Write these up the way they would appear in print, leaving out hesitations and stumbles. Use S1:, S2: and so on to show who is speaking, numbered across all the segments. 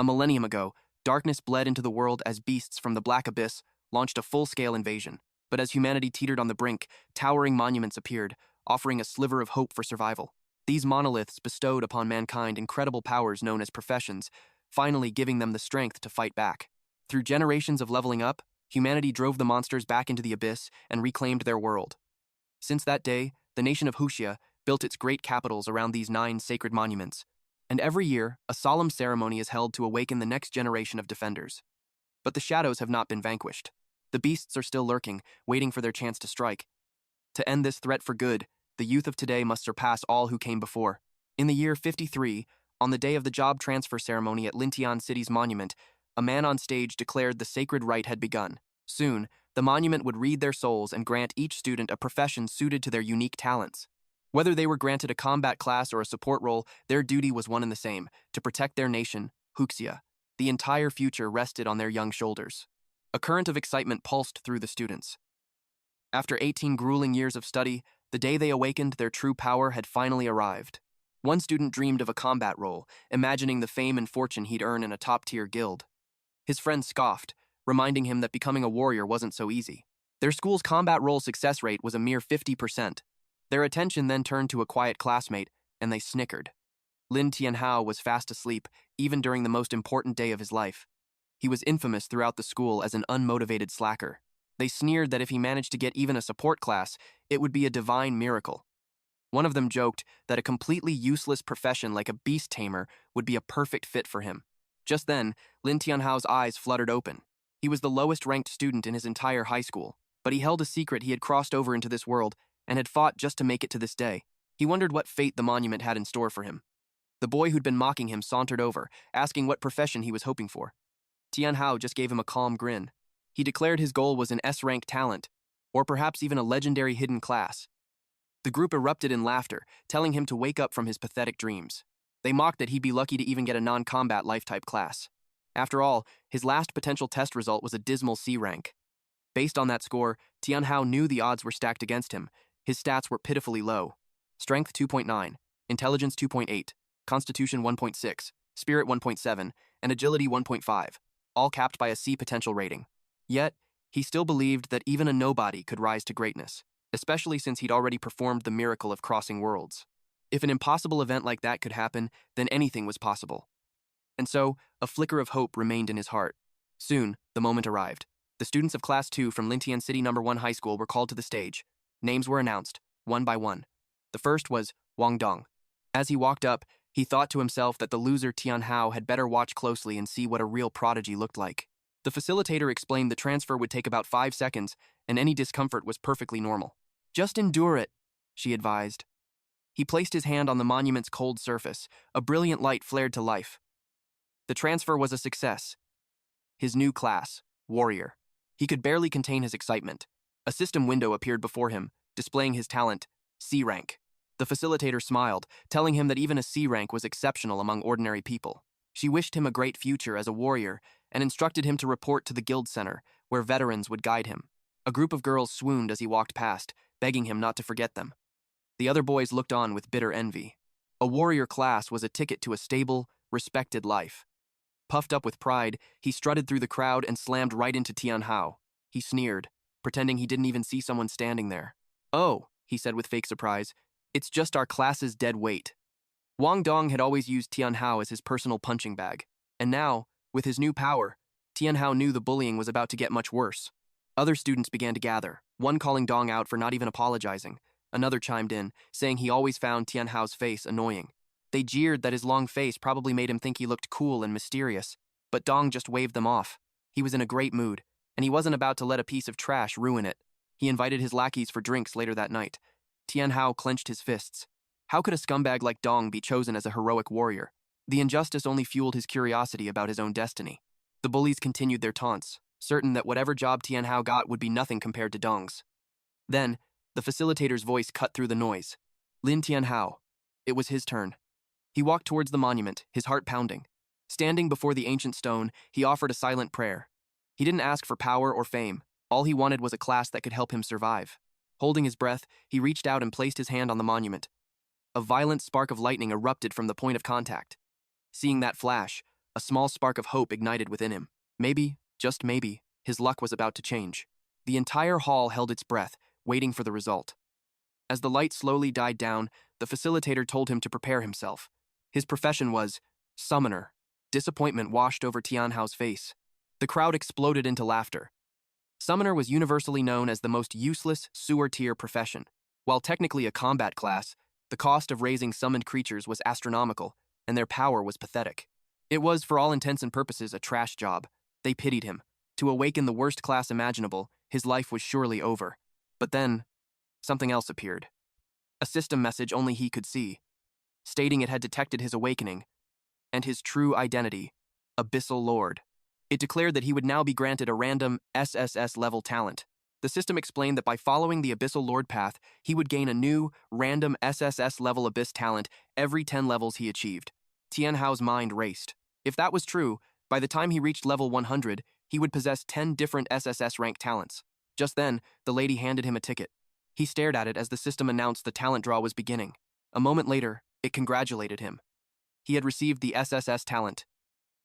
S1: A millennium ago, darkness bled into the world as beasts from the Black Abyss launched a full-scale invasion. But as humanity teetered on the brink, towering monuments appeared, offering a sliver of hope for survival. These monoliths bestowed upon mankind incredible powers known as professions, finally giving them the strength to fight back. Through generations of leveling up, humanity drove the monsters back into the abyss and reclaimed their world. Since that day, the nation of Huxia built its great capitals around these 9 sacred monuments, and every year, a solemn ceremony is held to awaken the next generation of defenders. But the shadows have not been vanquished. The beasts are still lurking, waiting for their chance to strike. To end this threat for good, the youth of today must surpass all who came before. In the year 53, on the day of the job transfer ceremony at Lin Tianhao City's monument, a man on stage declared the sacred rite had begun. Soon, the monument would read their souls and grant each student a profession suited to their unique talents. Whether they were granted a combat class or a support role, their duty was one and the same: to protect their nation, Huxia. The entire future rested on their young shoulders. A current of excitement pulsed through the students. After 18 grueling years of study, the day they awakened their true power had finally arrived. One student dreamed of a combat role, imagining the fame and fortune he'd earn in a top-tier guild. His friends scoffed, reminding him that becoming a warrior wasn't so easy. Their school's combat role success rate was a mere 50%. Their attention then turned to a quiet classmate, and they snickered. Lin Tianhao was fast asleep, even during the most important day of his life. He was infamous throughout the school as an unmotivated slacker. They sneered that if he managed to get even a support class, it would be a divine miracle. One of them joked that a completely useless profession like a beast tamer would be a perfect fit for him. Just then, Lin Tianhao's eyes fluttered open. He was the lowest-ranked student in his entire high school, but he held a secret he had crossed over into this world and had fought just to make it to this day. He wondered what fate the monument had in store for him. The boy who'd been mocking him sauntered over, asking what profession he was hoping for. Tianhao just gave him a calm grin. He declared his goal was an S-rank talent, or perhaps even a legendary hidden class. The group erupted in laughter, telling him to wake up from his pathetic dreams. They mocked that he'd be lucky to even get a non-combat life-type class. After all, his last potential test result was a dismal C rank. Based on that score, Tianhao knew the odds were stacked against him. His stats were pitifully low. Strength 2.9, Intelligence 2.8, Constitution 1.6, Spirit 1.7, and Agility 1.5, all capped by a C potential rating. Yet, he still believed that even a nobody could rise to greatness, especially since he'd already performed the miracle of crossing worlds. If an impossible event like that could happen, then anything was possible. And so, a flicker of hope remained in his heart. Soon, the moment arrived. The students of Class 2 from Lin Tianhao City No. 1 High School were called to the stage. Names were announced, one by one. The first was Wang Dong. As he walked up, he thought to himself that the loser Tianhao had better watch closely and see what a real prodigy looked like. The facilitator explained the transfer would take about 5 seconds, and any discomfort was perfectly normal. "Just endure it," she advised. He placed his hand on the monument's cold surface. A brilliant light flared to life. The transfer was a success. His new class, Warrior. He could barely contain his excitement. A system window appeared before him, displaying his talent, C rank. The facilitator smiled, telling him that even a C rank was exceptional among ordinary people. She wished him a great future as a warrior and instructed him to report to the guild center, where veterans would guide him. A group of girls swooned as he walked past, begging him not to forget them. The other boys looked on with bitter envy. A warrior class was a ticket to a stable, respected life. Puffed up with pride, he strutted through the crowd and slammed right into Tianhao. He sneered, pretending he didn't even see someone standing there. "Oh," he said with fake surprise, "it's just our class's dead weight." Wang Dong had always used Tianhao as his personal punching bag, and now, with his new power, Tianhao knew the bullying was about to get much worse. Other students began to gather, one calling Dong out for not even apologizing. Another chimed in, saying he always found Tianhao's face annoying. They jeered that his long face probably made him think he looked cool and mysterious, but Dong just waved them off. He was in a great mood, and he wasn't about to let a piece of trash ruin it. He invited his lackeys for drinks later that night. Tianhao clenched his fists. How could a scumbag like Dong be chosen as a heroic warrior? The injustice only fueled his curiosity about his own destiny. The bullies continued their taunts, certain that whatever job Tianhao got would be nothing compared to Dong's. Then, the facilitator's voice cut through the noise. Lin Tianhao. It was his turn. He walked towards the monument, his heart pounding. Standing before the ancient stone, he offered a silent prayer. He didn't ask for power or fame. All he wanted was a class that could help him survive. Holding his breath, he reached out and placed his hand on the monument. A violent spark of lightning erupted from the point of contact. Seeing that flash, A small spark of hope ignited within him. Maybe, just maybe, his luck was about to change. The entire hall held its breath, waiting for the result. As the light slowly died down, the facilitator told him to prepare himself. His profession was summoner. Disappointment washed over Tianhao's face. The crowd exploded into laughter. Summoner was universally known as the most useless, sewer-tier profession. While technically a combat class, the cost of raising summoned creatures was astronomical, and their power was pathetic. It was, for all intents and purposes, a trash job. They pitied him. To awaken the worst class imaginable, his life was surely over. But then, something else appeared. A system message only he could see, stating it had detected his awakening and his true identity, Abyssal Lord. It declared that he would now be granted a random SSS-level talent. The system explained that by following the Abyssal Lord path, he would gain a new, random SSS-level Abyss talent every 10 levels he achieved. Tianhao's mind raced. If that was true, by the time he reached level 100, he would possess 10 different SSS-rank talents. Just then, the lady handed him a ticket. He stared at it as the system announced the talent draw was beginning. A moment later, it congratulated him. He had received the SSS talent,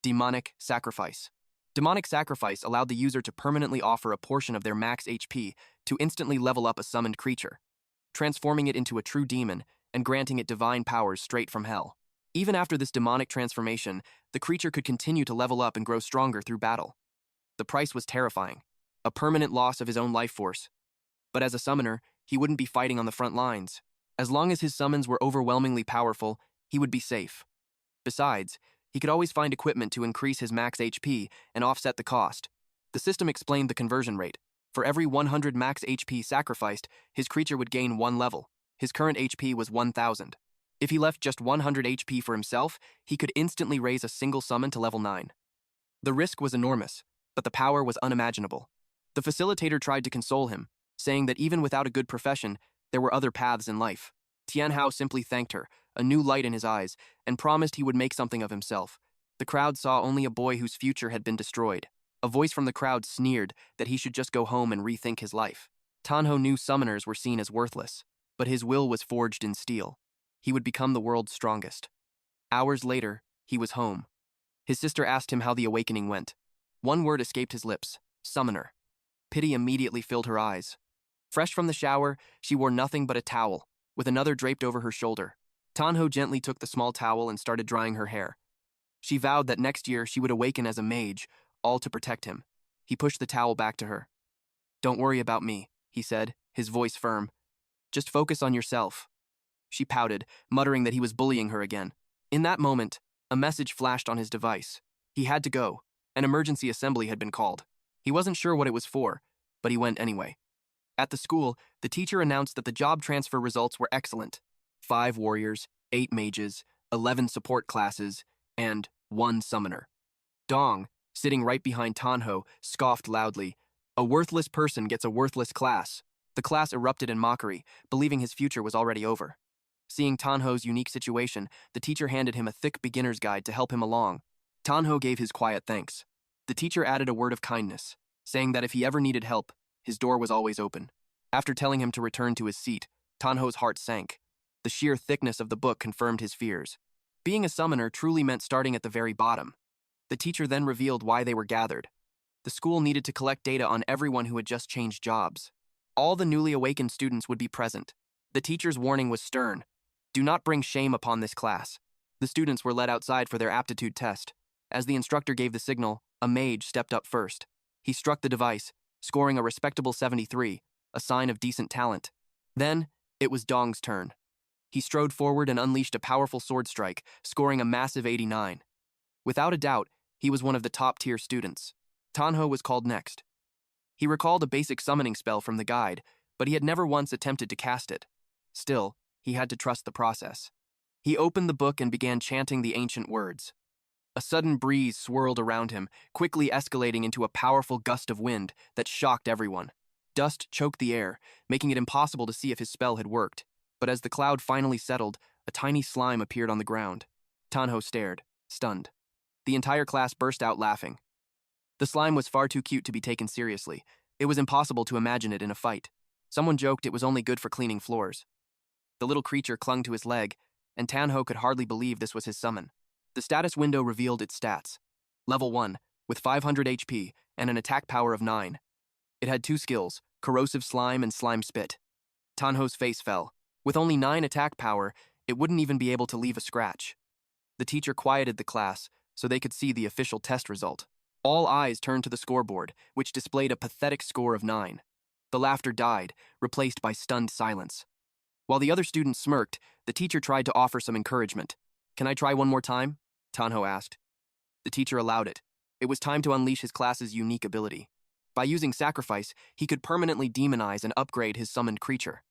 S1: Demonic Scarifice. Demonic Scarifice allowed the user to permanently offer a portion of their max HP to instantly level up a summoned creature, transforming it into a true demon and granting it divine powers straight from hell. Even after this demonic transformation, the creature could continue to level up and grow stronger through battle. The price was terrifying, a permanent loss of his own life force. But as a summoner, he wouldn't be fighting on the front lines. As long as his summons were overwhelmingly powerful, he would be safe. Besides, he could always find equipment to increase his max HP and offset the cost. The system explained the conversion rate. For every 100 max HP sacrificed, his creature would gain 1 level. His current HP was 1,000. If he left just 100 HP for himself, he could instantly raise a single summon to level 9. The risk was enormous, but the power was unimaginable. The facilitator tried to console him, saying that even without a good profession, there were other paths in life. Tianhao simply thanked her, a new light in his eyes, and promised he would make something of himself. The crowd saw only a boy whose future had been destroyed. A voice from the crowd sneered that he should just go home and rethink his life. Tianhao knew summoners were seen as worthless, but his will was forged in steel. He would become the world's strongest. Hours later, he was home. His sister asked him how the awakening went. One word escaped his lips: summoner. Pity immediately filled her eyes. Fresh from the shower, she wore nothing but a towel, with another draped over her shoulder. Tianhao gently took the small towel and started drying her hair. She vowed that next year she would awaken as a mage, all to protect him. He pushed the towel back to her. "Don't worry about me," he said, his voice firm. "Just focus on yourself." She pouted, muttering that he was bullying her again. In that moment, a message flashed on his device. He had to go. An emergency assembly had been called. He wasn't sure what it was for, but he went anyway. At the school, the teacher announced that the job transfer results were excellent. 5 warriors, 8 mages, 11 support classes, and 1 summoner. Dong, sitting right behind Tianhao, scoffed loudly. "A worthless person gets a worthless class." The class erupted in mockery, believing his future was already over. Seeing Tianhao's unique situation, the teacher handed him a thick beginner's guide to help him along. Tianhao gave his quiet thanks. The teacher added a word of kindness, saying that if he ever needed help, his door was always open. After telling him to return to his seat, Tianhao's heart sank. The sheer thickness of the book confirmed his fears. Being a summoner truly meant starting at the very bottom. The teacher then revealed why they were gathered. The school needed to collect data on everyone who had just changed jobs. All the newly awakened students would be present. The teacher's warning was stern. "Do not bring shame upon this class." The students were led outside for their aptitude test. As the instructor gave the signal, a mage stepped up first. He struck the device, scoring a respectable 73, a sign of decent talent. Then, it was Dong's turn. He strode forward and unleashed a powerful sword strike, scoring a massive 89. Without a doubt, he was one of the top-tier students. Tianhao was called next. He recalled a basic summoning spell from the guide, but he had never once attempted to cast it. Still, he had to trust the process. He opened the book and began chanting the ancient words. A sudden breeze swirled around him, quickly escalating into a powerful gust of wind that shocked everyone. Dust choked the air, making it impossible to see if his spell had worked. But as the cloud finally settled, a tiny slime appeared on the ground. Tianhao stared, stunned. The entire class burst out laughing. The slime was far too cute to be taken seriously. It was impossible to imagine it in a fight. Someone joked it was only good for cleaning floors. The little creature clung to his leg, and Tianhao could hardly believe this was his summon. The status window revealed its stats. Level 1, with 500 HP and an attack power of 9. It had 2 skills, Corrosive Slime and Slime Spit. Tianhao's face fell. With only 9 attack power, it wouldn't even be able to leave a scratch. The teacher quieted the class so they could see the official test result. All eyes turned to the scoreboard, which displayed a pathetic score of 9. The laughter died, replaced by stunned silence. While the other students smirked, the teacher tried to offer some encouragement. "Can I try one more time?" Tianhao asked. The teacher allowed it. It was time to unleash his class's unique ability. By using Sacrifice, he could permanently demonize and upgrade his summoned creature.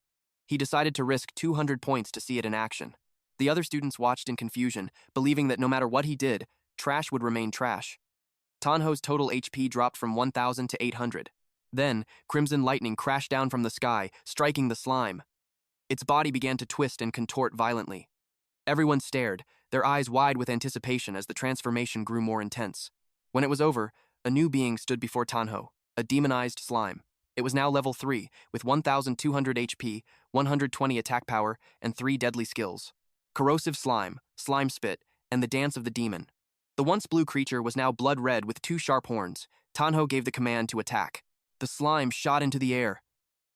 S1: He decided to risk 200 points to see it in action. The other students watched in confusion, believing that no matter what he did, trash would remain trash. Tianhao's total HP dropped from 1,000 to 800. Then, crimson lightning crashed down from the sky, striking the slime. Its body began to twist and contort violently. Everyone stared, their eyes wide with anticipation as the transformation grew more intense. When it was over, a new being stood before Tianhao, a demonized slime. It was now level 3, with 1,200 HP, 120 attack power, and 3 deadly skills: Corrosive Slime, Slime Spit, and the Dance of the Demon. The once blue creature was now blood red with 2 sharp horns. Tianhao gave the command to attack. The slime shot into the air.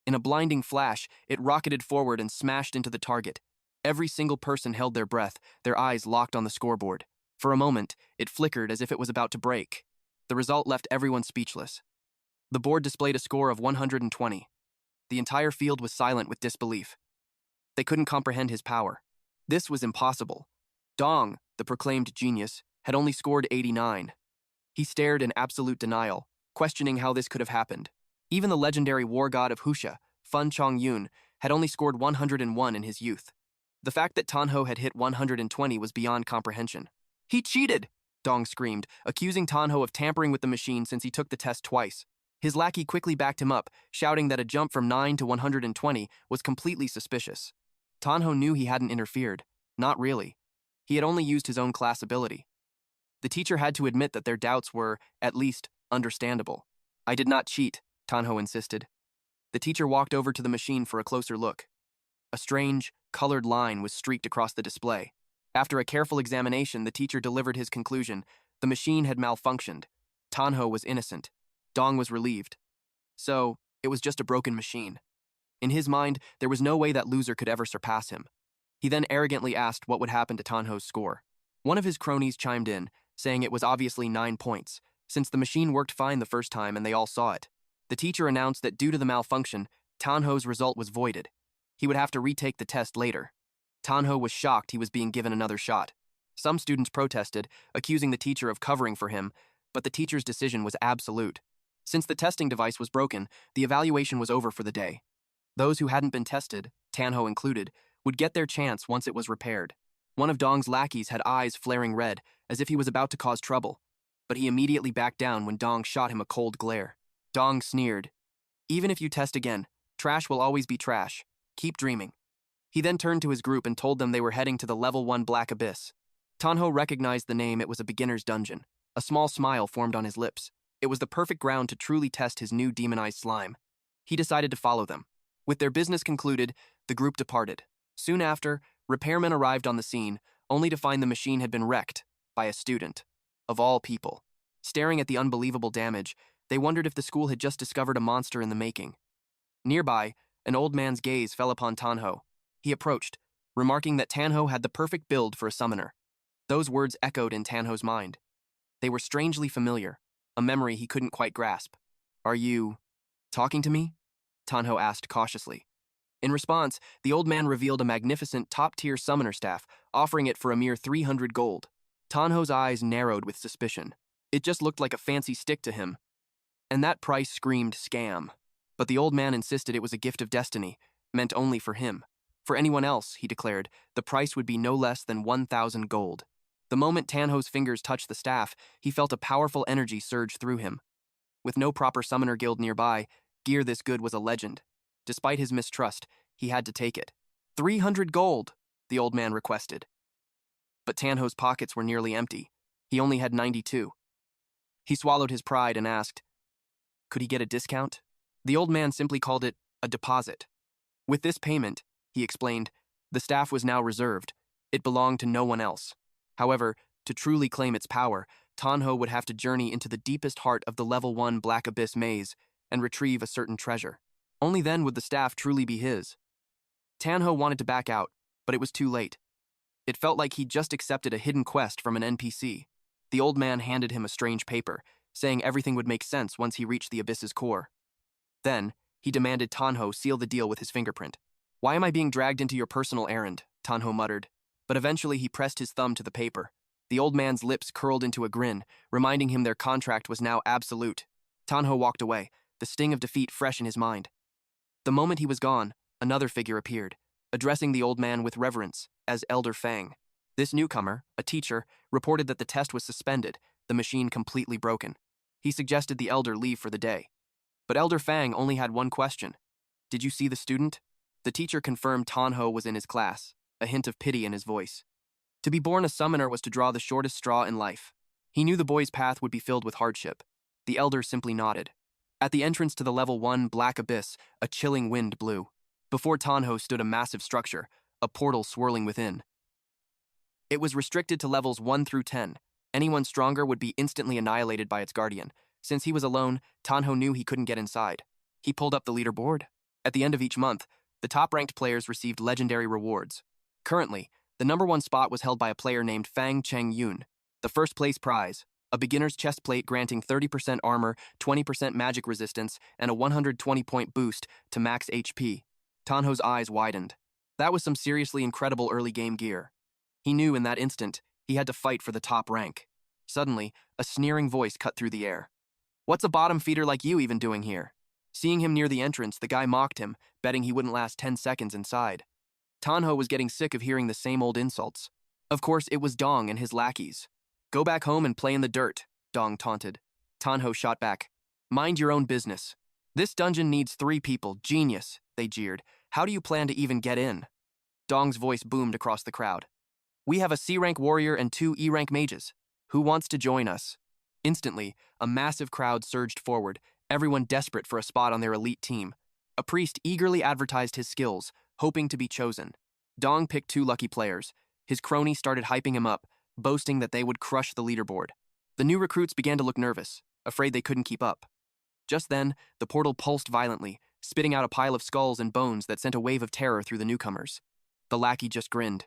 S1: In a blinding flash, it rocketed forward and smashed into the target. Every single person held their breath, their eyes locked on the scoreboard. For a moment, it flickered as if it was about to break. The result left everyone speechless. The board displayed a score of 120. The entire field was silent with disbelief. They couldn't comprehend his power. This was impossible. Dong, the proclaimed genius, had only scored 89. He stared in absolute denial, questioning how this could have happened. Even the legendary war god of Husha, Fun Chongyun, had only scored 101 in his youth. The fact that Tianhao had hit 120 was beyond comprehension. "He cheated!" Dong screamed, accusing Tianhao of tampering with the machine since he took the test twice. His lackey quickly backed him up, shouting that a jump from 9 to 120 was completely suspicious. Tianhao knew he hadn't interfered. Not really. He had only used his own class ability. The teacher had to admit that their doubts were, at least, understandable. "I did not cheat," Tianhao insisted. The teacher walked over to the machine for a closer look. A strange, colored line was streaked across the display. After a careful examination, the teacher delivered his conclusion. The machine had malfunctioned. Tianhao was innocent. Dong was relieved. So, it was just a broken machine. In his mind, there was no way that loser could ever surpass him. He then arrogantly asked what would happen to Tianhao's score. One of his cronies chimed in, saying it was obviously 9 points, since the machine worked fine the first time and they all saw it. The teacher announced that due to the malfunction, Tianhao's result was voided. He would have to retake the test later. Tianhao was shocked he was being given another shot. Some students protested, accusing the teacher of covering for him, but the teacher's decision was absolute. Since the testing device was broken, the evaluation was over for the day. Those who hadn't been tested, Tianhao included, would get their chance once it was repaired. One of Dong's lackeys had eyes flaring red, as if he was about to cause trouble, but he immediately backed down when Dong shot him a cold glare. Dong sneered. "Even if you test again, trash will always be trash. Keep dreaming." He then turned to his group and told them they were heading to the level 1 Black Abyss. Tianhao recognized the name. It was a beginner's dungeon. A small smile formed on his lips. It was the perfect ground to truly test his new demonized slime. He decided to follow them. With their business concluded, the group departed. Soon after, repairmen arrived on the scene, only to find the machine had been wrecked by a student. Of all people. Staring at the unbelievable damage, they wondered if the school had just discovered a monster in the making. Nearby, an old man's gaze fell upon Tianhao. He approached, remarking that Tianhao had the perfect build for a summoner. Those words echoed in Tianhao's mind. They were strangely familiar, a memory he couldn't quite grasp. "Are you talking to me?" Tianhao asked cautiously. In response, the old man revealed a magnificent top-tier summoner staff, offering it for a mere 300 gold. Tianhao's eyes narrowed with suspicion. It just looked like a fancy stick to him. And that price screamed scam. But the old man insisted it was a gift of destiny, meant only for him. For anyone else, he declared, the price would be no less than 1,000 gold. The moment Tianhao's fingers touched the staff, he felt a powerful energy surge through him. With no proper summoner guild nearby, gear this good was a legend. Despite his mistrust, he had to take it. 300 gold, the old man requested. But Tianhao's pockets were nearly empty. He only had 92. He swallowed his pride and asked, could he get a discount? The old man simply called it a deposit. With this payment, he explained, the staff was now reserved. It belonged to no one else. However, To truly claim its power, Tianhao would have to journey into the deepest heart of the level 1 Black Abyss maze and retrieve a certain treasure. Only then would the staff truly be his. Tianhao wanted to back out, but it was too late. It felt like he'd just accepted a hidden quest from an NPC. The old man handed him a strange paper, saying everything would make sense once he reached the abyss's core. Then, he demanded Tianhao seal the deal with his fingerprint. "Why am I being dragged into your personal errand?" Tianhao muttered. But eventually he pressed his thumb to the paper. The old man's lips curled into a grin, reminding him their contract was now absolute. Tianhao walked away, the sting of defeat fresh in his mind. The moment he was gone, another figure appeared, addressing the old man with reverence as Elder Fang. This newcomer, a teacher, reported that the test was suspended, the machine completely broken. He suggested the elder leave for the day. But Elder Fang only had one question. "Did you see the student?" The teacher confirmed Tianhao was in his class, a hint of pity in his voice. To be born a summoner was to draw the shortest straw in life. He knew the boy's path would be filled with hardship. The elder simply nodded. At the entrance to the level 1 Black Abyss, a chilling wind blew. Before Tianhao stood a massive structure, a portal swirling within. It was restricted to levels 1 through 10. Anyone stronger would be instantly annihilated by its guardian. Since he was alone, Tianhao knew he couldn't get inside. He pulled up the leaderboard. At the end of each month, the top-ranked players received legendary rewards. Currently, the #1 spot was held by a player named Fang Cheng Yun. The first place prize, a beginner's chest plate granting 30% armor, 20% magic resistance, and a 120-point boost to max HP. Tianhao's eyes widened. That was some seriously incredible early game gear. He knew in that instant he had to fight for the top rank. Suddenly, a sneering voice cut through the air. "What's a bottom feeder like you even doing here?" Seeing him near the entrance, the guy mocked him, betting he wouldn't last 10 seconds inside. Tianhao was getting sick of hearing the same old insults. Of course, it was Dong and his lackeys. "Go back home and play in the dirt," Dong taunted. Tianhao shot back. "Mind your own business. This dungeon needs 3 people, genius," they jeered. "How do you plan to even get in?" Dong's voice boomed across the crowd. "We have a C-rank warrior and 2 E-rank mages. Who wants to join us?" Instantly, a massive crowd surged forward, everyone desperate for a spot on their elite team. A priest eagerly advertised his skills, hoping to be chosen. Dong picked 2 lucky players. His cronies started hyping him up, boasting that they would crush the leaderboard. The new recruits began to look nervous, afraid they couldn't keep up. Just then, the portal pulsed violently, spitting out a pile of skulls and bones that sent a wave of terror through the newcomers. The lackey just grinned.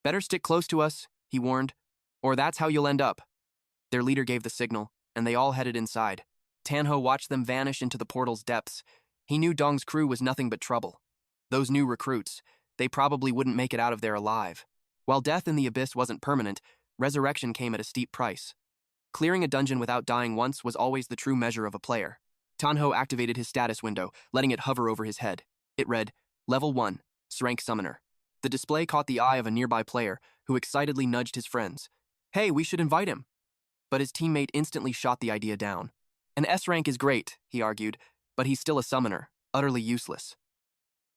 S1: "Better stick close to us," he warned, "or that's how you'll end up." Their leader gave the signal, and they all headed inside. Tianhao watched them vanish into the portal's depths. He knew Dong's crew was nothing but trouble. Those new recruits, they probably wouldn't make it out of there alive. While death in the abyss wasn't permanent, resurrection came at a steep price. Clearing a dungeon without dying once was always the true measure of a player. Tianhao activated his status window, letting it hover over his head. It read, Level 1, SSS-rank Summoner. The display caught the eye of a nearby player, who excitedly nudged his friends. "Hey, we should invite him." But his teammate instantly shot the idea down. "An S rank is great," he argued, "but he's still a summoner, utterly useless."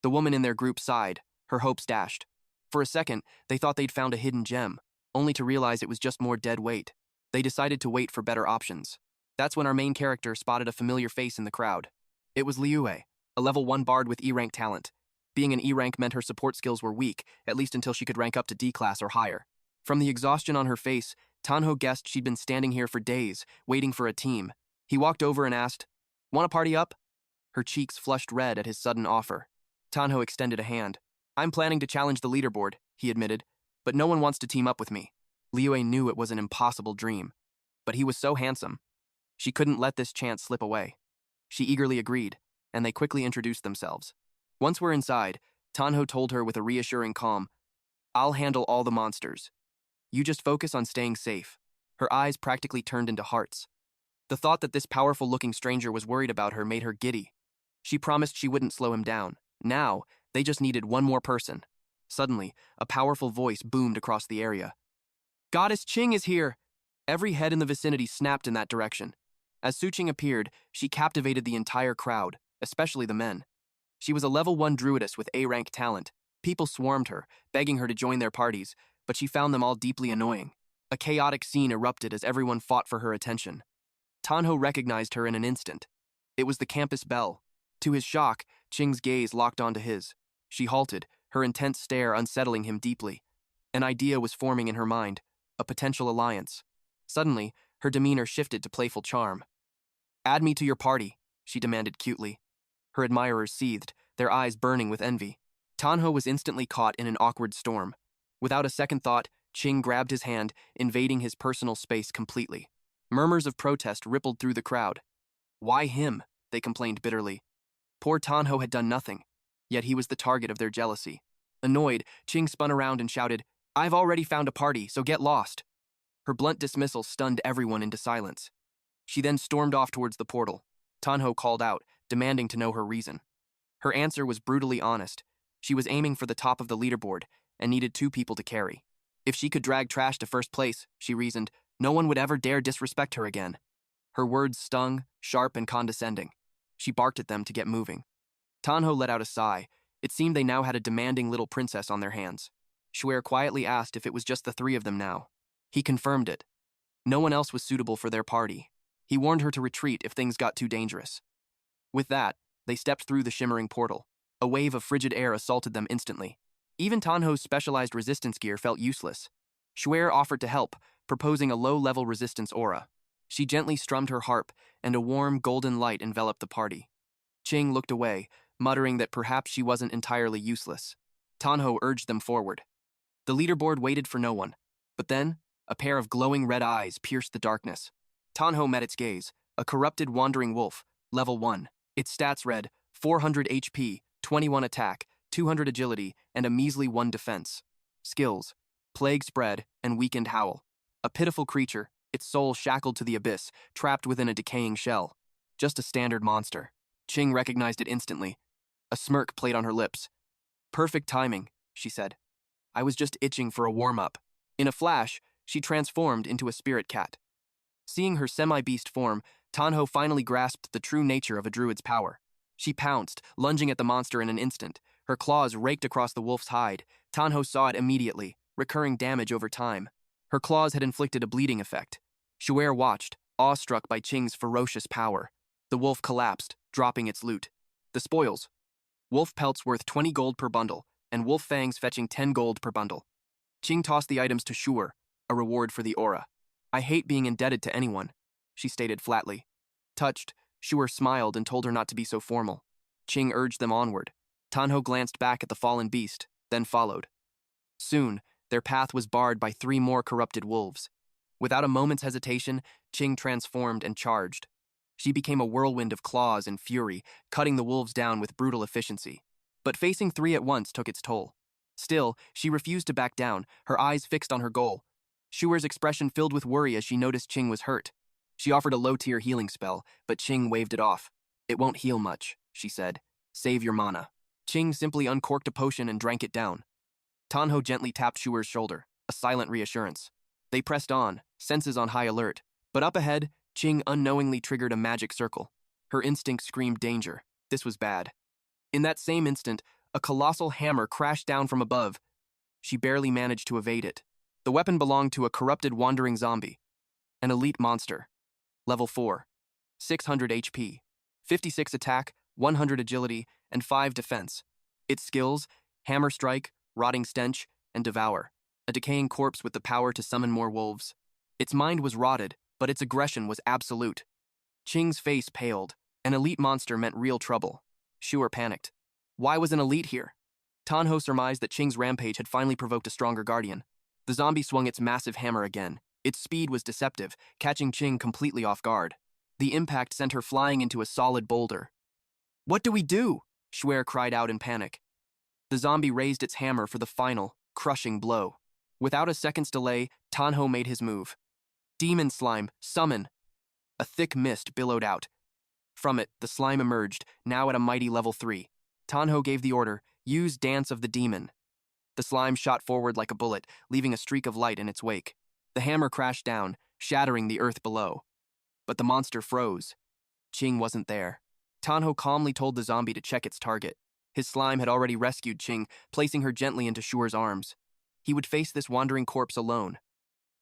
S1: The woman in their group sighed, her hopes dashed. For a second, they thought they'd found a hidden gem, only to realize it was just more dead weight. They decided to wait for better options. That's when our main character spotted a familiar face in the crowd. It was Liu, a level 1 bard with E-rank talent. Being an E-rank meant her support skills were weak, at least until she could rank up to D-class or higher. From the exhaustion on her face, Tianhao guessed she'd been standing here for days, waiting for a team. He walked over and asked, "Want to party up?" Her cheeks flushed red at his sudden offer. Tianhao extended a hand. "I'm planning to challenge the leaderboard," he admitted, "but no one wants to team up with me." Liu knew it was an impossible dream, but he was so handsome. She couldn't let this chance slip away. She eagerly agreed, and they quickly introduced themselves. Once we're inside, Tianhao told her with a reassuring calm, "I'll handle all the monsters. You just focus on staying safe." Her eyes practically turned into hearts. The thought that this powerful-looking stranger was worried about her made her giddy. She promised she wouldn't slow him down. Now, they just needed one more person. Suddenly, a powerful voice boomed across the area. "Goddess Qing is here!" Every head in the vicinity snapped in that direction. As Su Qing appeared, she captivated the entire crowd, especially the men. She was a level 1 druidess with A-rank talent. People swarmed her, begging her to join their parties, but she found them all deeply annoying. A chaotic scene erupted as everyone fought for her attention. Tianhao recognized her in an instant. It was the campus belle. To his shock, Qing's gaze locked onto his. She halted, her intense stare unsettling him deeply. An idea was forming in her mind. a potential alliance. Suddenly, her demeanor shifted to playful charm. "Add me to your party," she demanded cutely. Her admirers seethed, their eyes burning with envy. Tianhao was instantly caught in an awkward storm. Without a second thought, Qing grabbed his hand, invading his personal space completely. Murmurs of protest rippled through the crowd. "Why him?" they complained bitterly. Poor Tianhao had done nothing, yet he was the target of their jealousy. Annoyed, Qing spun around and shouted, "I've already found a party, so get lost." Her blunt dismissal stunned everyone into silence. She then stormed off towards the portal. Tianhao called out, demanding to know her reason. Her answer was brutally honest. She was aiming for the top of the leaderboard and needed 2 people to carry. If she could drag trash to first place, she reasoned, no one would ever dare disrespect her again. Her words stung, sharp and condescending. She barked at them to get moving. Tianhao let out a sigh. It seemed they now had a demanding little princess on their hands. Shuer quietly asked if it was just the 3 of them now. He confirmed it. No one else was suitable for their party. He warned her to retreat if things got too dangerous. With that, they stepped through the shimmering portal. A wave of frigid air assaulted them instantly. Even Tianhao's specialized resistance gear felt useless. Shuer offered to help, proposing a low-level resistance aura. She gently strummed her harp, and a warm, golden light enveloped the party. Qing looked away, muttering that perhaps she wasn't entirely useless. Tianhao urged them forward. The leaderboard waited for no one, but then, a pair of glowing red eyes pierced the darkness. Tianhao met its gaze, a corrupted wandering wolf, level 1. Its stats read 400 HP, 21 attack, 200 agility, and a measly 1 defense. Skills: Plague Spread and Weakened Howl. A pitiful creature, its soul shackled to the abyss, trapped within a decaying shell. Just a standard monster. Qing recognized it instantly. A smirk played on her lips. "Perfect timing," she said. "I was just itching for a warm-up." In a flash, she transformed into a spirit cat. Seeing her semi-beast form, Tianhao finally grasped the true nature of a druid's power. She pounced, lunging at the monster in an instant. Her claws raked across the wolf's hide. Tianhao saw it immediately, recurring damage over time. Her claws had inflicted a bleeding effect. Shuer watched, awestruck by Qing's ferocious power. The wolf collapsed, dropping its loot. The spoils: wolf pelts worth 20 gold per bundle, and wolf fangs fetching 10 gold per bundle. Qing tossed the items to Shuer, a reward for the aura. "I hate being indebted to anyone," she stated flatly. Touched, Shuer smiled and told her not to be so formal. Qing urged them onward. Tianhao glanced back at the fallen beast, then followed. Soon, their path was barred by 3 more corrupted wolves. Without a moment's hesitation, Qing transformed and charged. She became a whirlwind of claws and fury, cutting the wolves down with brutal efficiency. But facing 3 at once took its toll. Still, she refused to back down, her eyes fixed on her goal. Shuer's expression filled with worry as she noticed Qing was hurt. She offered a low-tier healing spell, but Qing waved it off. "It won't heal much," she said. "Save your mana." Qing simply uncorked a potion and drank it down. Tianhao gently tapped Shuer's shoulder, a silent reassurance. They pressed on, senses on high alert. But up ahead, Qing unknowingly triggered a magic circle. Her instinct screamed danger. This was bad. In that same instant, a colossal hammer crashed down from above. She barely managed to evade it. The weapon belonged to a corrupted wandering zombie. An elite monster. Level 4. 600 HP. 56 attack, 100 agility, and 5 defense. Its skills: Hammer Strike, Rotting Stench, and Devour. A decaying corpse with the power to summon more wolves. Its mind was rotted, but its aggression was absolute. Qing's face paled. An elite monster meant real trouble. Shuer panicked. Why was an elite here? Tianhao surmised that Qing's rampage had finally provoked a stronger guardian. The zombie swung its massive hammer again. Its speed was deceptive, catching Qing completely off guard. The impact sent her flying into a solid boulder. "What do we do?" Shuer cried out in panic. The zombie raised its hammer for the final, crushing blow. Without a second's delay, Tianhao made his move. "Demon slime, summon!" A thick mist billowed out. From it, the slime emerged, now at a mighty level 3. Tianhao gave the order, "Use Dance of the Demon." The slime shot forward like a bullet, leaving a streak of light in its wake. The hammer crashed down, shattering the earth below. But the monster froze. Qing wasn't there. Tianhao calmly told the zombie to check its target. His slime had already rescued Qing, placing her gently into Shuer's arms. He would face this wandering corpse alone.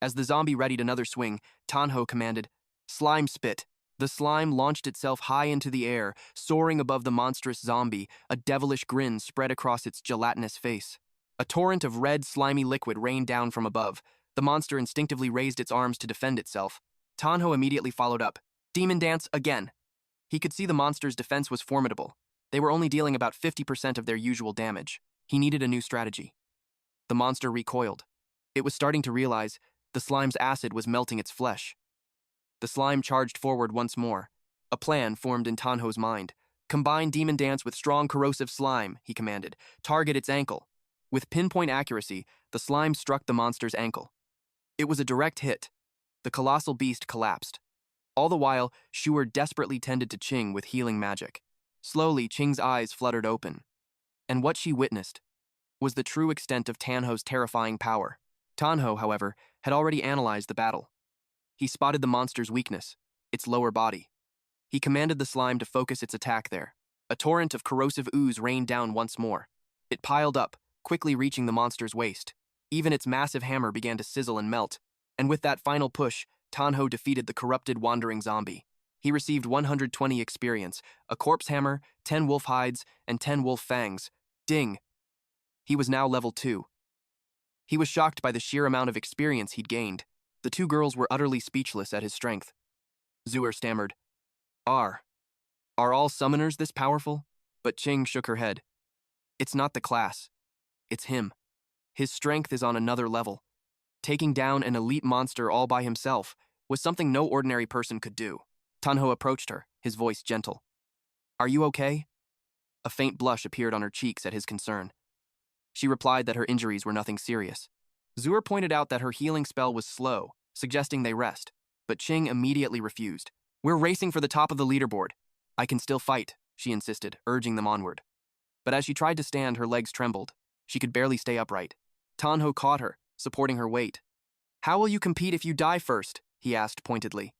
S1: As the zombie readied another swing, Tianhao commanded, "Slime Spit." The slime launched itself high into the air, soaring above the monstrous zombie. A devilish grin spread across its gelatinous face. A torrent of red, slimy liquid rained down from above. The monster instinctively raised its arms to defend itself. Tianhao immediately followed up. Demon dance again. He could see the monster's defense was formidable. They were only dealing about 50% of their usual damage. He needed a new strategy. The monster recoiled. It was starting to realize the slime's acid was melting its flesh. The slime charged forward once more. A plan formed in Tianhao's mind. Combine demon dance with strong corrosive slime, he commanded. Target its ankle. With pinpoint accuracy, the slime struck the monster's ankle. It was a direct hit. The colossal beast collapsed. All the while, Shu'er desperately tended to Qing with healing magic. Slowly, Qing's eyes fluttered open. And what she witnessed was the true extent of Tianhao's terrifying power. Tianhao, however, had already analyzed the battle. He spotted the monster's weakness, its lower body. He commanded the slime to focus its attack there. A torrent of corrosive ooze rained down once more. It piled up, quickly reaching the monster's waist. Even its massive hammer began to sizzle and melt. And with that final push, Tianhao defeated the corrupted wandering zombie. He received 120 experience, a corpse hammer, 10 wolf hides, and 10 wolf fangs. Ding! He was now level 2. He was shocked by the sheer amount of experience he'd gained. The two girls were utterly speechless at his strength. Shu'er stammered, Are all summoners this powerful? But Qing shook her head. It's not the class. It's him. His strength is on another level. Taking down an elite monster all by himself was something no ordinary person could do. Tianhao approached her, his voice gentle. Are you okay? A faint blush appeared on her cheeks at his concern. She replied that her injuries were nothing serious. Shu'er pointed out that her healing spell was slow, suggesting they rest, but Qing immediately refused. We're racing for the top of the leaderboard. I can still fight, she insisted, urging them onward. But as she tried to stand, her legs trembled. She could barely stay upright. Tianhao caught her, supporting her weight. How will you compete if you die first? He asked pointedly.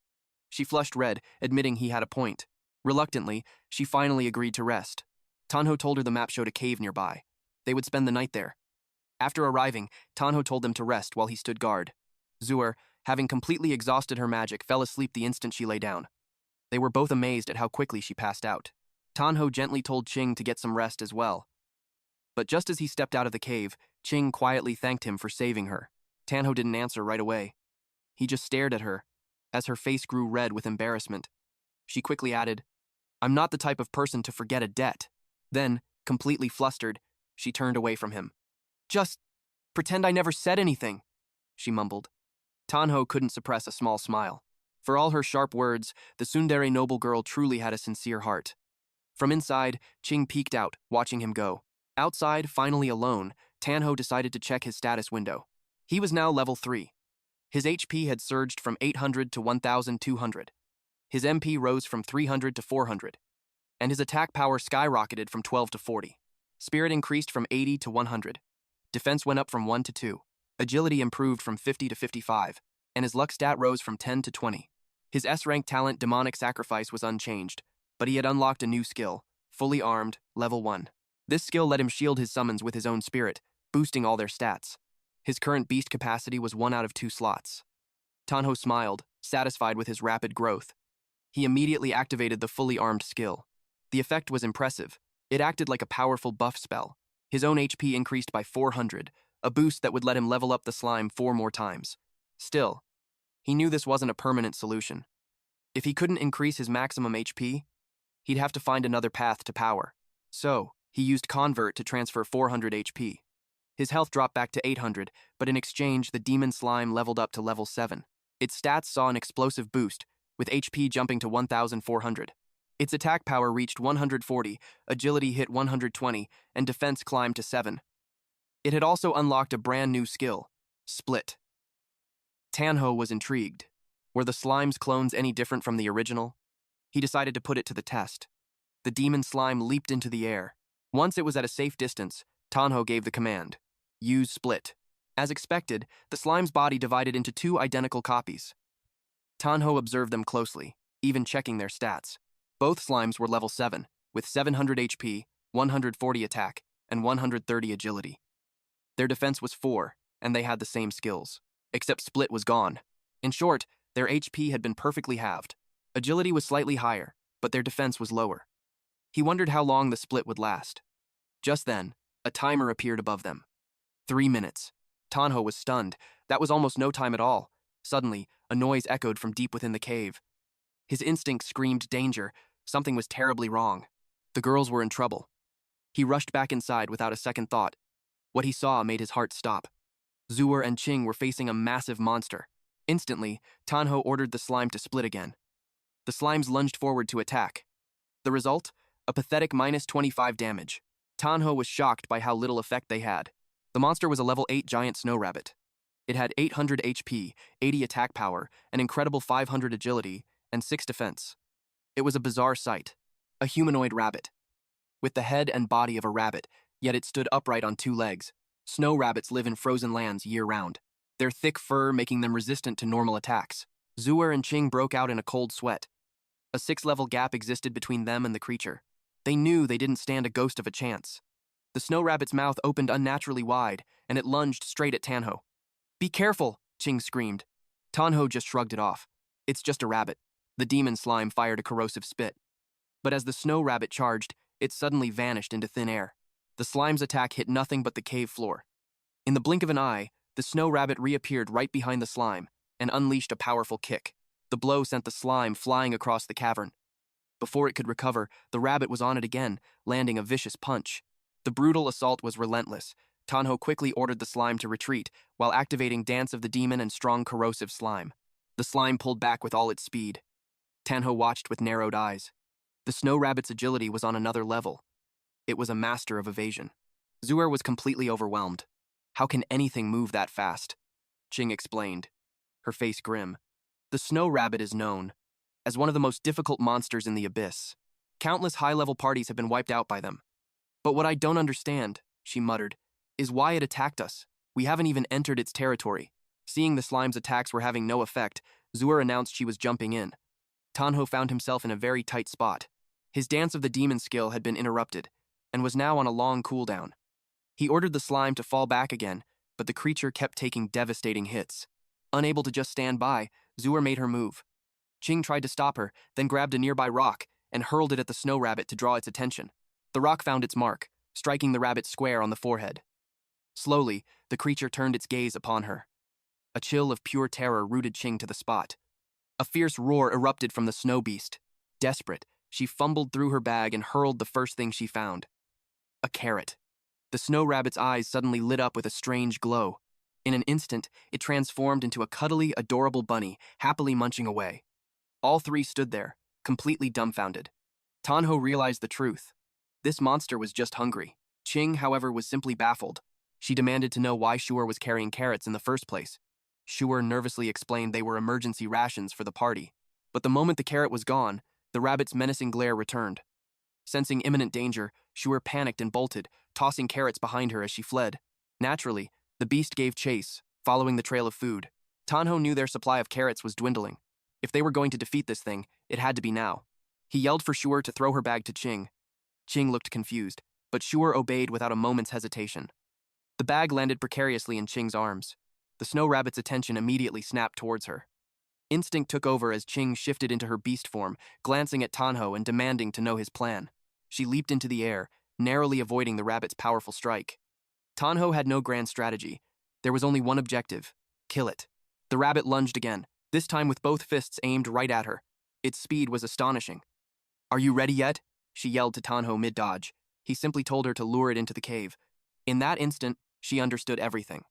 S1: She flushed red, admitting he had a point. Reluctantly, she finally agreed to rest. Tianhao told her the map showed a cave nearby. They would spend the night there. After arriving, Tianhao told them to rest while he stood guard. Shu'er, having completely exhausted her magic, fell asleep the instant she lay down. They were both amazed at how quickly she passed out. Tianhao gently told Qing to get some rest as well. But just as he stepped out of the cave, Qing quietly thanked him for saving her. Tianhao didn't answer right away. He just stared at her, as her face grew red with embarrassment. She quickly added, I'm not the type of person to forget a debt. Then, completely flustered, she turned away from him. Just pretend I never said anything, she mumbled. Tianhao couldn't suppress a small smile. For all her sharp words, the tsundere noble girl truly had a sincere heart. From inside, Qing peeked out, watching him go. Outside, finally alone, Tianhao decided to check his status window. He was now level 3. His HP had surged from 800 to 1,200. His MP rose from 300 to 400. And his attack power skyrocketed from 12 to 40. Spirit increased from 80 to 100. Defense went up from 1 to 2. Agility improved from 50 to 55. And his luck stat rose from 10 to 20. His S-rank talent Demonic Scarifice was unchanged, but he had unlocked a new skill, fully armed, level 1. This skill let him shield his summons with his own spirit, boosting all their stats. His current beast capacity was 1 out of 2 slots. Tianhao smiled, satisfied with his rapid growth. He immediately activated the fully armed skill. The effect was impressive. It acted like a powerful buff spell. His own HP increased by 400, a boost that would let him level up the slime 4 more times. Still, he knew this wasn't a permanent solution. If he couldn't increase his maximum HP, he'd have to find another path to power. So, he used Convert to transfer 400 HP. His health dropped back to 800, but in exchange, the demon slime leveled up to level 7. Its stats saw an explosive boost, with HP jumping to 1,400. Its attack power reached 140, agility hit 120, and defense climbed to 7. It had also unlocked a brand new skill, Split. Tianhao was intrigued. Were the slime's clones any different from the original? He decided to put it to the test. The demon slime leaped into the air. Once it was at a safe distance, Tianhao gave the command, use Split. As expected, the slime's body divided into 2 identical copies. Tianhao observed them closely, even checking their stats. Both slimes were level 7, with 700 HP, 140 attack, and 130 agility. Their defense was 4, and they had the same skills. Except Split was gone. In short, their HP had been perfectly halved. Agility was slightly higher, but their defense was lower. He wondered how long the split would last. Just then, a timer appeared above them. 3 minutes. Tianhao was stunned. That was almost no time at all. Suddenly, a noise echoed from deep within the cave. His instinct screamed danger. Something was terribly wrong. The girls were in trouble. He rushed back inside without a second thought. What he saw made his heart stop. Zuer and Qing were facing a massive monster. Instantly, Tianhao ordered the slime to split again. The slimes lunged forward to attack. The result? A pathetic -25 damage. Tianhao was shocked by how little effect they had. The monster was a level 8 giant snow rabbit. It had 800 HP, 80 attack power, an incredible 500 agility, and 6 defense. It was a bizarre sight. A humanoid rabbit. With the head and body of a rabbit, yet it stood upright on 2 legs. Snow rabbits live in frozen lands year-round, their thick fur making them resistant to normal attacks. Zuer and Qing broke out in a cold sweat. A 6-level gap existed between them and the creature. They knew they didn't stand a ghost of a chance. The snow rabbit's mouth opened unnaturally wide, and it lunged straight at Tianhao. "Be careful!" Qing screamed. Tianhao just shrugged it off. "It's just a rabbit." The demon slime fired a corrosive spit. But as the snow rabbit charged, it suddenly vanished into thin air. The slime's attack hit nothing but the cave floor. In the blink of an eye, the snow rabbit reappeared right behind the slime and unleashed a powerful kick. The blow sent the slime flying across the cavern. Before it could recover, the rabbit was on it again, landing a vicious punch. The brutal assault was relentless. Tianhao quickly ordered the slime to retreat, while activating Dance of the Demon and strong corrosive slime. The slime pulled back with all its speed. Tianhao watched with narrowed eyes. The snow rabbit's agility was on another level. It was a master of evasion. Zuer was completely overwhelmed. How can anything move that fast? Qing explained, her face grim. The snow rabbit is known as one of the most difficult monsters in the abyss. Countless high-level parties have been wiped out by them. But what I don't understand, she muttered, is why it attacked us. We haven't even entered its territory. Seeing the slime's attacks were having no effect, Zuer announced she was jumping in. Tianhao found himself in a very tight spot. His Dance of the Demon skill had been interrupted, and was now on a long cooldown. He ordered the slime to fall back again, but the creature kept taking devastating hits. Unable to just stand by, Zuer made her move. Qing tried to stop her, then grabbed a nearby rock and hurled it at the snow rabbit to draw its attention. The rock found its mark, striking the rabbit square on the forehead. Slowly, the creature turned its gaze upon her. A chill of pure terror rooted Qing to the spot. A fierce roar erupted from the snow beast. Desperate, she fumbled through her bag and hurled the first thing she found. A carrot. The snow rabbit's eyes suddenly lit up with a strange glow. In an instant, it transformed into a cuddly, adorable bunny, happily munching away. All three stood there, completely dumbfounded. Tianhao realized the truth. This monster was just hungry. Qing, however, was simply baffled. She demanded to know why Shuer was carrying carrots in the first place. Shuer nervously explained they were emergency rations for the party. But the moment the carrot was gone, the rabbit's menacing glare returned. Sensing imminent danger, Shuer panicked and bolted, tossing carrots behind her as she fled. Naturally, the beast gave chase, following the trail of food. Tianhao knew their supply of carrots was dwindling. If they were going to defeat this thing, it had to be now. He yelled for Shuer to throw her bag to Qing. Qing looked confused, but Shuer obeyed without a moment's hesitation. The bag landed precariously in Qing's arms. The snow rabbit's attention immediately snapped towards her. Instinct took over as Qing shifted into her beast form, glancing at Tianhao and demanding to know his plan. She leaped into the air, narrowly avoiding the rabbit's powerful strike. Tianhao had no grand strategy. There was only one objective: kill it. The rabbit lunged again, this time with both fists aimed right at her. Its speed was astonishing. "Are you ready yet?" she yelled to Tianhao mid-dodge. He simply told her to lure it into the cave. In that instant, she understood everything.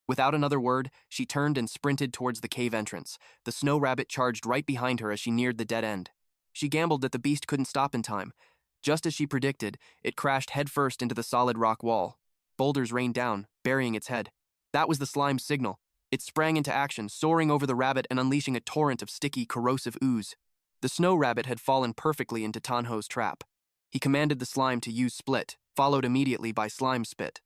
S1: Without another word, she turned and sprinted towards the cave entrance. The snow rabbit charged right behind her as she neared the dead end. She gambled that the beast couldn't stop in time. Just as she predicted, it crashed headfirst into the solid rock wall. Boulders rained down, burying its head. That was the slime's signal. It sprang into action, soaring over the rabbit and unleashing a torrent of sticky, corrosive ooze. The snow rabbit had fallen perfectly into Tianhao's trap. He commanded the slime to use split, followed immediately by slime spit.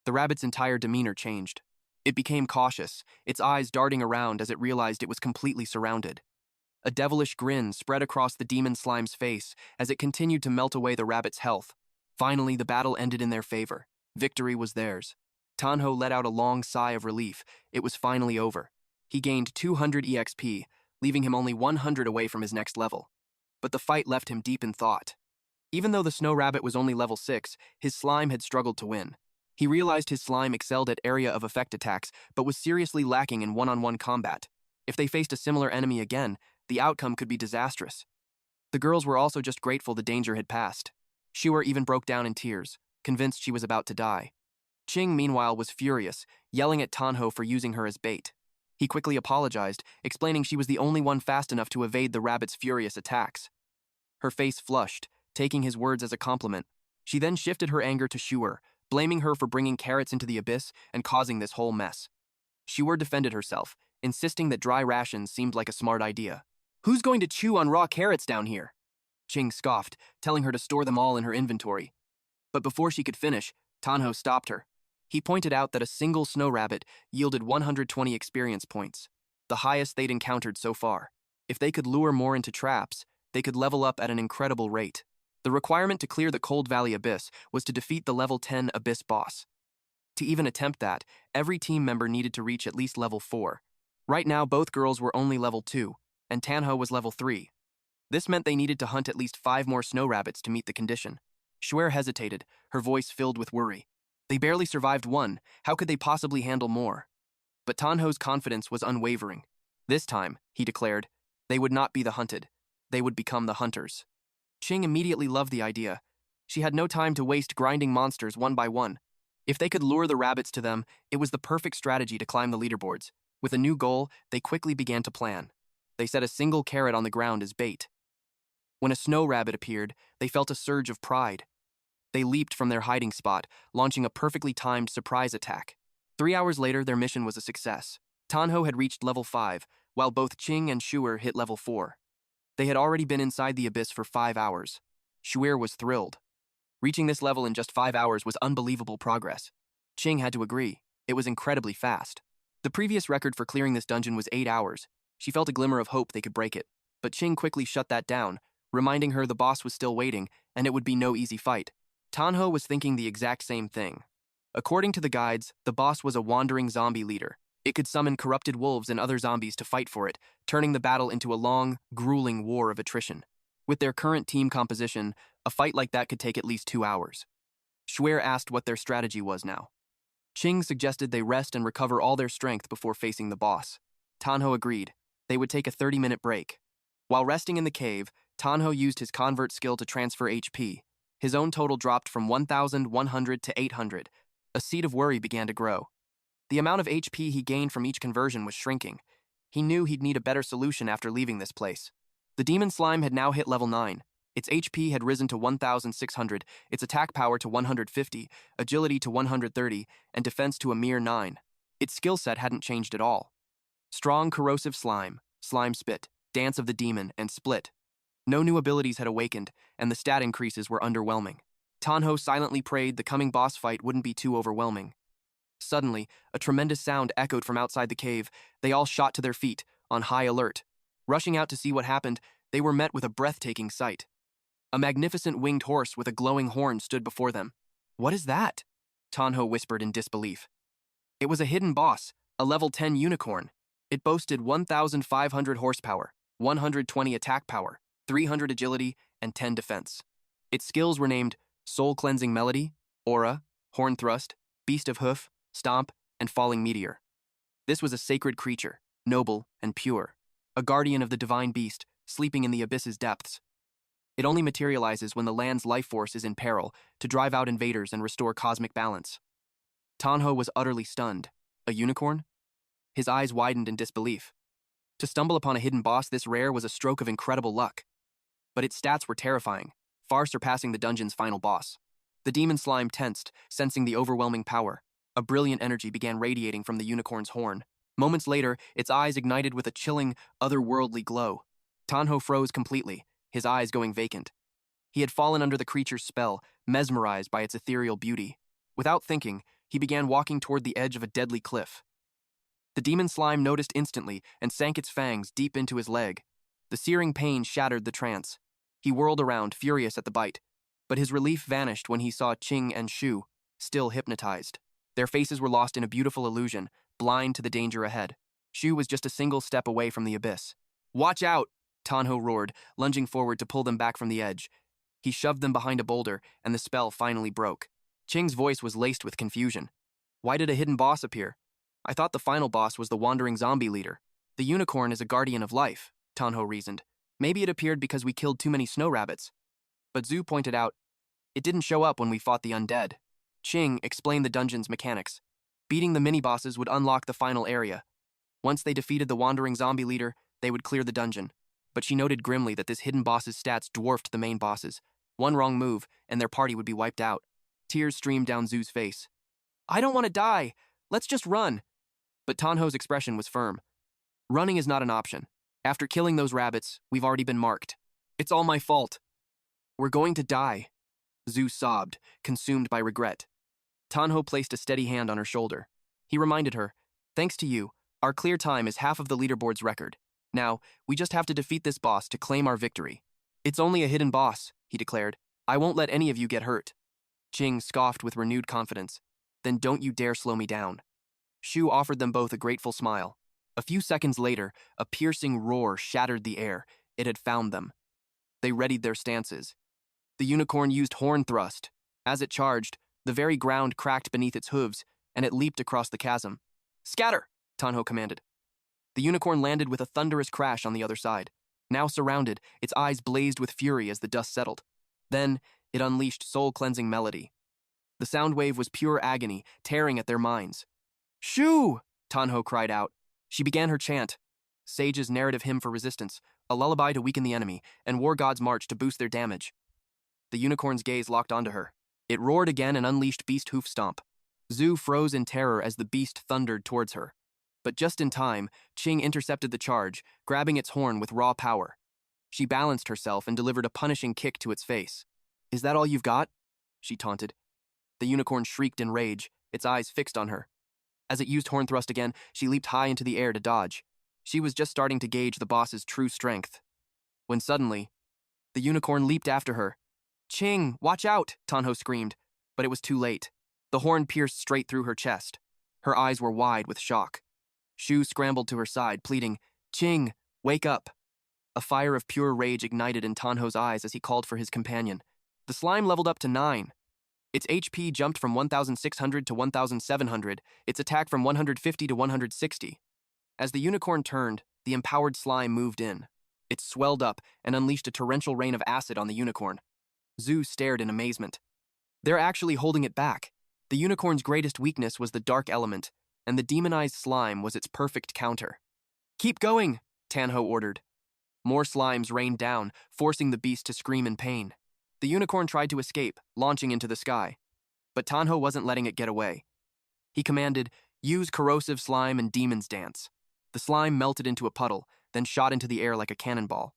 S1: The rabbit's entire demeanor changed. It became cautious, its eyes darting around as it realized it was completely surrounded. A devilish grin spread across the demon slime's face as it continued to melt away the rabbit's health. Finally, the battle ended in their favor. Victory was theirs. Tianhao let out a long sigh of relief. It was finally over. He gained 200 EXP, leaving him only 100 away from his next level. But the fight left him deep in thought. Even though the snow rabbit was only level 6, his slime had struggled to win. He realized his slime excelled at area of effect attacks, but was seriously lacking in one-on-one combat. If they faced a similar enemy again, the outcome could be disastrous. The girls were also just grateful the danger had passed. Shuer even broke down in tears, convinced she was about to die. Qing, meanwhile, was furious, yelling at Tianhao for using her as bait. He quickly apologized, explaining she was the only one fast enough to evade the rabbit's furious attacks. Her face flushed, taking his words as a compliment. She then shifted her anger to Shuer, blaming her for bringing carrots into the abyss and causing this whole mess. Shuer defended herself, insisting that dry rations seemed like a smart idea. "Who's going to chew on raw carrots down here?" Qing scoffed, telling her to store them all in her inventory. But before she could finish, Tianhao stopped her. He pointed out that a single snow rabbit yielded 120 experience points, the highest they'd encountered so far. If they could lure more into traps, they could level up at an incredible rate. The requirement to clear the Cold Valley Abyss was to defeat the level 10 Abyss boss. To even attempt that, every team member needed to reach at least level 4. Right now, both girls were only level 2, and Tianhao was level 3. This meant they needed to hunt at least 5 more snow rabbits to meet the condition. Shuer hesitated, her voice filled with worry. They barely survived one, how could they possibly handle more? But Tianhao's confidence was unwavering. This time, he declared, they would not be the hunted. They would become the hunters. Qing immediately loved the idea. She had no time to waste grinding monsters one by one. If they could lure the rabbits to them, it was the perfect strategy to climb the leaderboards. With a new goal, they quickly began to plan. They set a single carrot on the ground as bait. When a snow rabbit appeared, they felt a surge of pride. They leaped from their hiding spot, launching a perfectly timed surprise attack. 3 hours later, their mission was a success. Tianhao had reached level 5, while both Qing and Shuer hit level 4. They had already been inside the abyss for 5 hours. Shuer was thrilled. Reaching this level in just 5 hours was unbelievable progress. Qing had to agree. It was incredibly fast. The previous record for clearing this dungeon was 8 hours. She felt a glimmer of hope they could break it. But Qing quickly shut that down, reminding her the boss was still waiting, and it would be no easy fight. Tianhao was thinking the exact same thing. According to the guides, the boss was a wandering zombie leader. It could summon corrupted wolves and other zombies to fight for it, turning the battle into a long, grueling war of attrition. With their current team composition, a fight like that could take at least 2 hours. Shuer asked what their strategy was now. Qing suggested they rest and recover all their strength before facing the boss. Tianhao agreed. They would take a 30-minute break. While resting in the cave, Tianhao used his convert skill to transfer HP. His own total dropped from 1,100 to 800. A seed of worry began to grow. The amount of HP he gained from each conversion was shrinking. He knew he'd need a better solution after leaving this place. The demon slime had now hit level 9. Its HP had risen to 1,600, its attack power to 150, agility to 130, and defense to a mere 9. Its skill set hadn't changed at all. Strong corrosive slime, slime spit, dance of the demon, and split. No new abilities had awakened, and the stat increases were underwhelming. Tianhao silently prayed the coming boss fight wouldn't be too overwhelming. Suddenly, a tremendous sound echoed from outside the cave. They all shot to their feet, on high alert. Rushing out to see what happened, they were met with a breathtaking sight. A magnificent winged horse with a glowing horn stood before them. "What is that?" Tianhao whispered in disbelief. It was a hidden boss, a level 10 unicorn. It boasted 1,500 horsepower, 120 attack power, 300 agility, and 10 defense. Its skills were named Soul Cleansing Melody, Aura, Horn Thrust, Beast of Hoof, Stomp, and Falling Meteor. This was a sacred creature, noble and pure, a guardian of the divine beast, sleeping in the abyss's depths. It only materializes when the land's life force is in peril, to drive out invaders and restore cosmic balance. Tianhao was utterly stunned. A unicorn? His eyes widened in disbelief. To stumble upon a hidden boss this rare was a stroke of incredible luck. But its stats were terrifying, far surpassing the dungeon's final boss. The demon slime tensed, sensing the overwhelming power. A brilliant energy began radiating from the unicorn's horn. Moments later, its eyes ignited with a chilling, otherworldly glow. Tianhao froze completely, his eyes going vacant. He had fallen under the creature's spell, mesmerized by its ethereal beauty. Without thinking, he began walking toward the edge of a deadly cliff. The demon slime noticed instantly and sank its fangs deep into his leg. The searing pain shattered the trance. He whirled around, furious at the bite. But his relief vanished when he saw Qing and Shu, still hypnotized. Their faces were lost in a beautiful illusion, blind to the danger ahead. Shu was just a single step away from the abyss. "Watch out!" Tianhao roared, lunging forward to pull them back from the edge. He shoved them behind a boulder, and the spell finally broke. Qing's voice was laced with confusion. Why did a hidden boss appear? I thought the final boss was the wandering zombie leader. The unicorn is a guardian of life, Tianhao reasoned. Maybe it appeared because we killed too many snow rabbits. But Zhu pointed out, it didn't show up when we fought the undead. Qing explained the dungeon's mechanics. Beating the mini-bosses would unlock the final area. Once they defeated the wandering zombie leader, they would clear the dungeon. But she noted grimly that this hidden boss's stats dwarfed the main boss's. One wrong move, and their party would be wiped out. Tears streamed down Zhu's face. I don't want to die. Let's just run. But Tianhao's expression was firm. Running is not an option. After killing those rabbits, we've already been marked. It's all my fault. We're going to die. Zhu sobbed, consumed by regret. Tianhao placed a steady hand on her shoulder. He reminded her, thanks to you, our clear time is half of the leaderboard's record. Now, we just have to defeat this boss to claim our victory. It's only a hidden boss, he declared. I won't let any of you get hurt. Qing scoffed with renewed confidence. Then don't you dare slow me down. Shu offered them both a grateful smile. A few seconds later, a piercing roar shattered the air. It had found them. They readied their stances. The unicorn used horn thrust. As it charged, the very ground cracked beneath its hooves, and it leaped across the chasm. Scatter, Tianhao commanded. The unicorn landed with a thunderous crash on the other side. Now surrounded, its eyes blazed with fury as the dust settled. Then, it unleashed soul-cleansing melody. The sound wave was pure agony, tearing at their minds. Shu! Tianhao cried out. She began her chant. Sage's narrative hymn for resistance, a lullaby to weaken the enemy, and War God's march to boost their damage. The unicorn's gaze locked onto her. It roared again and unleashed Beast Hoof Stomp. Zhu froze in terror as the beast thundered towards her. But just in time, Qing intercepted the charge, grabbing its horn with raw power. She balanced herself and delivered a punishing kick to its face. Is that all you've got? She taunted. The unicorn shrieked in rage, its eyes fixed on her. As it used horn thrust again, she leaped high into the air to dodge. She was just starting to gauge the boss's true strength. When suddenly, the unicorn leaped after her. Qing, watch out, Tianhao screamed, but it was too late. The horn pierced straight through her chest. Her eyes were wide with shock. Shu scrambled to her side, pleading, Qing, wake up. A fire of pure rage ignited in Tianhao's eyes as he called for his companion. The slime leveled up to 9. Its HP jumped from 1,600 to 1,700, its attack from 150 to 160. As the unicorn turned, the empowered slime moved in. It swelled up and unleashed a torrential rain of acid on the unicorn. Zhu stared in amazement. They're actually holding it back. The unicorn's greatest weakness was the dark element, and the demonized slime was its perfect counter. Keep going, Tianhao ordered. More slimes rained down, forcing the beast to scream in pain. The unicorn tried to escape, launching into the sky. But Tianhao wasn't letting it get away. He commanded, use corrosive slime and demon's dance. The slime melted into a puddle, then shot into the air like a cannonball.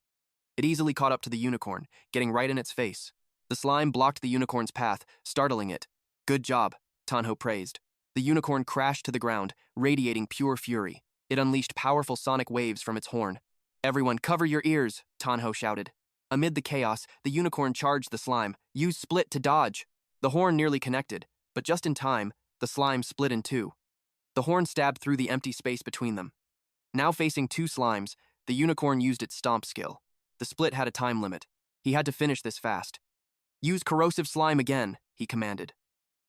S1: It easily caught up to the unicorn, getting right in its face. The slime blocked the unicorn's path, startling it. Good job, Tianhao praised. The unicorn crashed to the ground, radiating pure fury. It unleashed powerful sonic waves from its horn. Everyone cover your ears, Tianhao shouted. Amid the chaos, the unicorn charged the slime. Use split to dodge. The horn nearly connected, but just in time, the slime split in two. The horn stabbed through the empty space between them. Now facing two slimes, the unicorn used its stomp skill. The split had a time limit. He had to finish this fast. Use corrosive slime again, he commanded.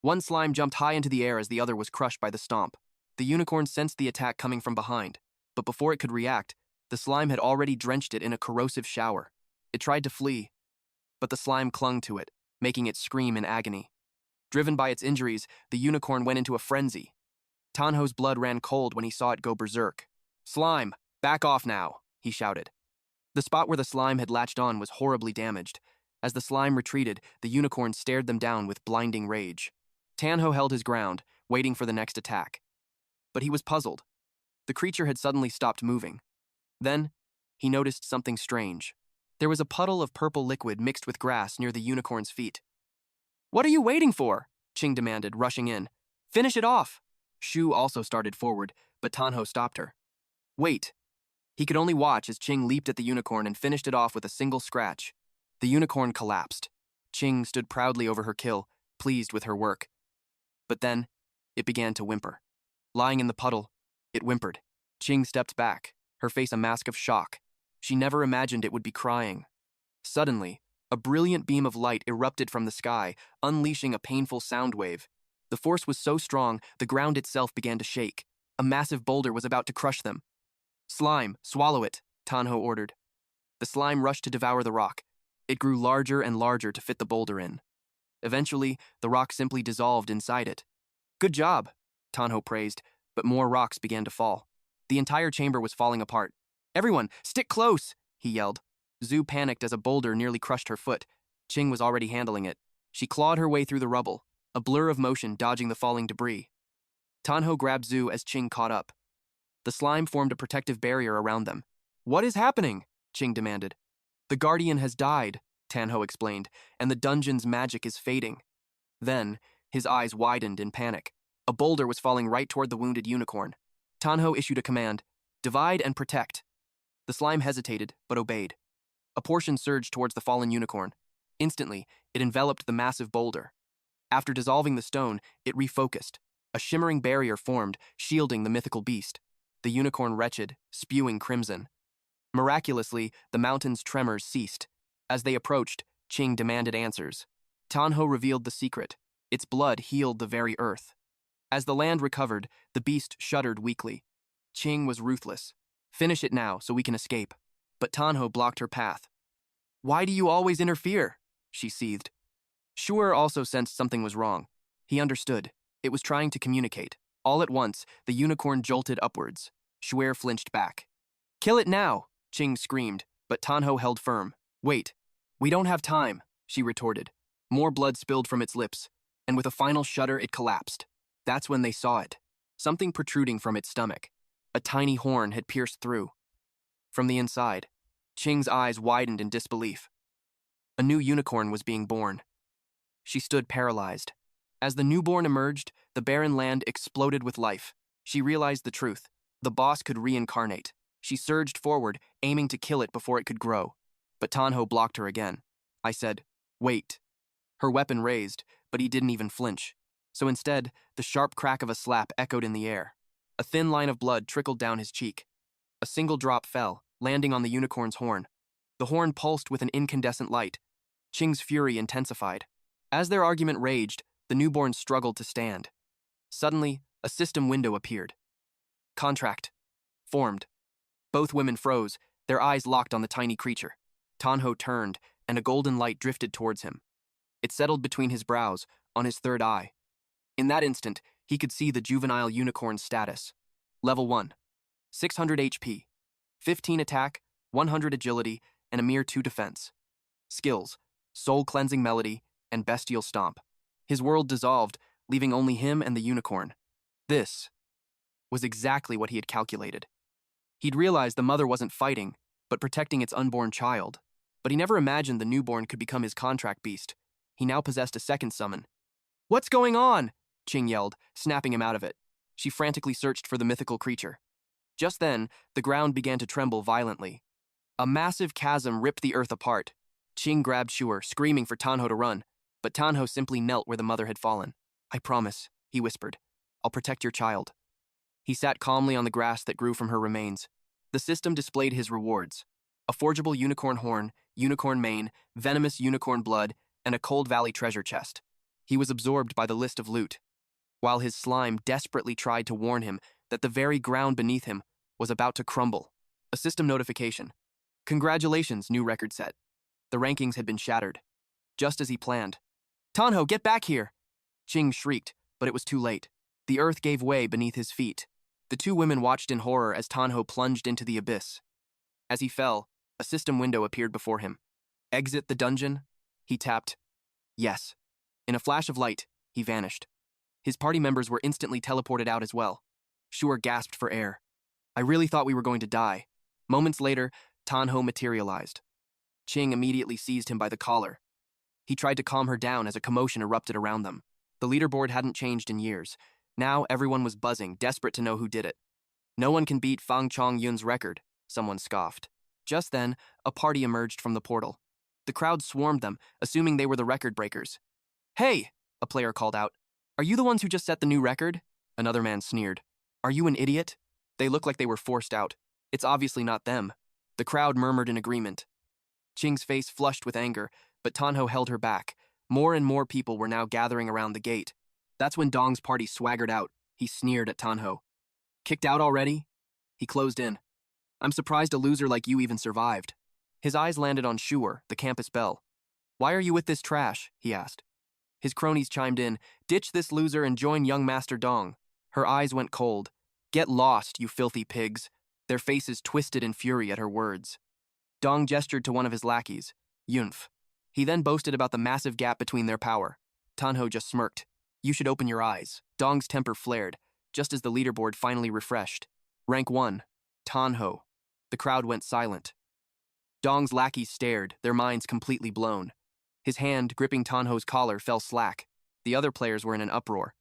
S1: One slime jumped high into the air as the other was crushed by the stomp. The unicorn sensed the attack coming from behind, but before it could react, the slime had already drenched it in a corrosive shower. It tried to flee, but the slime clung to it, making it scream in agony. Driven by its injuries, the unicorn went into a frenzy. Tianhao's blood ran cold when he saw it go berserk. Slime, back off now, he shouted. The spot where the slime had latched on was horribly damaged. As the slime retreated, the unicorn stared them down with blinding rage. Tianhao held his ground, waiting for the next attack. But he was puzzled. The creature had suddenly stopped moving. Then, he noticed something strange. There was a puddle of purple liquid mixed with grass near the unicorn's feet. What are you waiting for? Qing demanded, rushing in. Finish it off. Shu also started forward, but Tianhao stopped her. Wait. He could only watch as Qing leaped at the unicorn and finished it off with a single scratch. The unicorn collapsed. Qing stood proudly over her kill, pleased with her work. But then, it began to whimper. Lying in the puddle, it whimpered. Qing stepped back, her face a mask of shock. She never imagined it would be crying. Suddenly, A brilliant beam of light erupted from the sky, unleashing a painful sound wave. The force was so strong, the ground itself began to shake. A massive boulder was about to crush them. "Slime, swallow it," Tianhao ordered. The slime rushed to devour the rock. It grew larger and larger to fit the boulder in. Eventually, the rock simply dissolved inside it. "Good job," Tianhao praised, but more rocks began to fall. The entire chamber was falling apart. "Everyone, stick close," he yelled. Zhu panicked as a boulder nearly crushed her foot. Qing was already handling it. She clawed her way through the rubble, a blur of motion dodging the falling debris. Tianhao grabbed Zhu as Qing caught up. The slime formed a protective barrier around them. "What is happening?" Qing demanded. "The Guardian has died," Tianhao explained, "and the dungeon's magic is fading." Then, his eyes widened in panic. A boulder was falling right toward the wounded unicorn. Tianhao issued a command, "Divide and protect." The slime hesitated, but obeyed. A portion surged towards the fallen unicorn. Instantly, it enveloped the massive boulder. After dissolving the stone, it refocused. A shimmering barrier formed, shielding the mythical beast. The unicorn wretched, spewing crimson. Miraculously, the mountain's tremors ceased. As they approached, Qing demanded answers. Tianhao revealed the secret. Its blood healed the very earth. As the land recovered, the beast shuddered weakly. Qing was ruthless. "Finish it now, so we can escape." But Tianhao blocked her path. "Why do you always interfere?" she seethed. Shuer also sensed something was wrong. He understood. It was trying to communicate. All at once, the unicorn jolted upwards. Shuer flinched back. "Kill it now!" Qing screamed, but Tianhao held firm. "Wait. We don't have time," she retorted. More blood spilled from its lips, and with a final shudder it collapsed. That's when they saw it. Something protruding from its stomach. A tiny horn had pierced through. From the inside, Qing's eyes widened in disbelief. A new unicorn was being born. She stood paralyzed. As the newborn emerged, the barren land exploded with life. She realized the truth. The boss could reincarnate. She surged forward, aiming to kill it before it could grow. But Tianhao blocked her again. I said, "Wait." Her weapon raised, but he didn't even flinch. So instead, the sharp crack of a slap echoed in the air. A thin line of blood trickled down his cheek. A single drop fell, landing on the unicorn's horn. The horn pulsed with an incandescent light. Qing's fury intensified. As their argument raged, the newborn struggled to stand. Suddenly, a system window appeared. Contract. Formed. Both women froze, their eyes locked on the tiny creature. Tianhao turned, and a golden light drifted towards him. It settled between his brows, on his third eye. In that instant, he could see the juvenile unicorn's status. Level 1. 600 HP. 15 attack, 100 agility, and a mere 2 defense. Skills: soul-cleansing melody and bestial stomp. His world dissolved, leaving only him and the unicorn. This was exactly what he had calculated. He'd realized the mother wasn't fighting, but protecting its unborn child. But he never imagined the newborn could become his contract beast. He now possessed a second summon. "What's going on?" Qing yelled, snapping him out of it. She frantically searched for the mythical creature. Just then, the ground began to tremble violently. A massive chasm ripped the earth apart. Qing grabbed Shuer, screaming for Tianhao to run, but Tianhao simply knelt where the mother had fallen. "I promise," he whispered. "I'll protect your child." He sat calmly on the grass that grew from her remains. The system displayed his rewards: a forgeable unicorn horn, unicorn mane, venomous unicorn blood, and a Cold Valley treasure chest. He was absorbed by the list of loot, while his slime desperately tried to warn him that the very ground beneath him was about to crumble. A system notification. "Congratulations, new record set." The rankings had been shattered. Just as he planned. "Tianhao, get back here!" Qing shrieked, but it was too late. The earth gave way beneath his feet. The two women watched in horror as Tianhao plunged into the abyss. As he fell, a system window appeared before him. "Exit the dungeon?" He tapped. "Yes." In a flash of light, he vanished. His party members were instantly teleported out as well. Shuer gasped for air. "I really thought we were going to die." Moments later, Tianhao materialized. Qing immediately seized him by the collar. He tried to calm her down as a commotion erupted around them. The leaderboard hadn't changed in years. Now everyone was buzzing, desperate to know who did it. "No one can beat Fang Chongyun's record," someone scoffed. Just then, a party emerged from the portal. The crowd swarmed them, assuming they were the record breakers. "Hey!" a player called out. "Are you the ones who just set the new record?" Another man sneered. "Are you an idiot?" They looked like they were forced out. "It's obviously not them." The crowd murmured in agreement. Qing's face flushed with anger, but Tianhao held her back. More and more people were now gathering around the gate. That's when Dong's party swaggered out. He sneered at Tianhao. Kicked out already? He closed in. I'm surprised a loser like you even survived. His eyes landed on Shuer, the campus belle. Why are you with this trash? He asked. His cronies chimed in, ditch this loser and join young Master Dong. Her eyes went cold. Get lost, you filthy pigs. Their faces twisted in fury at her words. Dong gestured to one of his lackeys, Yunf. He then boasted about the massive gap between their power. Tianhao just smirked. You should open your eyes. Dong's temper flared, just as the leaderboard finally refreshed. Rank 1, Tianhao. The crowd went silent. Dong's lackeys stared, their minds completely blown. His hand, gripping Tianhao's collar, fell slack. The other players were in an uproar.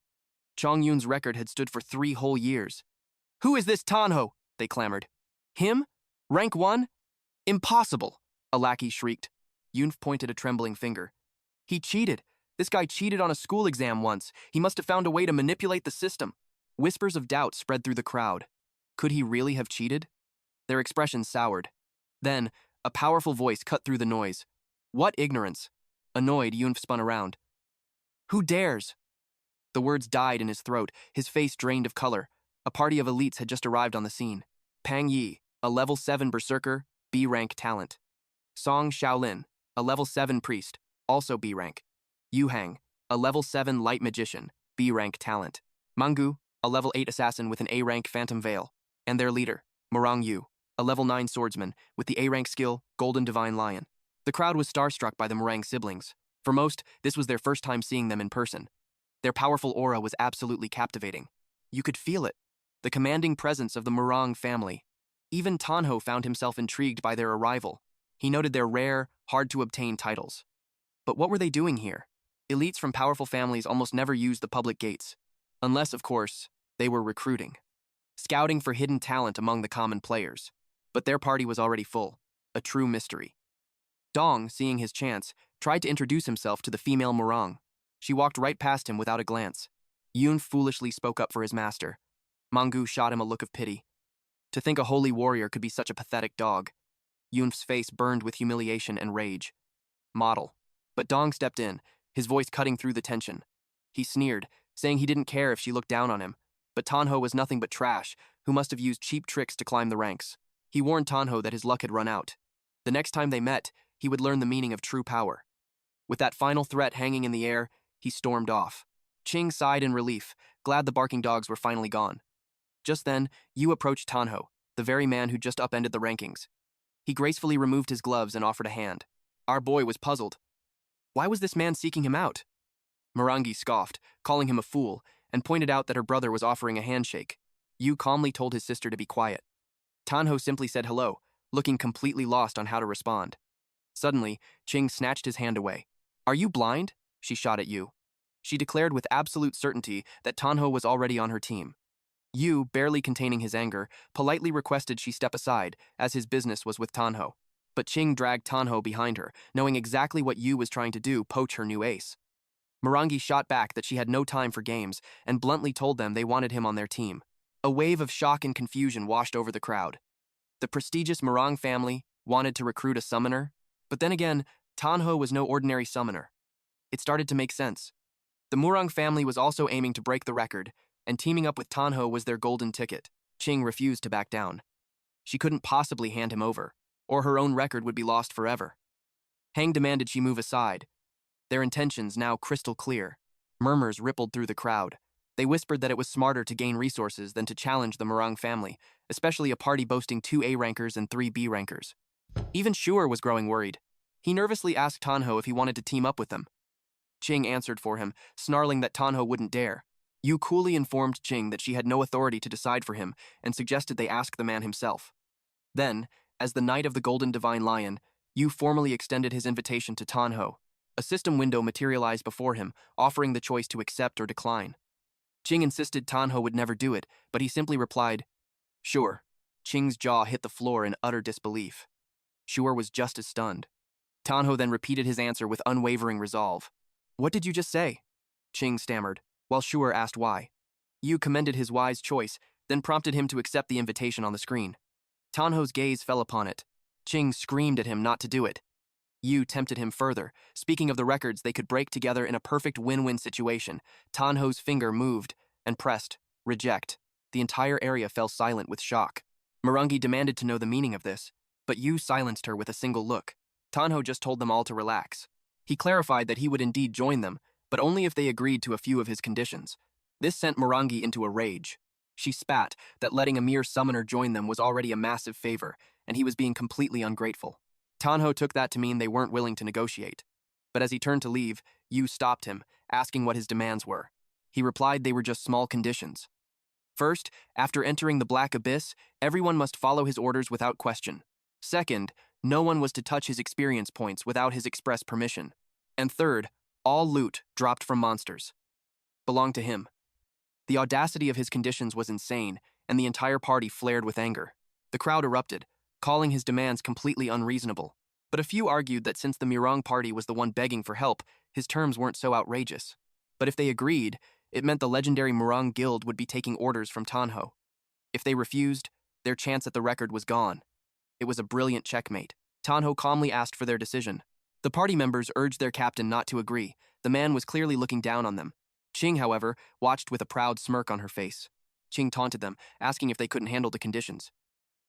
S1: Chong Yun's record had stood for 3 whole years. Who is this Tianhao? They clamored. Him? Rank 1? Impossible, a lackey shrieked. Yunf pointed a trembling finger. He cheated. This guy cheated on a school exam once. He must have found a way to manipulate the system. Whispers of doubt spread through the crowd. Could he really have cheated? Their expressions soured. Then, a powerful voice cut through the noise. What ignorance? Annoyed, Yunf spun around. Who dares? The words died in his throat, his face drained of color. A party of elites had just arrived on the scene. Pang Yi, a level 7 berserker, B-rank talent. Song Shaolin, a level 7 priest, also B-rank. Yu Hang, a level 7 light magician, B-rank talent. Mangu, a level 8 assassin with an A-rank phantom veil. And their leader, Murong Yu, a level 9 swordsman with the A-rank skill Golden Divine Lion. The crowd was starstruck by the Murang siblings. For most, this was their first time seeing them in person. Their powerful aura was absolutely captivating. You could feel it, the commanding presence of the Murang family. Even Tianhao found himself intrigued by their arrival. He noted their rare, hard-to-obtain titles. But what were they doing here? Elites from powerful families almost never used the public gates. Unless, of course, they were recruiting. Scouting for hidden talent among the common players. But their party was already full, a true mystery. Dong, seeing his chance, tried to introduce himself to the female Murang. She walked right past him without a glance. Yun foolishly spoke up for his master. Mangu shot him a look of pity. To think a holy warrior could be such a pathetic dog. Yunf's face burned with humiliation and rage. Model. But Dong stepped in, his voice cutting through the tension. He sneered, saying he didn't care if she looked down on him, but Tianhao was nothing but trash, who must have used cheap tricks to climb the ranks. He warned Tianhao that his luck had run out. The next time they met, he would learn the meaning of true power. With that final threat hanging in the air, he stormed off. Qing sighed in relief, glad the barking dogs were finally gone. Just then, Yu approached Tianhao, the very man who just upended the rankings. He gracefully removed his gloves and offered a hand. Our boy was puzzled. Why was this man seeking him out? Morangi scoffed, calling him a fool, and pointed out that her brother was offering a handshake. Yu calmly told his sister to be quiet. Tianhao simply said hello, looking completely lost on how to respond. Suddenly, Qing snatched his hand away. Are you blind? She shot at Yu. She declared with absolute certainty that Tianhao was already on her team. Yu, barely containing his anger, politely requested she step aside, as his business was with Tianhao. But Qing dragged Tianhao behind her, knowing exactly what Yu was trying to do, poach her new ace. Morangi shot back that she had no time for games, and bluntly told them they wanted him on their team. A wave of shock and confusion washed over the crowd. The prestigious Murang family wanted to recruit a summoner, but then again, Tianhao was no ordinary summoner. It started to make sense. The Murang family was also aiming to break the record, and teaming up with Tianhao was their golden ticket. Qing refused to back down. She couldn't possibly hand him over, or her own record would be lost forever. Hang demanded she move aside, their intentions now crystal clear. Murmurs rippled through the crowd. They whispered that it was smarter to gain resources than to challenge the Murang family, especially a party boasting 2 A-rankers and 3 B-rankers. Even Shuer was growing worried. He nervously asked Tianhao if he wanted to team up with them. Qing answered for him, snarling that Tianhao wouldn't dare. Yu coolly informed Qing that she had no authority to decide for him and suggested they ask the man himself. Then, as the Knight of the Golden Divine Lion, Yu formally extended his invitation to Tianhao. A system window materialized before him, offering the choice to accept or decline. Qing insisted Tianhao would never do it, but he simply replied, "Sure." Qing's jaw hit the floor in utter disbelief. Shuer was just as stunned. Tianhao then repeated his answer with unwavering resolve. "What did you just say?" Qing stammered, while Shuer asked why. Yu commended his wise choice, then prompted him to accept the invitation on the screen. Tianhao's gaze fell upon it. Qing screamed at him not to do it. Yu tempted him further, speaking of the records they could break together in a perfect win-win situation. Tianhao's finger moved and pressed, reject. The entire area fell silent with shock. Morangi demanded to know the meaning of this, but Yu silenced her with a single look. Tianhao just told them all to relax. He clarified that he would indeed join them, but only if they agreed to a few of his conditions. This sent Morangi into a rage. She spat that letting a mere summoner join them was already a massive favor, and he was being completely ungrateful. Tianhao took that to mean they weren't willing to negotiate. But as he turned to leave, Yu stopped him, asking what his demands were. He replied they were just small conditions. First, after entering the Black Abyss, everyone must follow his orders without question. Second, no one was to touch his experience points without his express permission. And third, all loot dropped from monsters belonged to him. The audacity of his conditions was insane, and the entire party flared with anger. The crowd erupted, calling his demands completely unreasonable. But a few argued that since the Mirang party was the one begging for help, his terms weren't so outrageous. But if they agreed, it meant the legendary Mirang guild would be taking orders from Tianhao. If they refused, their chance at the record was gone. It was a brilliant checkmate. Tianhao calmly asked for their decision. The party members urged their captain not to agree. The man was clearly looking down on them. Qing, however, watched with a proud smirk on her face. Qing taunted them, asking if they couldn't handle the conditions.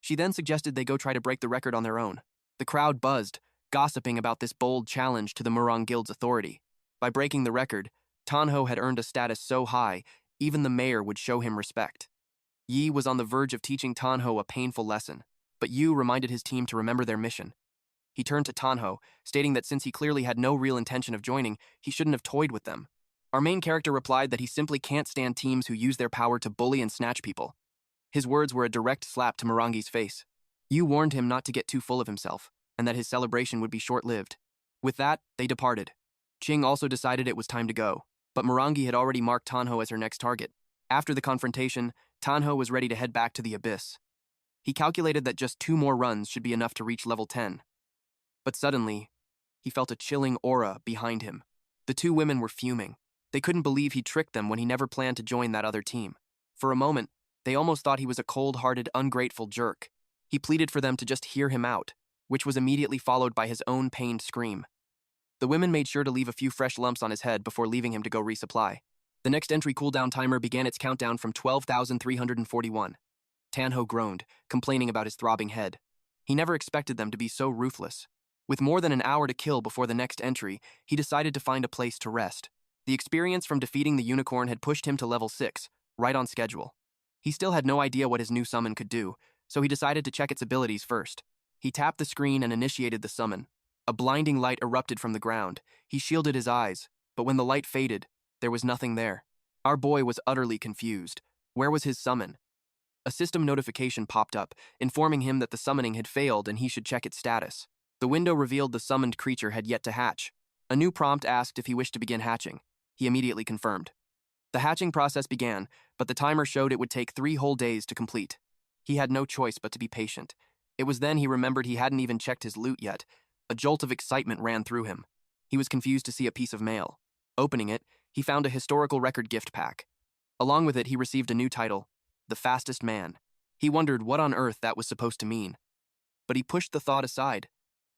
S1: She then suggested they go try to break the record on their own. The crowd buzzed, gossiping about this bold challenge to the Mirang Guild's authority. By breaking the record, Tianhao had earned a status so high, even the mayor would show him respect. Yi was on the verge of teaching Tianhao a painful lesson, but Yu reminded his team to remember their mission. He turned to Tianhao, stating that since he clearly had no real intention of joining, he shouldn't have toyed with them. Our main character replied that he simply can't stand teams who use their power to bully and snatch people. His words were a direct slap to Morangi's face. Yu warned him not to get too full of himself, and that his celebration would be short-lived. With that, they departed. Qing also decided it was time to go, but Morangi had already marked Tianhao as her next target. After the confrontation, Tianhao was ready to head back to the Abyss. He calculated that just 2 more runs should be enough to reach level 10. But suddenly, he felt a chilling aura behind him. The 2 women were fuming. They couldn't believe he tricked them when he never planned to join that other team. For a moment, they almost thought he was a cold-hearted, ungrateful jerk. He pleaded for them to just hear him out, which was immediately followed by his own pained scream. The women made sure to leave a few fresh lumps on his head before leaving him to go resupply. The next entry cooldown timer began its countdown from 12,341. Tianhao groaned, complaining about his throbbing head. He never expected them to be so ruthless. With more than an hour to kill before the next entry, he decided to find a place to rest. The experience from defeating the unicorn had pushed him to level 6, right on schedule. He still had no idea what his new summon could do, so he decided to check its abilities first. He tapped the screen and initiated the summon. A blinding light erupted from the ground. He shielded his eyes, but when the light faded, there was nothing there. Our boy was utterly confused. Where was his summon? A system notification popped up, informing him that the summoning had failed and he should check its status. The window revealed the summoned creature had yet to hatch. A new prompt asked if he wished to begin hatching. He immediately confirmed. The hatching process began, but the timer showed it would take 3 whole days to complete. He had no choice but to be patient. It was then he remembered he hadn't even checked his loot yet. A jolt of excitement ran through him. He was confused to see a piece of mail. Opening it, he found a historical record gift pack. Along with it, he received a new title, The Fastest Man. He wondered what on earth that was supposed to mean. But he pushed the thought aside.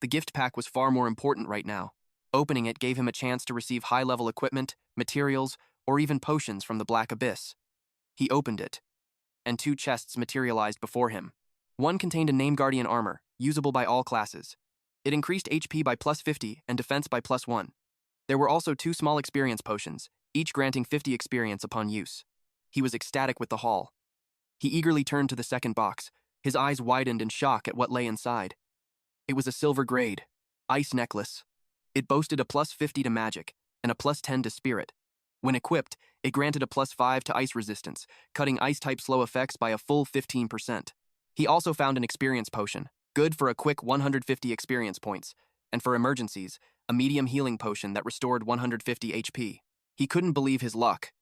S1: The gift pack was far more important right now. Opening it gave him a chance to receive high-level equipment, materials, or even potions from the Black Abyss. He opened it, and 2 chests materialized before him. One contained a Name Guardian armor, usable by all classes. It increased HP by +50 and defense by +1. There were also 2 small experience potions, each granting 50 experience upon use. He was ecstatic with the haul. He eagerly turned to the second box, his eyes widened in shock at what lay inside. It was a silver grade, ice necklace. It boasted a +50 to magic and a +10 to spirit. When equipped, it granted a +5 to ice resistance, cutting ice-type slow effects by a full 15%. He also found an experience potion, good for a quick 150 experience points, and for emergencies, a medium healing potion that restored 150 HP. He couldn't believe his luck.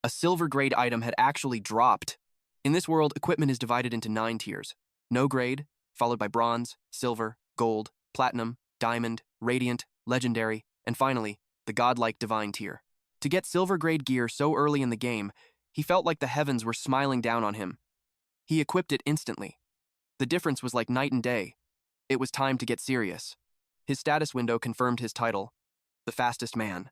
S1: A silver-grade item had actually dropped. In this world, equipment is divided into 9 tiers. No grade, followed by bronze, silver, gold, platinum, diamond, radiant, legendary, and finally, the godlike divine tier. To get silver-grade gear so early in the game, he felt like the heavens were smiling down on him. He equipped it instantly. The difference was like night and day. It was time to get serious. His status window confirmed his title, the fastest man.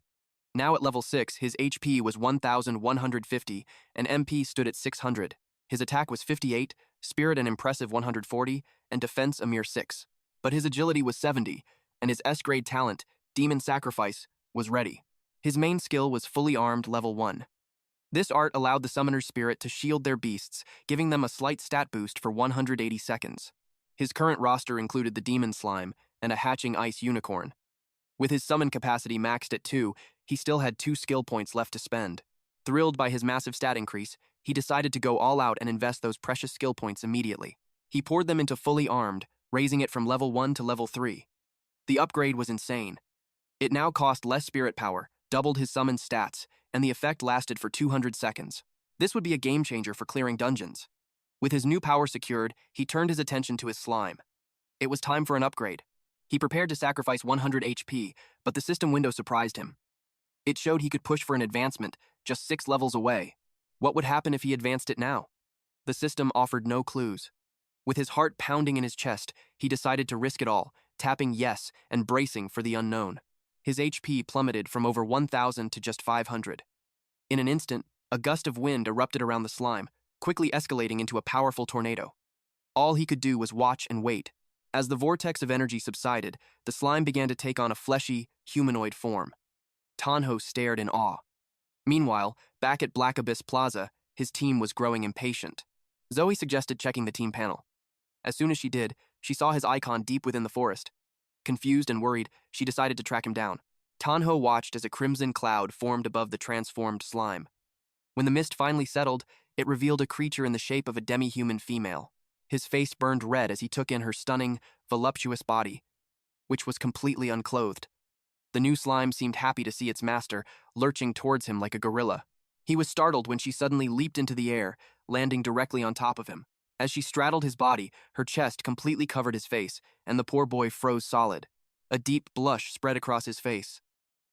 S1: Now at level 6, his HP was 1,150 and MP stood at 600. His attack was 58, spirit an impressive 140, and defense a mere 6. But his agility was 70, and his S-grade talent, Demon Sacrifice, was ready. His main skill was fully armed level 1. This art allowed the summoner's spirit to shield their beasts, giving them a slight stat boost for 180 seconds. His current roster included the Demon Slime and a hatching ice unicorn. With his summon capacity maxed at 2, he still had 2 skill points left to spend. Thrilled by his massive stat increase, he decided to go all out and invest those precious skill points immediately. He poured them into fully armed, raising it from level 1 to level 3. The upgrade was insane. It now cost less spirit power, doubled his summon stats, and the effect lasted for 200 seconds. This would be a game changer for clearing dungeons. With his new power secured, he turned his attention to his slime. It was time for an upgrade. He prepared to sacrifice 100 HP, but the system window surprised him. It showed he could push for an advancement just 6 levels away. What would happen if he advanced it now? The system offered no clues. With his heart pounding in his chest, he decided to risk it all, tapping yes and bracing for the unknown. His HP plummeted from over 1,000 to just 500. In an instant, a gust of wind erupted around the slime, quickly escalating into a powerful tornado. All he could do was watch and wait. As the vortex of energy subsided, the slime began to take on a fleshy, humanoid form. Tianhao stared in awe. Meanwhile, back at Black Abyss Plaza, his team was growing impatient. Zoe suggested checking the team panel. As soon as she did, she saw his icon deep within the forest. Confused and worried, she decided to track him down. Tianhao watched as a crimson cloud formed above the transformed slime. When the mist finally settled, it revealed a creature in the shape of a demi-human female. His face burned red as he took in her stunning, voluptuous body, which was completely unclothed. The new slime seemed happy to see its master, lurching towards him like a gorilla. He was startled when she suddenly leaped into the air, landing directly on top of him. As she straddled his body, her chest completely covered his face, and the poor boy froze solid. A deep blush spread across his face.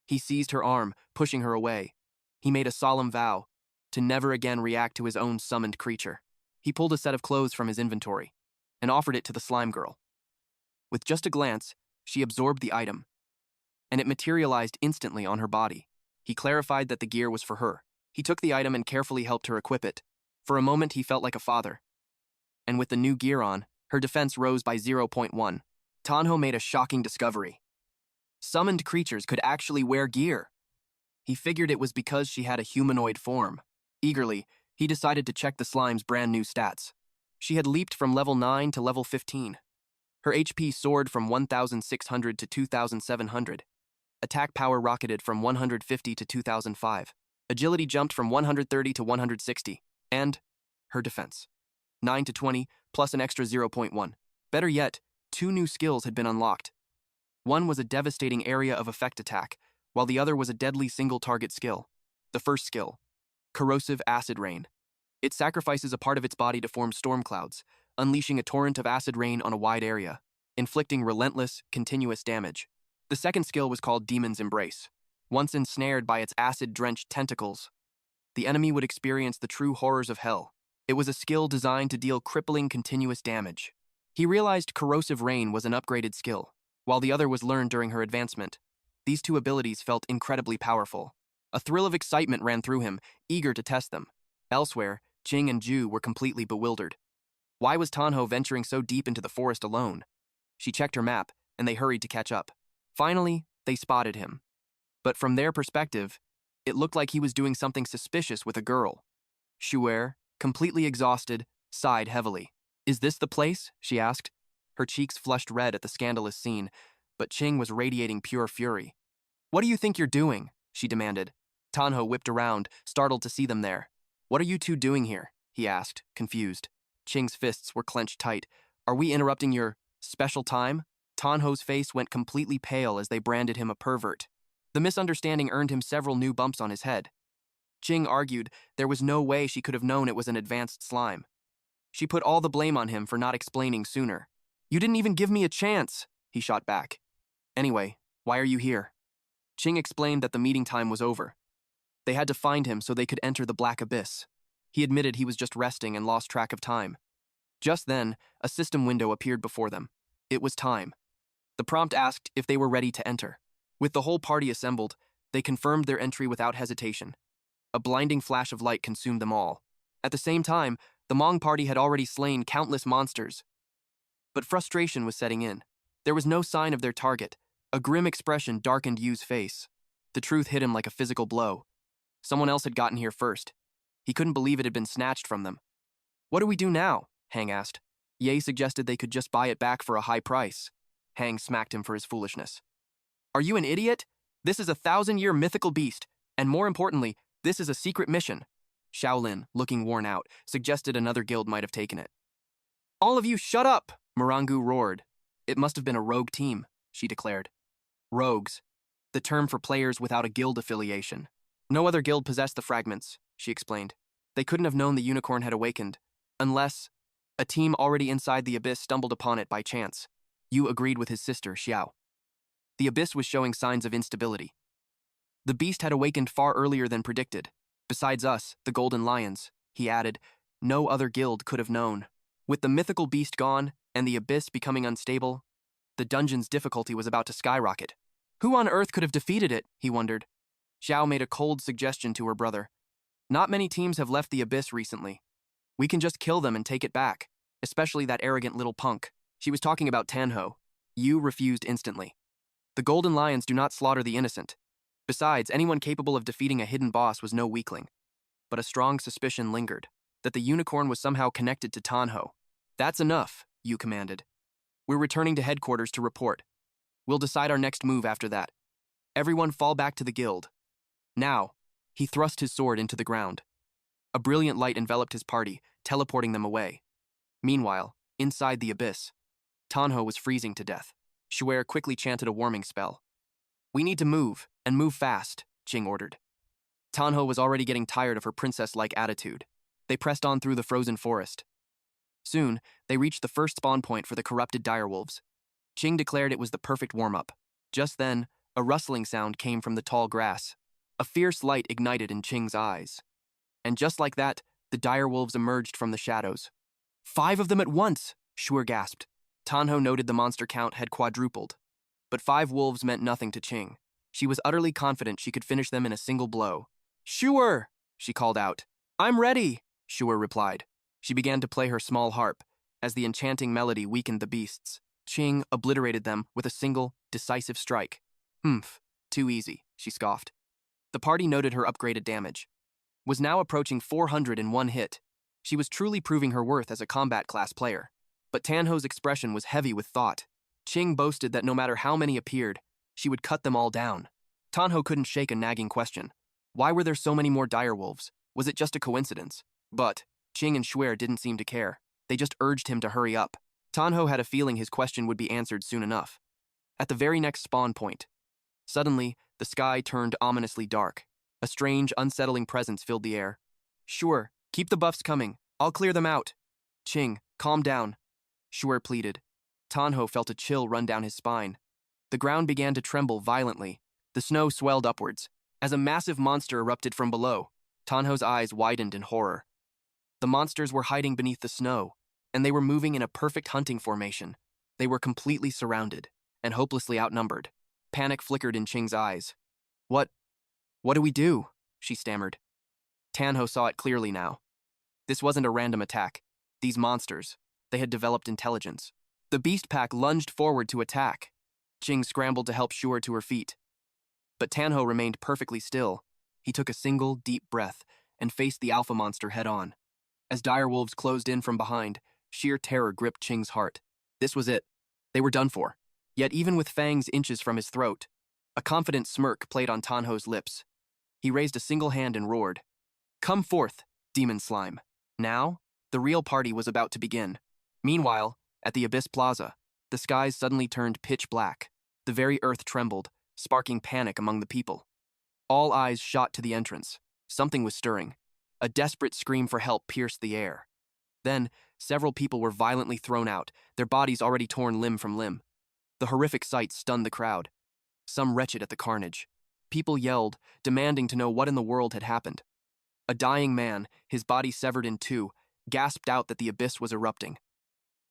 S1: He seized her arm, pushing her away. He made a solemn vow to never again react to his own summoned creature. He pulled a set of clothes from his inventory and offered it to the slime girl. With just a glance, she absorbed the item, and it materialized instantly on her body. He clarified that the gear was for her. He took the item and carefully helped her equip it. For a moment, he felt like a father. And with the new gear on, her defense rose by 0.1. Tianhao made a shocking discovery. Summoned creatures could actually wear gear. He figured it was because she had a humanoid form. Eagerly, he decided to check the slime's brand new stats. She had leaped from level 9 to level 15. Her HP soared from 1,600 to 2,700. Attack power rocketed from 150 to 2,005. Agility jumped from 130 to 160. And her defense. 9 to 20, plus an extra 0.1. Better yet, 2 new skills had been unlocked. One was a devastating area of effect attack, while the other was a deadly single-target skill. The first skill, Corrosive Acid Rain. It sacrifices a part of its body to form storm clouds, unleashing a torrent of acid rain on a wide area, inflicting relentless, continuous damage. The second skill was called Demon's Embrace. Once ensnared by its acid-drenched tentacles, the enemy would experience the true horrors of hell. It was a skill designed to deal crippling, continuous damage. He realized Corrosive Rain was an upgraded skill, while the other was learned during her advancement. These 2 abilities felt incredibly powerful. A thrill of excitement ran through him, eager to test them. Elsewhere, Jing and Ju were completely bewildered. Why was Tianhao venturing so deep into the forest alone? She checked her map, and they hurried to catch up. Finally, they spotted him. But from their perspective, it looked like he was doing something suspicious with a girl. Shuer, completely exhausted, sighed heavily. "Is this the place?" she asked. Her cheeks flushed red at the scandalous scene, but Qing was radiating pure fury. "What do you think you're doing?" she demanded. Tianhao whipped around, startled to see them there. "What are you 2 doing here?" he asked, confused. Qing's fists were clenched tight. "Are we interrupting your special time?" Tianhao's face went completely pale as they branded him a pervert. The misunderstanding earned him several new bumps on his head. Qing argued there was no way she could have known it was an advanced slime. She put all the blame on him for not explaining sooner. "You didn't even give me a chance," he shot back. "Anyway, why are you here?" Qing explained that the meeting time was over. They had to find him so they could enter the Black Abyss. He admitted he was just resting and lost track of time. Just then, a system window appeared before them. It was time. The prompt asked if they were ready to enter. With the whole party assembled, they confirmed their entry without hesitation. A blinding flash of light consumed them all. At the same time, the Hmong party had already slain countless monsters. But frustration was setting in. There was no sign of their target. A grim expression darkened Yu's face. The truth hit him like a physical blow. Someone else had gotten here first. He couldn't believe it had been snatched from them. What do we do now? Hang asked. Ye suggested they could just buy it back for a high price. Hang smacked him for his foolishness. Are you an idiot? This is a 1,000-year mythical beast, and more importantly, this is a secret mission. Shaolin, looking worn out, suggested another guild might have taken it. All of you shut up! Marangu roared. It must have been a rogue team, she declared. Rogues. The term for players without a guild affiliation. No other guild possessed the fragments, she explained. They couldn't have known the unicorn had awakened, unless a team already inside the abyss stumbled upon it by chance. Yu agreed with his sister, Xiao. The abyss was showing signs of instability. The beast had awakened far earlier than predicted. Besides us, the Golden Lions, he added, no other guild could have known. With the mythical beast gone and the abyss becoming unstable, the dungeon's difficulty was about to skyrocket. Who on earth could have defeated it, he wondered. Xiao made a cold suggestion to her brother. Not many teams have left the abyss recently. We can just kill them and take it back, especially that arrogant little punk. She was talking about Tianhao. Yu refused instantly. The Golden Lions do not slaughter the innocent. Besides, anyone capable of defeating a hidden boss was no weakling. But a strong suspicion lingered, that the unicorn was somehow connected to Tianhao. That's enough, Yu commanded. We're returning to headquarters to report. We'll decide our next move after that. Everyone fall back to the guild. Now, he thrust his sword into the ground. A brilliant light enveloped his party, teleporting them away. Meanwhile, inside the abyss, Tianhao was freezing to death. Shuer quickly chanted a warming spell. We need to move, and move fast, Jing ordered. Tianhao was already getting tired of her princess-like attitude. They pressed on through the frozen forest. Soon, they reached the first spawn point for the corrupted direwolves. Jing declared it was the perfect warm-up. Just then, a rustling sound came from the tall grass. A fierce light ignited in Qing's eyes. And just like that, the direwolves emerged from the shadows. 5 of them at once, Shuer gasped. Tianhao noted the monster count had quadrupled. But 5 wolves meant nothing to Qing. She was utterly confident she could finish them in a single blow. Shuer, she called out. I'm ready, Shuer replied. She began to play her small harp, as the enchanting melody weakened the beasts. Qing obliterated them with a single, decisive strike. Humph, too easy, she scoffed. The party noted her upgraded damage. Was now approaching 400 in one hit. She was truly proving her worth as a combat class player. But Tianhao's expression was heavy with thought. Qing boasted that no matter how many appeared, she would cut them all down. Tianhao couldn't shake a nagging question. Why were there so many more direwolves? Was it just a coincidence? But Qing and Shuer didn't seem to care. They just urged him to hurry up. Tianhao had a feeling his question would be answered soon enough. At the very next spawn point, suddenly, the sky turned ominously dark. A strange, unsettling presence filled the air. Sure, keep the buffs coming. I'll clear them out. Qing, calm down. Shuer pleaded. Tianhao felt a chill run down his spine. The ground began to tremble violently. The snow swelled upwards. As a massive monster erupted from below, Tianhao's eyes widened in horror. The monsters were hiding beneath the snow, and they were moving in a perfect hunting formation. They were completely surrounded, and hopelessly outnumbered. Panic flickered in Qing's eyes. What do we do? She stammered. Tianhao saw it clearly now. This wasn't a random attack. These monsters, they had developed intelligence. The beast pack lunged forward to attack. Qing scrambled to help Shuer to her feet. But Tianhao remained perfectly still. He took a single, deep breath and faced the alpha monster head-on. As direwolves closed in from behind, sheer terror gripped Qing's heart. This was it. They were done for. Yet even with fangs inches from his throat, a confident smirk played on Tianhao's lips. He raised a single hand and roared. Come forth, demon slime. Now, the real party was about to begin. Meanwhile, at the Abyss Plaza, the skies suddenly turned pitch black. The very earth trembled, sparking panic among the people. All eyes shot to the entrance. Something was stirring. A desperate scream for help pierced the air. Then, several people were violently thrown out, their bodies already torn limb from limb. The horrific sight stunned the crowd. Some wretched at the carnage. People yelled, demanding to know what in the world had happened. A dying man, his body severed in two, gasped out that the abyss was erupting.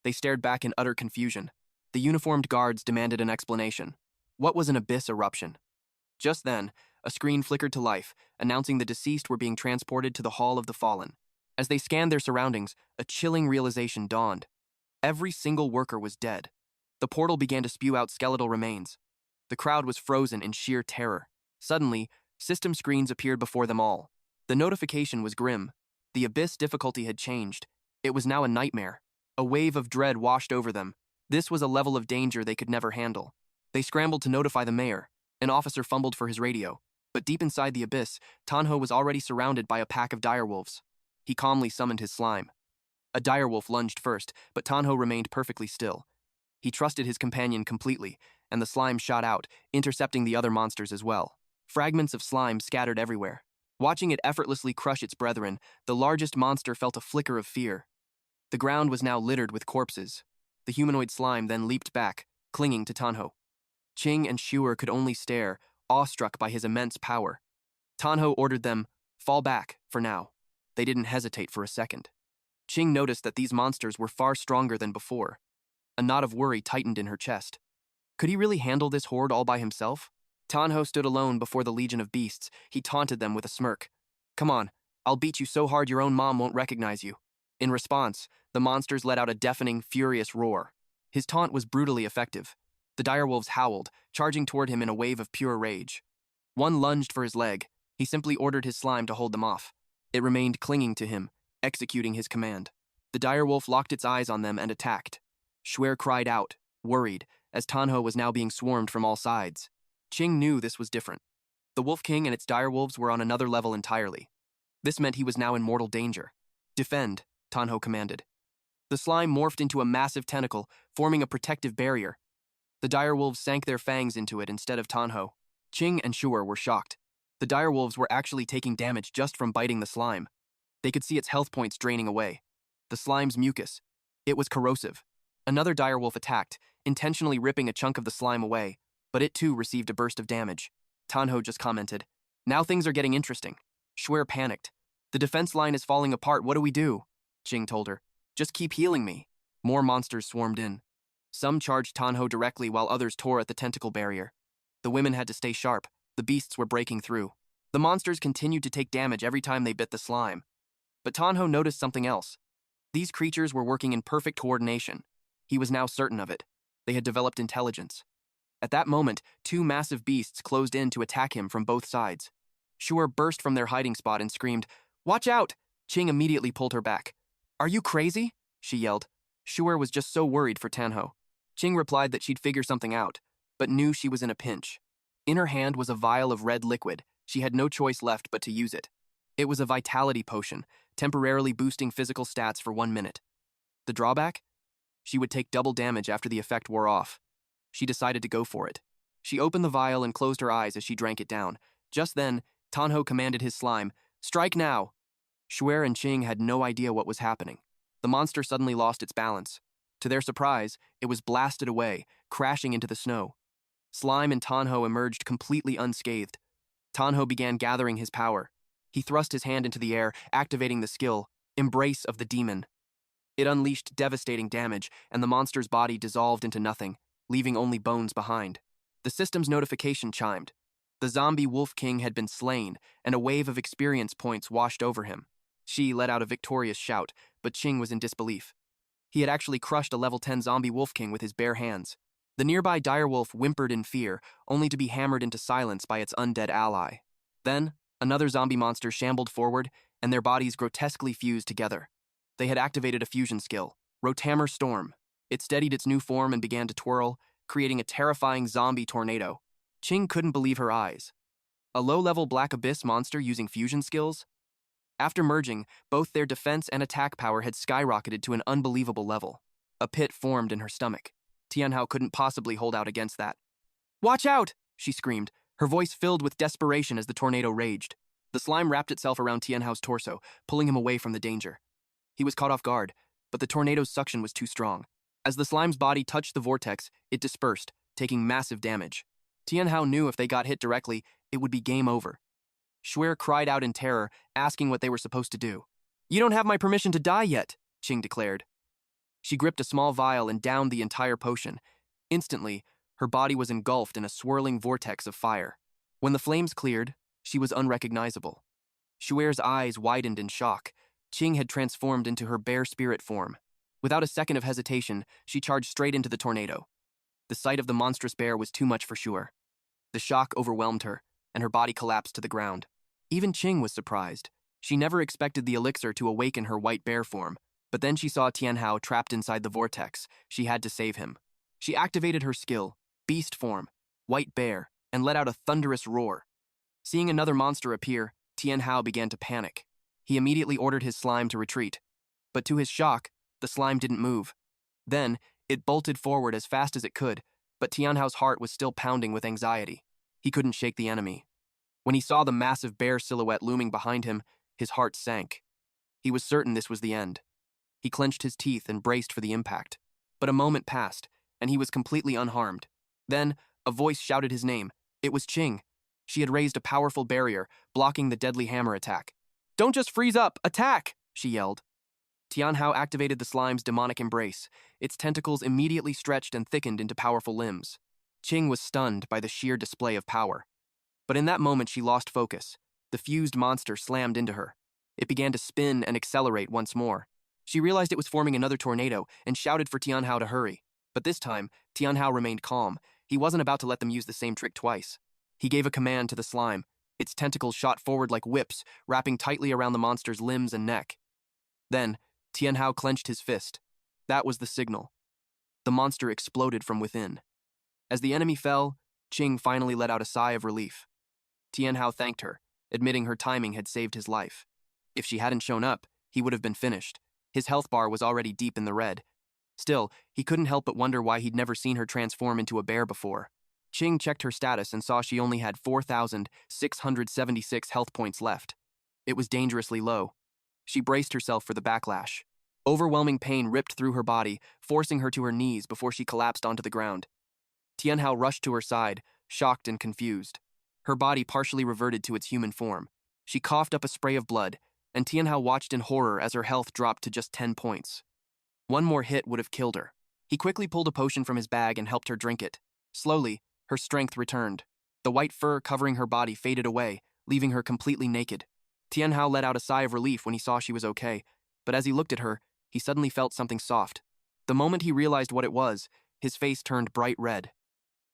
S1: They stared back in utter confusion. The uniformed guards demanded an explanation. What was an abyss eruption? Just then, a screen flickered to life, announcing the deceased were being transported to the Hall of the Fallen. As they scanned their surroundings, a chilling realization dawned. Every single worker was dead. The portal began to spew out skeletal remains. The crowd was frozen in sheer terror. Suddenly, system screens appeared before them all. The notification was grim. The abyss difficulty had changed. It was now a nightmare. A wave of dread washed over them. This was a level of danger they could never handle. They scrambled to notify the mayor. An officer fumbled for his radio. But deep inside the abyss, Tianhao was already surrounded by a pack of direwolves. He calmly summoned his slime. A direwolf lunged first, but Tianhao remained perfectly still. He trusted his companion completely, and the slime shot out, intercepting the other monsters as well. Fragments of slime scattered everywhere. Watching it effortlessly crush its brethren, the largest monster felt a flicker of fear. The ground was now littered with corpses. The humanoid slime then leaped back, clinging to Tianhao. Qing and Shuer could only stare, awestruck by his immense power. Tianhao ordered them, fall back, for now. They didn't hesitate for a second. Qing noticed that these monsters were far stronger than before. A knot of worry tightened in her chest. Could he really handle this horde all by himself? Tianhao stood alone before the legion of beasts. He taunted them with a smirk. Come on, I'll beat you so hard your own mom won't recognize you. In response, the monsters let out a deafening, furious roar. His taunt was brutally effective. The direwolves howled, charging toward him in a wave of pure rage. One lunged for his leg. He simply ordered his slime to hold them off. It remained clinging to him, executing his command. The direwolf locked its eyes on them and attacked. Shuer cried out, worried, as Tianhao was now being swarmed from all sides. Qing knew this was different. The Wolf King and its direwolves were on another level entirely. This meant he was now in mortal danger. Defend, Tianhao commanded. The slime morphed into a massive tentacle, forming a protective barrier. The direwolves sank their fangs into it instead of Tianhao. Qing and Shuer were shocked. The direwolves were actually taking damage just from biting the slime. They could see its health points draining away. The slime's mucus. It was corrosive. Another direwolf attacked, intentionally ripping a chunk of the slime away, but it too received a burst of damage. Tianhao just commented, now things are getting interesting. Shuer panicked. The defense line is falling apart, what do we do? Qing told her, just keep healing me. More monsters swarmed in. Some charged Tianhao directly while others tore at the tentacle barrier. The women had to stay sharp. The beasts were breaking through. The monsters continued to take damage every time they bit the slime. But Tianhao noticed something else. These creatures were working in perfect coordination. He was now certain of it. They had developed intelligence. At that moment, two massive beasts closed in to attack him from both sides. Shuer burst from their hiding spot and screamed, watch out! Qing immediately pulled her back. Are you crazy? She yelled. Shuer was just so worried for Tianhao. Qing replied that she'd figure something out, but knew she was in a pinch. In her hand was a vial of red liquid. She had no choice left but to use it. It was a vitality potion, temporarily boosting physical stats for 1 minute. The drawback? She would take double damage after the effect wore off. She decided to go for it. She opened the vial and closed her eyes as she drank it down. Just then, Tianhao commanded his slime, strike now! Shuer and Qing had no idea what was happening. The monster suddenly lost its balance. To their surprise, it was blasted away, crashing into the snow. Slime and Tianhao emerged completely unscathed. Tianhao began gathering his power. He thrust his hand into the air, activating the skill, Embrace of the Demon. It unleashed devastating damage, and the monster's body dissolved into nothing, leaving only bones behind. The system's notification chimed. The zombie Wolf King had been slain, and a wave of experience points washed over him. She let out a victorious shout, but Qing was in disbelief. He had actually crushed a level 10 zombie Wolf King with his bare hands. The nearby direwolf whimpered in fear, only to be hammered into silence by its undead ally. Then, another zombie monster shambled forward, and their bodies grotesquely fused together. They had activated a fusion skill, Rotamer Storm. It steadied its new form and began to twirl, creating a terrifying zombie tornado. Qing couldn't believe her eyes. A low-level Black Abyss monster using fusion skills? After merging, both their defense and attack power had skyrocketed to an unbelievable level. A pit formed in her stomach. Tianhao couldn't possibly hold out against that. Watch out! She screamed, her voice filled with desperation as the tornado raged. The slime wrapped itself around Tianhao's torso, pulling him away from the danger. He was caught off guard, but the tornado's suction was too strong. As the slime's body touched the vortex, it dispersed, taking massive damage. Tianhao knew if they got hit directly, it would be game over. Shuer cried out in terror, asking what they were supposed to do. You don't have my permission to die yet, Qing declared. She gripped a small vial and downed the entire potion. Instantly, her body was engulfed in a swirling vortex of fire. When the flames cleared, she was unrecognizable. Shuer's eyes widened in shock. Qing had transformed into her bear spirit form. Without a second of hesitation, she charged straight into the tornado. The sight of the monstrous bear was too much for Shuer. The shock overwhelmed her, and her body collapsed to the ground. Even Qing was surprised. She never expected the elixir to awaken her white bear form, but then she saw Tianhao trapped inside the vortex. She had to save him. She activated her skill, beast form, white bear, and let out a thunderous roar. Seeing another monster appear, Tianhao began to panic. He immediately ordered his slime to retreat. But to his shock, the slime didn't move. Then, it bolted forward as fast as it could, but Tianhao's heart was still pounding with anxiety. He couldn't shake the enemy. When he saw the massive bear silhouette looming behind him, his heart sank. He was certain this was the end. He clenched his teeth and braced for the impact. But a moment passed, and he was completely unharmed. Then, a voice shouted his name. It was Qing. She had raised a powerful barrier, blocking the deadly hammer attack. "Don't just freeze up! Attack!" she yelled. Tianhao activated the slime's demonic embrace. Its tentacles immediately stretched and thickened into powerful limbs. Qing was stunned by the sheer display of power. But in that moment she lost focus. The fused monster slammed into her. It began to spin and accelerate once more. She realized it was forming another tornado and shouted for Tianhao to hurry. But this time, Tianhao remained calm. He wasn't about to let them use the same trick twice. He gave a command to the slime. Its tentacles shot forward like whips, wrapping tightly around the monster's limbs and neck. Then, Tianhao clenched his fist. That was the signal. The monster exploded from within. As the enemy fell, Qing finally let out a sigh of relief. Tianhao thanked her, admitting her timing had saved his life. If she hadn't shown up, he would have been finished. His health bar was already deep in the red. Still, he couldn't help but wonder why he'd never seen her transform into a bear before. Qing checked her status and saw she only had 4,676 health points left. It was dangerously low. She braced herself for the backlash. Overwhelming pain ripped through her body, forcing her to her knees before she collapsed onto the ground. Tianhao rushed to her side, shocked and confused. Her body partially reverted to its human form. She coughed up a spray of blood, and Tianhao watched in horror as her health dropped to just 10 points. One more hit would have killed her. He quickly pulled a potion from his bag and helped her drink it. Slowly, her strength returned. The white fur covering her body faded away, leaving her completely naked. Tianhao let out a sigh of relief when he saw she was okay, but as he looked at her, he suddenly felt something soft. The moment he realized what it was, his face turned bright red.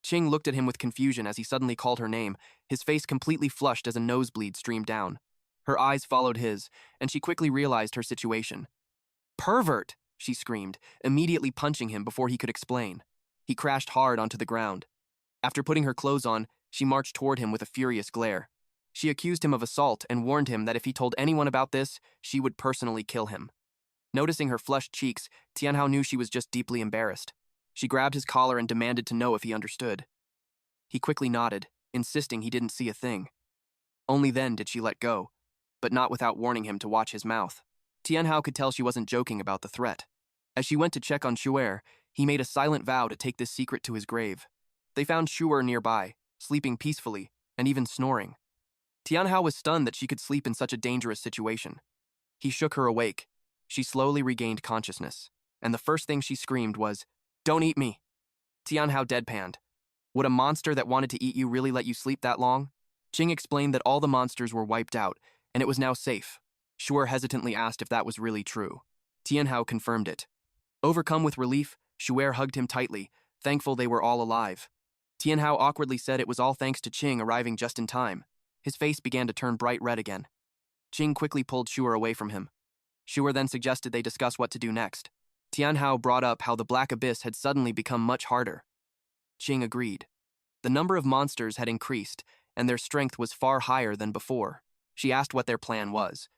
S1: Qing looked at him with confusion as he suddenly called her name, his face completely flushed as a nosebleed streamed down. Her eyes followed his, and she quickly realized her situation. "Pervert!" she screamed, immediately punching him before he could explain. He crashed hard onto the ground. After putting her clothes on, she marched toward him with a furious glare. She accused him of assault and warned him that if he told anyone about this, she would personally kill him. Noticing her flushed cheeks, Tianhao knew she was just deeply embarrassed. She grabbed his collar and demanded to know if he understood. He quickly nodded, insisting he didn't see a thing. Only then did she let go, but not without warning him to watch his mouth. Tianhao could tell she wasn't joking about the threat. As she went to check on Shuer, he made a silent vow to take this secret to his grave. They found Shuer nearby, sleeping peacefully, and even snoring. Tianhao was stunned that she could sleep in such a dangerous situation. He shook her awake. She slowly regained consciousness, and the first thing she screamed was, "Don't eat me!" Tianhao deadpanned. "Would a monster that wanted to eat you really let you sleep that long?" Qing explained that all the monsters were wiped out, and it was now safe. Shuer hesitantly asked if that was really true. Tianhao confirmed it. Overcome with relief, Shuer hugged him tightly, thankful they were all alive. Tianhao awkwardly said it was all thanks to Qing arriving just in time. His face began to turn bright red again. Qing quickly pulled Shuer away from him. Shuer then suggested they discuss what to do next. Tianhao brought up how the Black Abyss had suddenly become much harder. Qing agreed. The number of monsters had increased, and their strength was far higher than before. She asked what their plan was.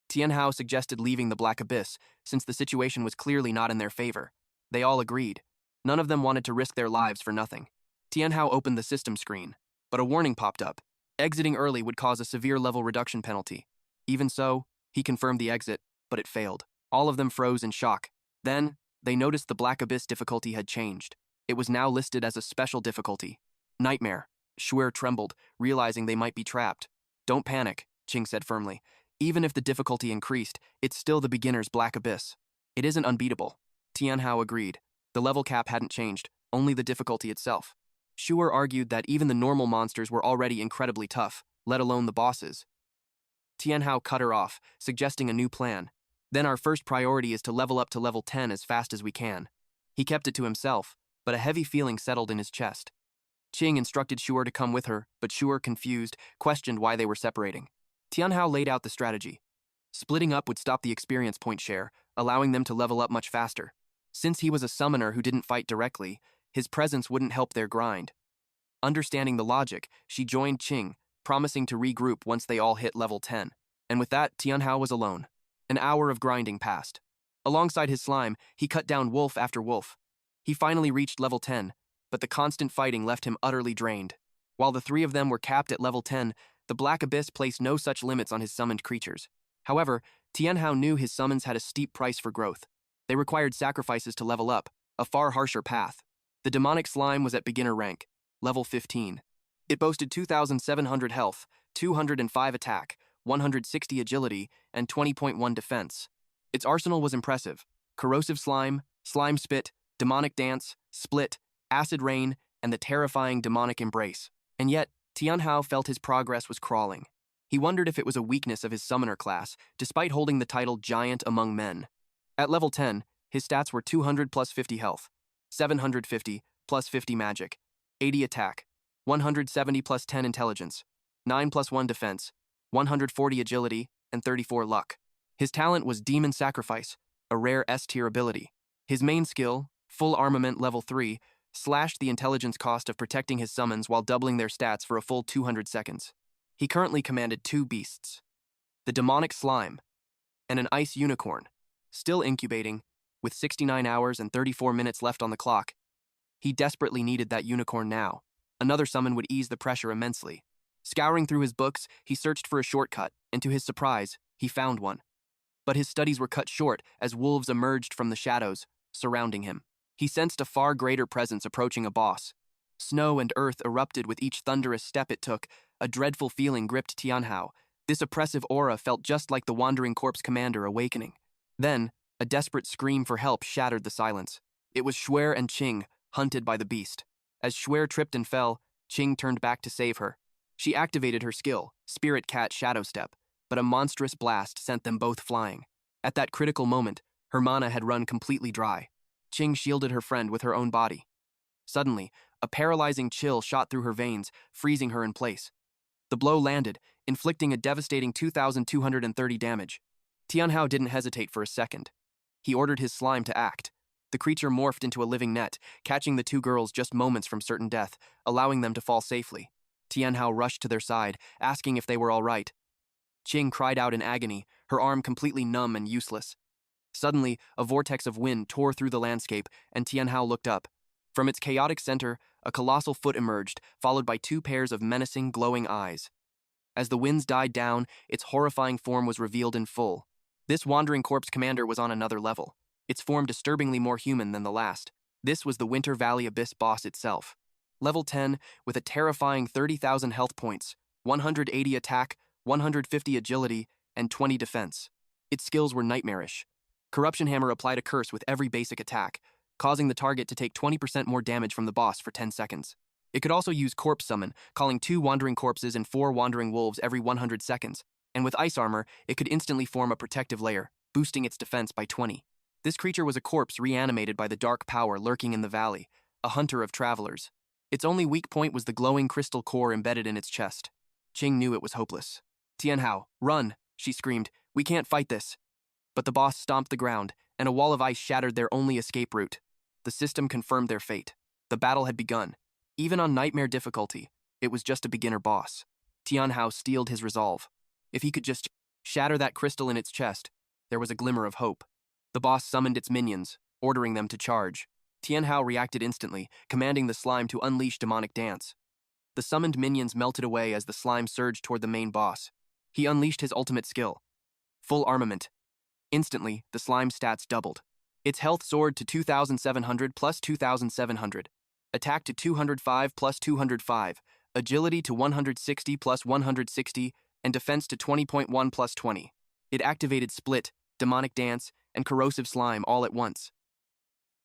S1: Tianhao suggested leaving the Black Abyss, since the situation was clearly not in their favor. They all agreed. None of them wanted to risk their lives for nothing. Tianhao opened the system screen, but a warning popped up. Exiting early would cause a severe level reduction penalty. Even so, he confirmed the exit, but it failed. All of them froze in shock. Then, they noticed the Black Abyss difficulty had changed. It was now listed as a special difficulty. Nightmare. Shuer trembled, realizing they might be trapped. "Don't panic," Qing said firmly. "Even if the difficulty increased, it's still the beginner's Black Abyss. It isn't unbeatable." Tianhao agreed. The level cap hadn't changed, only the difficulty itself. Shuer argued that even the normal monsters were already incredibly tough, let alone the bosses. Tianhao cut her off, suggesting a new plan. Then our first priority is to level up to level 10 as fast as we can. He kept it to himself, but a heavy feeling settled in his chest. Qing instructed Shuer to come with her, but Shuer, confused, questioned why they were separating. Tianhao laid out the strategy. Splitting up would stop the experience point share, allowing them to level up much faster. Since he was a summoner who didn't fight directly, his presence wouldn't help their grind. Understanding the logic, she joined Qing, promising to regroup once they all hit level 10. And with that, Tianhao was alone. An hour of grinding passed. Alongside his slime, he cut down wolf after wolf. He finally reached level 10, but the constant fighting left him utterly drained. While the three of them were capped at level 10, the Black Abyss placed no such limits on his summoned creatures. However, Tianhao knew his summons had a steep price for growth. They required sacrifices to level up, a far harsher path. The demonic slime was at beginner rank, level 15. It boasted 2,700 health, 205 attack, 160 agility, and 20.1 defense. Its arsenal was impressive: corrosive slime, slime spit, demonic dance, split, acid rain, and the terrifying demonic embrace. And yet, Tianhao felt his progress was crawling. He wondered if it was a weakness of his summoner class, despite holding the title Giant Among Men. At level 10, his stats were 200 plus 50 health, 750 plus 50 magic, 80 attack, 170 plus 10 intelligence, 9 plus 1 defense, 140 agility, and 34 luck. His talent was Demon Sacrifice, a rare S-tier ability. His main skill, full armament level 3, slashed the intelligence cost of protecting his summons while doubling their stats for a full 200 seconds. He currently commanded 2 beasts: the demonic slime and an ice unicorn, still incubating, with 69 hours and 34 minutes left on the clock. He desperately needed that unicorn now. Another summon would ease the pressure immensely. Scouring through his books, he searched for a shortcut, and to his surprise, he found one. But his studies were cut short as wolves emerged from the shadows, surrounding him. He sensed a far greater presence approaching a boss. Snow and earth erupted with each thunderous step it took. A dreadful feeling gripped Tianhao. This oppressive aura felt just like the Wandering Corpse commander awakening. Then, a desperate scream for help shattered the silence. It was Shuer and Qing, hunted by the beast. As Shuer tripped and fell, Qing turned back to save her. She activated her skill, Spirit Cat Shadow Step, but a monstrous blast sent them both flying. At that critical moment, her mana had run completely dry. Qing shielded her friend with her own body. Suddenly, a paralyzing chill shot through her veins, freezing her in place. The blow landed, inflicting a devastating 2,230 damage. Tianhao didn't hesitate for a second. He ordered his slime to act. The creature morphed into a living net, catching the two girls just moments from certain death, allowing them to fall safely. Tianhao rushed to their side, asking if they were all right. Qing cried out in agony, her arm completely numb and useless. Suddenly, a vortex of wind tore through the landscape, and Tianhao looked up. From its chaotic center, a colossal foot emerged, followed by 2 pairs of menacing, glowing eyes. As the winds died down, its horrifying form was revealed in full. This Wandering Corpse commander was on another level, its form disturbingly more human than the last. This was the Winter Valley Abyss boss itself. Level 10, with a terrifying 30,000 health points, 180 attack, 150 agility, and 20 defense. Its skills were nightmarish. Corruption Hammer applied a curse with every basic attack, causing the target to take 20% more damage from the boss for 10 seconds. It could also use Corpse Summon, calling 2 Wandering Corpses and 4 Wandering Wolves every 100 seconds, and with Ice Armor, it could instantly form a protective layer, boosting its defense by 20. This creature was a corpse reanimated by the dark power lurking in the valley, a hunter of travelers. Its only weak point was the glowing crystal core embedded in its chest. Qing knew it was hopeless. "Tianhao, run!" she screamed. "We can't fight this." But the boss stomped the ground, and a wall of ice shattered their only escape route. The system confirmed their fate. The battle had begun. Even on nightmare difficulty, it was just a beginner boss. Tianhao steeled his resolve. If he could just shatter that crystal in its chest, there was a glimmer of hope. The boss summoned its minions, ordering them to charge. Tianhao reacted instantly, commanding the slime to unleash demonic dance. The summoned minions melted away as the slime surged toward the main boss. He unleashed his ultimate skill, Full Armament. Instantly, the slime stats doubled. Its health soared to 2,700 plus 2,700, attack to 205 plus 205, agility to 160 plus 160, and defense to 20.1 plus 20. It activated Split, Demonic Dance, and Corrosive Slime all at once.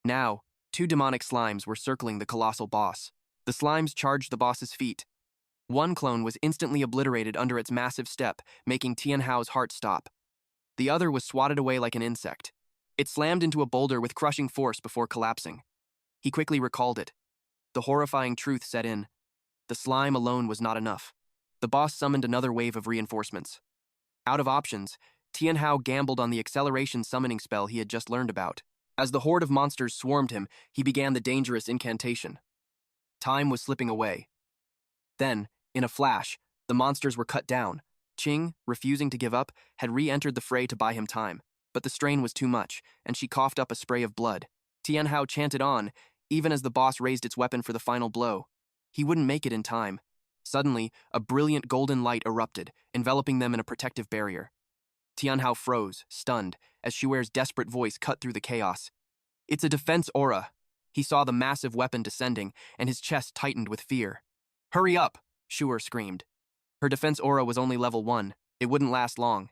S1: Now, Two demonic slimes were circling the colossal boss. The slimes charged the boss's feet. One clone was instantly obliterated under its massive step, making Tianhao's heart stop. The other was swatted away like an insect. It slammed into a boulder with crushing force before collapsing. He quickly recalled it. The horrifying truth set in. The slime alone was not enough. The boss summoned another wave of reinforcements. Out of options, Tianhao gambled on the acceleration summoning spell he had just learned about. As the horde of monsters swarmed him, he began the dangerous incantation. Time was slipping away. Then, in a flash, the monsters were cut down. Qing, refusing to give up, had re-entered the fray to buy him time. But the strain was too much, and she coughed up a spray of blood. Tianhao chanted on, even as the boss raised its weapon for the final blow. He wouldn't make it in time. Suddenly, a brilliant golden light erupted, enveloping them in a protective barrier. Tianhao froze, stunned, as Shuer's desperate voice cut through the chaos. "It's a defense aura." He saw the massive weapon descending, and his chest tightened with fear. "Hurry up!" Shuer screamed. Her defense aura was only level 1. It wouldn't last long.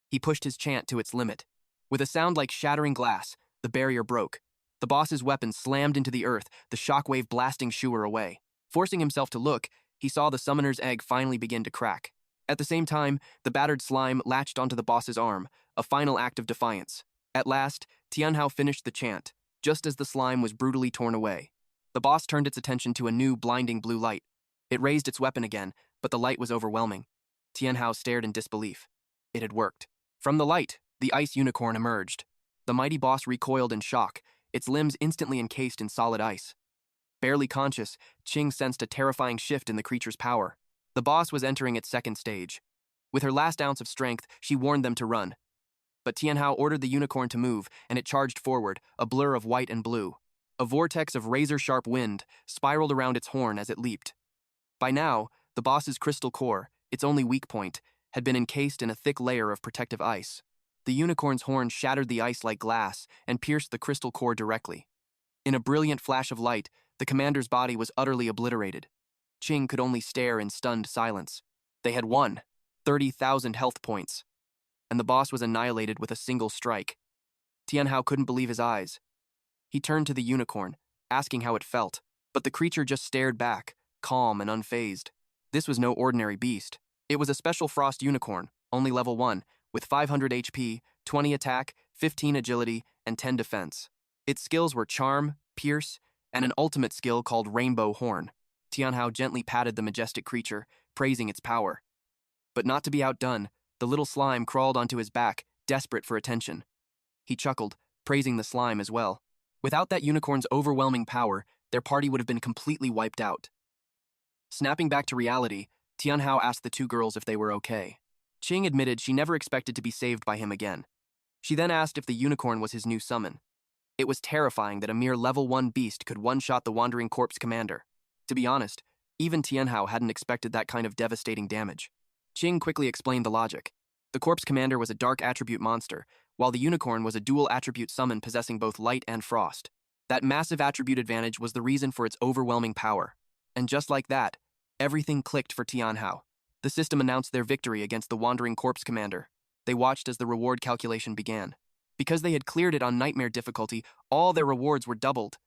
S1: He pushed his chant to its limit. With a sound like shattering glass, the barrier broke. The boss's weapon slammed into the earth, the shockwave blasting Shuer away. Forcing himself to look, he saw the summoner's egg finally begin to crack. At the same time, the battered slime latched onto the boss's arm, a final act of defiance. At last, Tianhao finished the chant, just as the slime was brutally torn away. The boss turned its attention to a new blinding blue light. It raised its weapon again, but the light was overwhelming. Tianhao stared in disbelief. It had worked. From the light, the ice unicorn emerged. The mighty boss recoiled in shock, its limbs instantly encased in solid ice. Barely conscious, Qing sensed a terrifying shift in the creature's power. The boss was entering its second stage. With her last ounce of strength, she warned them to run. But Tianhao ordered the unicorn to move, and it charged forward, a blur of white and blue. A vortex of razor-sharp wind spiraled around its horn as it leaped. By now, the boss's crystal core, its only weak point, had been encased in a thick layer of protective ice. The unicorn's horn shattered the ice like glass and pierced the crystal core directly. In a brilliant flash of light, the commander's body was utterly obliterated. Qing could only stare in stunned silence. They had won, 30,000 health points. And the boss was annihilated with a single strike. Tianhao couldn't believe his eyes. He turned to the unicorn, asking how it felt, but the creature just stared back, calm and unfazed. This was no ordinary beast. It was a special frost unicorn, only level 1, with 500 HP, 20 attack, 15 agility, and 10 defense. Its skills were charm, pierce, and an ultimate skill called Rainbow Horn. Tianhao gently patted the majestic creature, praising its power. But not to be outdone, the little slime crawled onto his back, desperate for attention. He chuckled, praising the slime as well. Without that unicorn's overwhelming power, their party would have been completely wiped out. Snapping back to reality, Tianhao asked the two girls if they were okay. Qing admitted she never expected to be saved by him again. She then asked if the unicorn was his new summon. It was terrifying that a mere level 1 beast could one-shot the Wandering Corpse commander. To be honest, even Tianhao hadn't expected that kind of devastating damage. Qing quickly explained the logic. The corpse commander was a dark attribute monster, while the unicorn was a dual attribute summon possessing both light and frost. That massive attribute advantage was the reason for its overwhelming power. And just like that, everything clicked for Tianhao. The system announced their victory against the Wandering Corpse commander. They watched as the reward calculation began. Because they had cleared it on nightmare difficulty, all their rewards were doubled.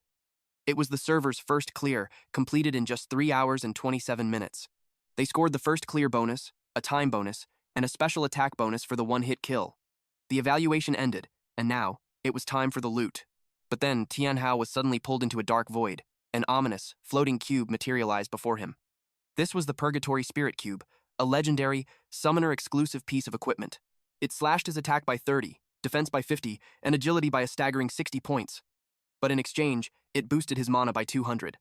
S1: It was the server's first clear, completed in just 3 hours and 27 minutes. They scored the first clear bonus, a time bonus, and a special attack bonus for the one-hit kill. The evaluation ended, and now, it was time for the loot. But then, Tianhao was suddenly pulled into a dark void. An ominous, floating cube materialized before him. This was the Purgatory Spirit Cube, a legendary, summoner-exclusive piece of equipment. It slashed his attack by 30, defense by 50, and agility by a staggering 60 points. But in exchange, it boosted his mana by 200.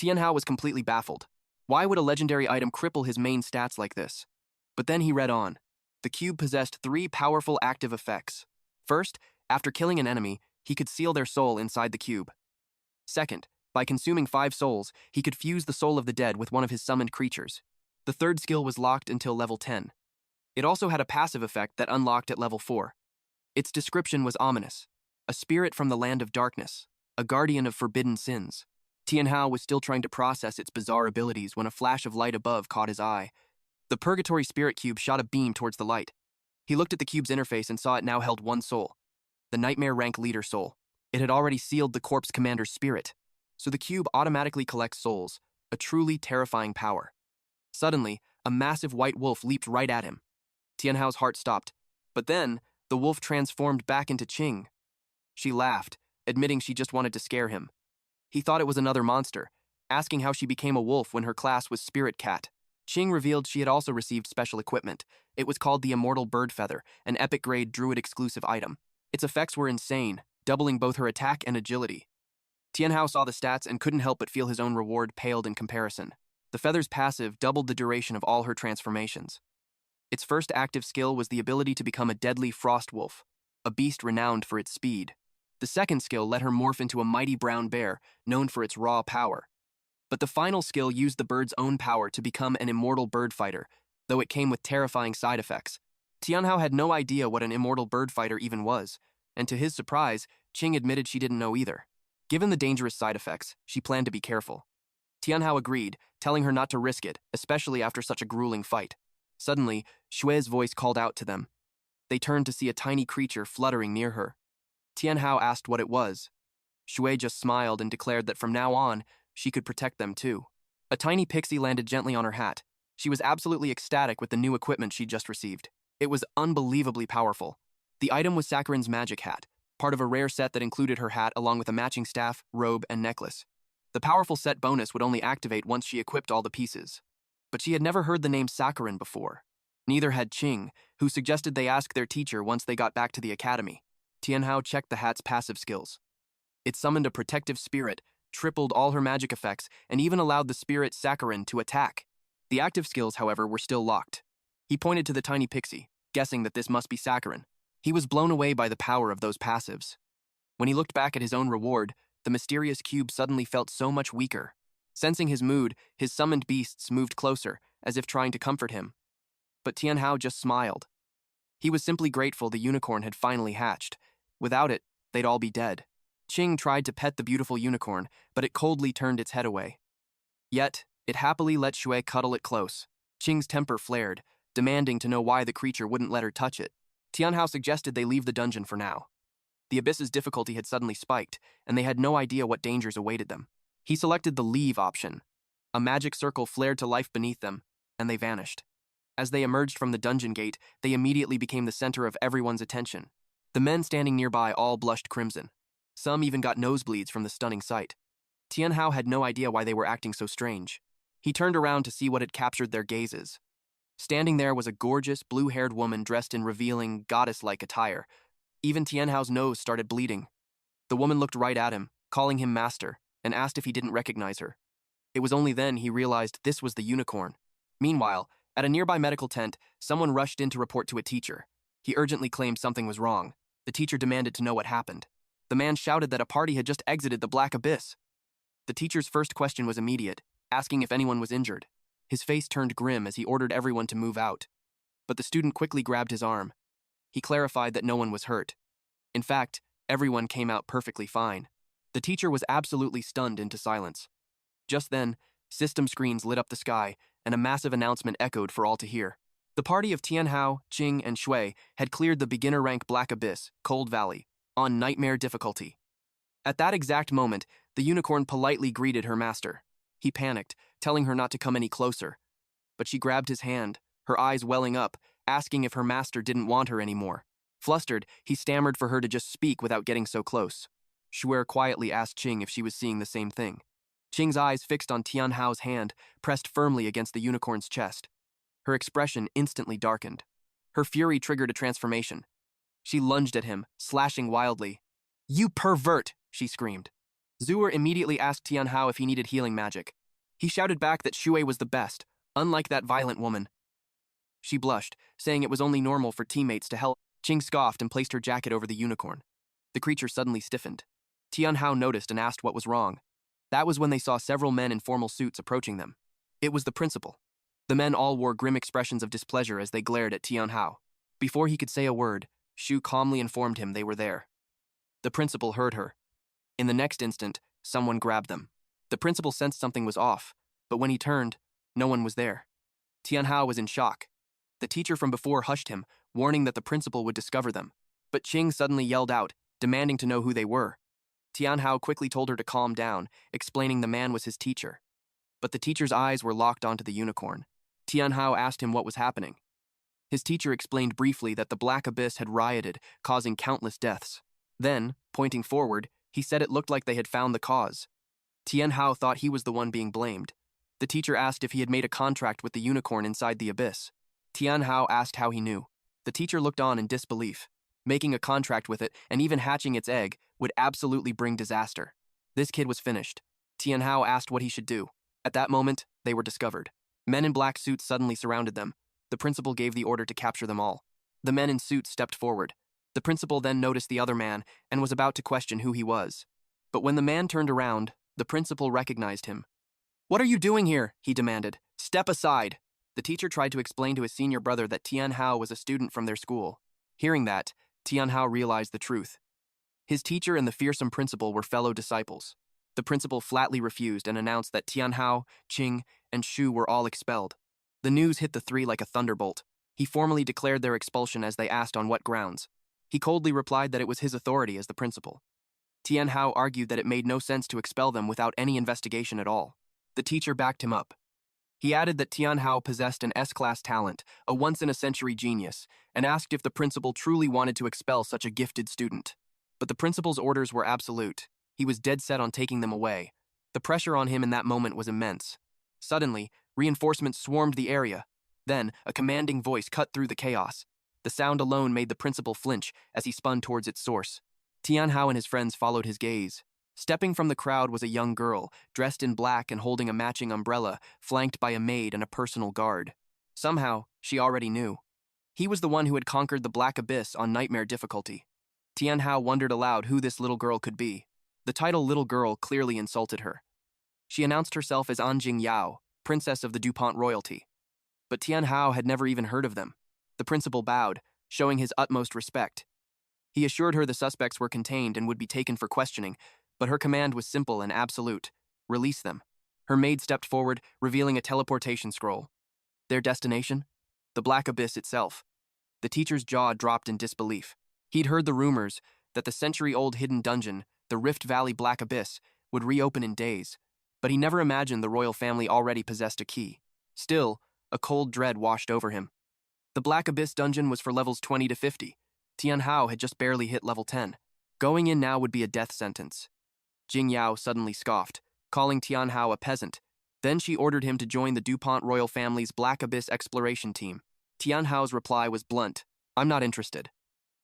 S1: Tianhao was completely baffled. Why would a legendary item cripple his main stats like this? But then he read on. The cube possessed 3 powerful active effects. First, after killing an enemy, he could seal their soul inside the cube. Second, by consuming 5 souls, he could fuse the soul of the dead with one of his summoned creatures. The third skill was locked until level 10. It also had a passive effect that unlocked at level 4. Its description was ominous. A spirit from the land of darkness, a guardian of forbidden sins. Tianhao was still trying to process its bizarre abilities when a flash of light above caught his eye. The Purgatory Spirit Cube shot a beam towards the light. He looked at the cube's interface and saw it now held 1 soul, the Nightmare Rank Leader soul. It had already sealed the corpse commander's spirit, so the cube automatically collects souls, a truly terrifying power. Suddenly, a massive white wolf leaped right at him. Tianhao's heart stopped, but then the wolf transformed back into Qing. She laughed, admitting she just wanted to scare him. He thought it was another monster, asking how she became a wolf when her class was Spirit Cat. Qing revealed she had also received special equipment. It was called the Immortal Bird Feather, an epic-grade druid-exclusive item. Its effects were insane, doubling both her attack and agility. Tianhao saw the stats and couldn't help but feel his own reward paled in comparison. The feather's passive doubled the duration of all her transformations. Its first active skill was the ability to become a deadly frost wolf, a beast renowned for its speed. The second skill let her morph into a mighty brown bear, known for its raw power. But the final skill used the bird's own power to become an immortal bird fighter, though it came with terrifying side effects. Tianhao had no idea what an immortal bird fighter even was, and to his surprise, Qing admitted she didn't know either. Given the dangerous side effects, she planned to be careful. Tianhao agreed, telling her not to risk it, especially after such a grueling fight. Suddenly, Xue's voice called out to them. They turned to see a tiny creature fluttering near her. Tianhao asked what it was. Xue just smiled and declared that from now on, she could protect them too. A tiny pixie landed gently on her hat. She was absolutely ecstatic with the new equipment she'd just received. It was unbelievably powerful. The item was Sakharin's magic hat, part of a rare set that included her hat along with a matching staff, robe, and necklace. The powerful set bonus would only activate once she equipped all the pieces. But she had never heard the name Sakharin before. Neither had Qing, who suggested they ask their teacher once they got back to the academy. Tianhao checked the hat's passive skills. It summoned a protective spirit, tripled all her magic effects, and even allowed the spirit Sakharin to attack. The active skills, however, were still locked. He pointed to the tiny pixie, guessing that this must be Sakharin. He was blown away by the power of those passives. When he looked back at his own reward, the mysterious cube suddenly felt so much weaker. Sensing his mood, his summoned beasts moved closer, as if trying to comfort him. But Tianhao just smiled. He was simply grateful the unicorn had finally hatched. Without it, they'd all be dead. Qing tried to pet the beautiful unicorn, but it coldly turned its head away. Yet, it happily let Xue cuddle it close. Qing's temper flared, demanding to know why the creature wouldn't let her touch it. Tianhao suggested they leave the dungeon for now. The abyss's difficulty had suddenly spiked, and they had no idea what dangers awaited them. He selected the leave option. A magic circle flared to life beneath them, and they vanished. As they emerged from the dungeon gate, they immediately became the center of everyone's attention. The men standing nearby all blushed crimson. Some even got nosebleeds from the stunning sight. Tianhao had no idea why they were acting so strange. He turned around to see what had captured their gazes. Standing there was a gorgeous, blue-haired woman dressed in revealing, goddess-like attire. Even Tianhao's nose started bleeding. The woman looked right at him, calling him master, and asked if he didn't recognize her. It was only then he realized this was the unicorn. Meanwhile, at a nearby medical tent, someone rushed in to report to a teacher. He urgently claimed something was wrong. The teacher demanded to know what happened. The man shouted that a party had just exited the Black Abyss. The teacher's first question was immediate, asking if anyone was injured. His face turned grim as he ordered everyone to move out. But the student quickly grabbed his arm. He clarified that no one was hurt. In fact, everyone came out perfectly fine. The teacher was absolutely stunned into silence. Just then, system screens lit up the sky, and a massive announcement echoed for all to hear. The party of Tianhao, Qing, and Xue had cleared the beginner-rank Black Abyss, Cold Valley, on nightmare difficulty. At that exact moment, the unicorn politely greeted her master. He panicked, telling her not to come any closer. But she grabbed his hand, her eyes welling up, asking if her master didn't want her anymore. Flustered, he stammered for her to just speak without getting so close. Xue quietly asked Qing if she was seeing the same thing. Qing's eyes fixed on Tianhao's hand, pressed firmly against the unicorn's chest. Her expression instantly darkened. Her fury triggered a transformation. She lunged at him, slashing wildly. "You pervert!" she screamed. Zuer immediately asked Tianhao if he needed healing magic. He shouted back that Xue was the best, unlike that violent woman. She blushed, saying it was only normal for teammates to help. Qing scoffed and placed her jacket over the unicorn. The creature suddenly stiffened. Tianhao noticed and asked what was wrong. That was when they saw several men in formal suits approaching them. It was the principal. The men all wore grim expressions of displeasure as they glared at Tianhao. Before he could say a word, Xu calmly informed him they were there. The principal heard her. In the next instant, someone grabbed them. The principal sensed something was off, but when he turned, no one was there. Tianhao was in shock. The teacher from before hushed him, warning that the principal would discover them. But Qing suddenly yelled out, demanding to know who they were. Tianhao quickly told her to calm down, explaining the man was his teacher. But the teacher's eyes were locked onto the unicorn. Tianhao asked him what was happening. His teacher explained briefly that the Black Abyss had rioted, causing countless deaths. Then, pointing forward, he said it looked like they had found the cause. Tianhao thought he was the one being blamed. The teacher asked if he had made a contract with the unicorn inside the abyss. Tianhao asked how he knew. The teacher looked on in disbelief. Making a contract with it, and even hatching its egg, would absolutely bring disaster. This kid was finished. Tianhao asked what he should do. At that moment, they were discovered. Men in black suits suddenly surrounded them. The principal gave the order to capture them all. The men in suits stepped forward. The principal then noticed the other man and was about to question who he was. But when the man turned around, the principal recognized him. "What are you doing here?" he demanded. "Step aside." The teacher tried to explain to his senior brother that Tianhao was a student from their school. Hearing that, Tianhao realized the truth. His teacher and the fearsome principal were fellow disciples. The principal flatly refused and announced that Tianhao, Qing, and Shu were all expelled. The news hit the three like a thunderbolt. He formally declared their expulsion as they asked on what grounds. He coldly replied that it was his authority as the principal. Tianhao argued that it made no sense to expel them without any investigation at all. The teacher backed him up. He added that Tianhao possessed an S-class talent, a once-in-a-century genius, and asked if the principal truly wanted to expel such a gifted student. But the principal's orders were absolute. He was dead set on taking them away. The pressure on him in that moment was immense. Suddenly, reinforcements swarmed the area. Then, a commanding voice cut through the chaos. The sound alone made the principal flinch as he spun towards its source. Tianhao and his friends followed his gaze. Stepping from the crowd was a young girl, dressed in black and holding a matching umbrella, flanked by a maid and a personal guard. Somehow, she already knew. He was the one who had conquered the Black Abyss on nightmare difficulty. Tianhao wondered aloud who this little girl could be. The title little girl clearly insulted her. She announced herself as Anjing Yao, princess of the DuPont royalty. But Tianhao had never even heard of them. The principal bowed, showing his utmost respect. He assured her the suspects were contained and would be taken for questioning, but her command was simple and absolute. Release them. Her maid stepped forward, revealing a teleportation scroll. Their destination? The Black Abyss itself. The teacher's jaw dropped in disbelief. He'd heard the rumors that the century-old hidden dungeon, the Rift Valley Black Abyss, would reopen in days, but he never imagined the royal family already possessed a key. Still, a cold dread washed over him. The Black Abyss dungeon was for levels 20 to 50. Tianhao had just barely hit level 10. Going in now would be a death sentence. Jing Yao suddenly scoffed, calling Tianhao a peasant. Then she ordered him to join the DuPont royal family's Black Abyss exploration team. Tianhao's reply was blunt. "I'm not interested."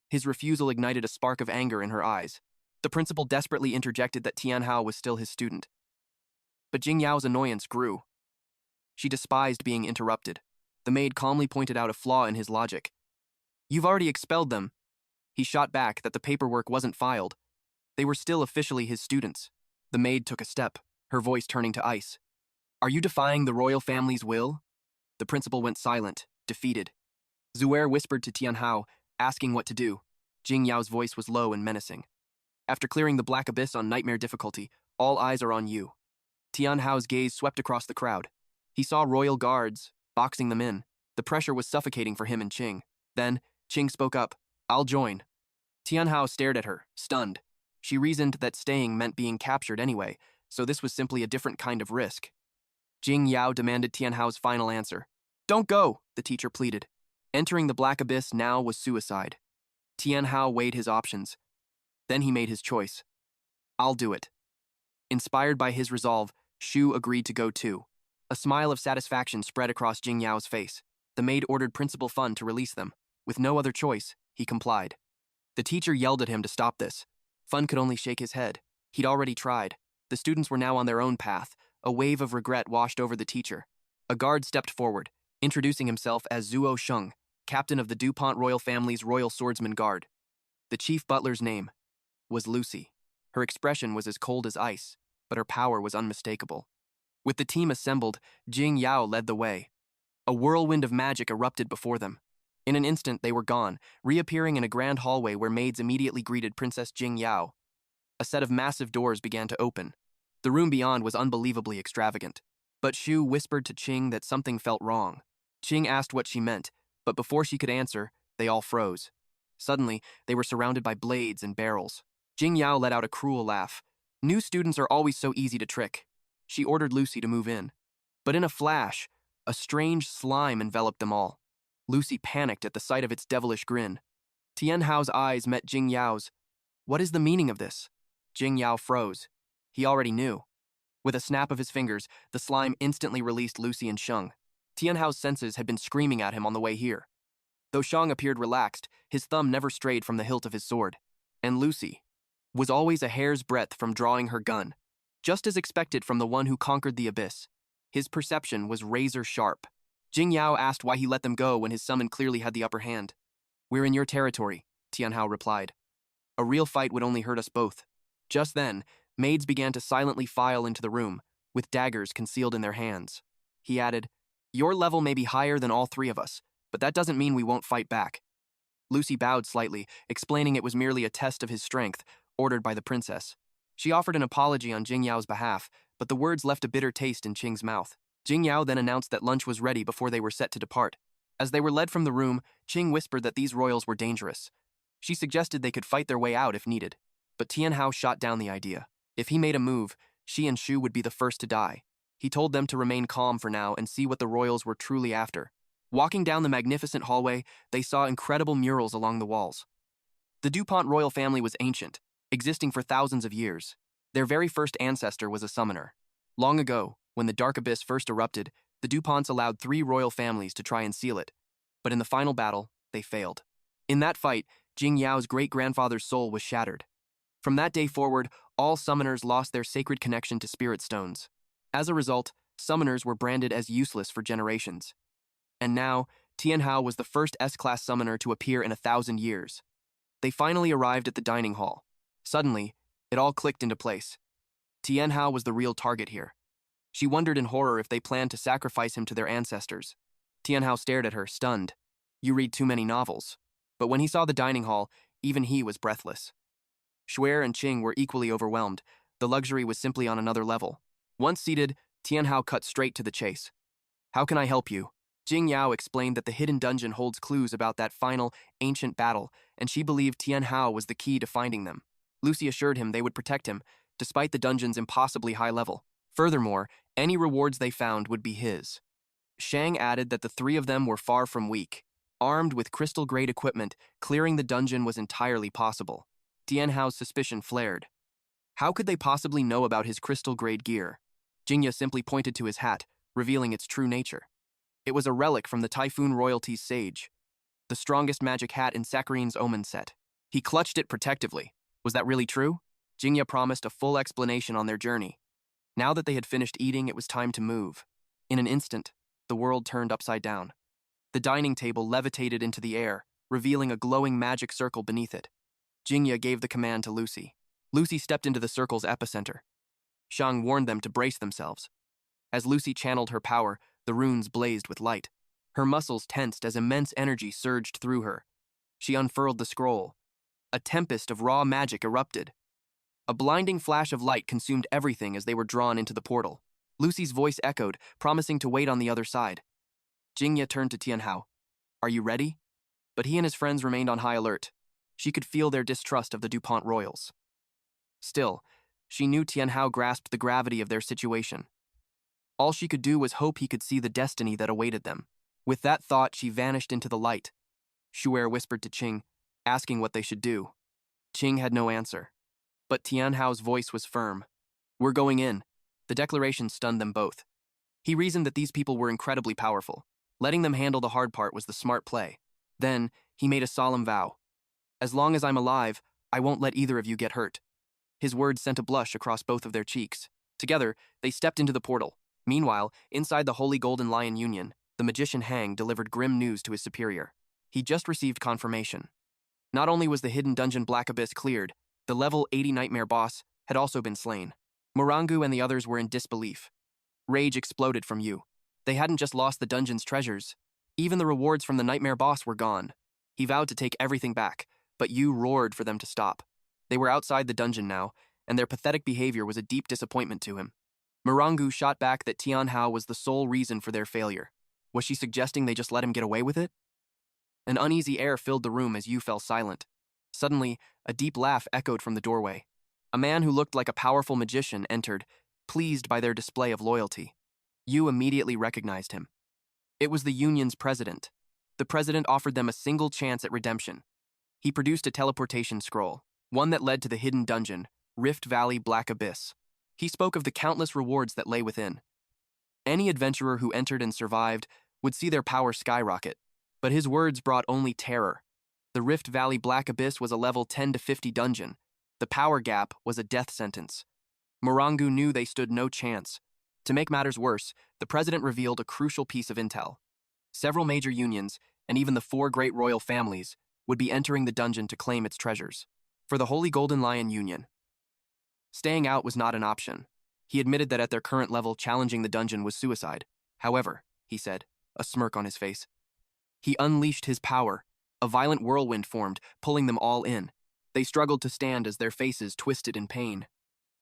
S1: His refusal ignited a spark of anger in her eyes. The principal desperately interjected that Tianhao was still his student. But Jing Yao's annoyance grew. She despised being interrupted. The maid calmly pointed out a flaw in his logic. "You've already expelled them." He shot back that the paperwork wasn't filed. They were still officially his students. The maid took a step, her voice turning to ice. "Are you defying the royal family's will?" The principal went silent, defeated. Zuer whispered to Tianhao, asking what to do. Jing Yao's voice was low and menacing. "After clearing the Black Abyss on nightmare difficulty, all eyes are on you." Tianhao's gaze swept across the crowd. He saw royal guards, boxing them in. The pressure was suffocating for him and Qing. Then, Qing spoke up, "I'll join." Tianhao stared at her, stunned. She reasoned that staying meant being captured anyway, so this was simply a different kind of risk. Jing Yao demanded Tianhao's final answer. "Don't go," the teacher pleaded. Entering the Black Abyss now was suicide. Tianhao weighed his options. Then he made his choice. "I'll do it." Inspired by his resolve, Shu agreed to go too. A smile of satisfaction spread across Jing Yao's face. The maid ordered Principal Fun to release them. With no other choice, he complied. The teacher yelled at him to stop this. Fun could only shake his head. He'd already tried. The students were now on their own path. A wave of regret washed over the teacher. A guard stepped forward, introducing himself as Zuo Sheng, captain of the DuPont royal family's Royal Swordsman Guard. The chief butler's name was Lucy. Her expression was as cold as ice, but her power was unmistakable. With the team assembled, Jing Yao led the way. A whirlwind of magic erupted before them. In an instant, they were gone, reappearing in a grand hallway where maids immediately greeted Princess Jing Yao. A set of massive doors began to open. The room beyond was unbelievably extravagant. But Shu whispered to Qing that something felt wrong. Qing asked what she meant, but before she could answer, they all froze. Suddenly, they were surrounded by blades and barrels. Jing Yao let out a cruel laugh. New students are always so easy to trick. She ordered Lucy to move in. But in a flash, a strange slime enveloped them all. Lucy panicked at the sight of its devilish grin. Tianhao's eyes met Jing Yao's. What is the meaning of this? Jing Yao froze. He already knew. With a snap of his fingers, the slime instantly released Lucy and Sheng. Tianhao's senses had been screaming at him on the way here. Though Sheng appeared relaxed, his thumb never strayed from the hilt of his sword. And Lucy was always a hair's breadth from drawing her gun, just as expected from the one who conquered the abyss. His perception was razor sharp. Jing Yao asked why he let them go when his summon clearly had the upper hand. We're in your territory, Tianhao replied. A real fight would only hurt us both. Just then, maids began to silently file into the room, with daggers concealed in their hands. He added, Your level may be higher than all three of us, but that doesn't mean we won't fight back. Lucy bowed slightly, explaining it was merely a test of his strength, ordered by the princess. She offered an apology on Jing Yao's behalf, but the words left a bitter taste in Qing's mouth. Jing Yao then announced that lunch was ready before they were set to depart. As they were led from the room, Qing whispered that these royals were dangerous. She suggested they could fight their way out if needed, but Tianhao shot down the idea. If he made a move, she and Shu would be the first to die. He told them to remain calm for now and see what the royals were truly after. Walking down the magnificent hallway, they saw incredible murals along the walls. The DuPont royal family was ancient, existing for thousands of years. Their very first ancestor was a summoner. Long ago, when the Dark Abyss first erupted, the DuPonts allowed 3 royal families to try and seal it. But in the final battle, they failed. In that fight, Jing Yao's great-grandfather's soul was shattered. From that day forward, all summoners lost their sacred connection to spirit stones. As a result, summoners were branded as useless for generations. And now, Tianhao was the first S-class summoner to appear in 1,000 years. They finally arrived at the dining hall. Suddenly, it all clicked into place. Tianhao was the real target here. She wondered in horror if they planned to sacrifice him to their ancestors. Tianhao stared at her, stunned. You read too many novels. But when he saw the dining hall, even he was breathless. Shuer and Qing were equally overwhelmed. The luxury was simply on another level. Once seated, Tianhao cut straight to the chase. How can I help you? Jing Yao explained that the hidden dungeon holds clues about that final, ancient battle, and she believed Tianhao was the key to finding them. Lucy assured him they would protect him, despite the dungeon's impossibly high level. Furthermore, any rewards they found would be his. Shang added that the 3 of them were far from weak. Armed with crystal-grade equipment, clearing the dungeon was entirely possible. Tianhao's suspicion flared. How could they possibly know about his crystal-grade gear? Jingya simply pointed to his hat, revealing its true nature. It was a relic from the Typhoon Royalty's sage, the strongest magic hat in Sakarine's Omen set. He clutched it protectively. Was that really true? Jingya promised a full explanation on their journey. Now that they had finished eating, it was time to move. In an instant, the world turned upside down. The dining table levitated into the air, revealing a glowing magic circle beneath it. Jingya gave the command to Lucy. Lucy stepped into the circle's epicenter. Shang warned them to brace themselves. As Lucy channeled her power, the runes blazed with light. Her muscles tensed as immense energy surged through her. She unfurled the scroll. A tempest of raw magic erupted. A blinding flash of light consumed everything as they were drawn into the portal. Lucy's voice echoed, promising to wait on the other side. Jingya turned to Tianhao. Are you ready? But he and his friends remained on high alert. She could feel their distrust of the DuPont royals. Still, she knew Tianhao grasped the gravity of their situation. All she could do was hope he could see the destiny that awaited them. With that thought, she vanished into the light. Shuer whispered to Qing, asking what they should do. Qing had no answer. But Tianhao's voice was firm. We're going in. The declaration stunned them both. He reasoned that these people were incredibly powerful. Letting them handle the hard part was the smart play. Then, he made a solemn vow. As long as I'm alive, I won't let either of you get hurt. His words sent a blush across both of their cheeks. Together, they stepped into the portal. Meanwhile, inside the Holy Golden Lion Union, the magician Hang delivered grim news to his superior. He just received confirmation. Not only was the hidden dungeon Black Abyss cleared, the level 80 nightmare boss had also been slain. Morangu and the others were in disbelief. Rage exploded from you. They hadn't just lost the dungeon's treasures. Even the rewards from the nightmare boss were gone. He vowed to take everything back, but Yu roared for them to stop. They were outside the dungeon now, and their pathetic behavior was a deep disappointment to him. Morangu shot back that Tianhao was the sole reason for their failure. Was she suggesting they just let him get away with it? An uneasy air filled the room as Yu fell silent. Suddenly, a deep laugh echoed from the doorway. A man who looked like a powerful magician entered, pleased by their display of loyalty. Yu immediately recognized him. It was the union's president. The president offered them a single chance at redemption. He produced a teleportation scroll, one that led to the hidden dungeon, Rift Valley Black Abyss. He spoke of the countless rewards that lay within. Any adventurer who entered and survived would see their power skyrocket, but his words brought only terror. The Rift Valley Black Abyss was a level 10 to 50 dungeon. The power gap was a death sentence. Morangu knew they stood no chance. To make matters worse, the president revealed a crucial piece of intel. Several major unions, and even the 4 great royal families, would be entering the dungeon to claim its treasures. For the Holy Golden Lion Union, staying out was not an option. He admitted that at their current level, challenging the dungeon was suicide. However, he said, a smirk on his face, he unleashed his power. A violent whirlwind formed, pulling them all in. They struggled to stand as their faces twisted in pain.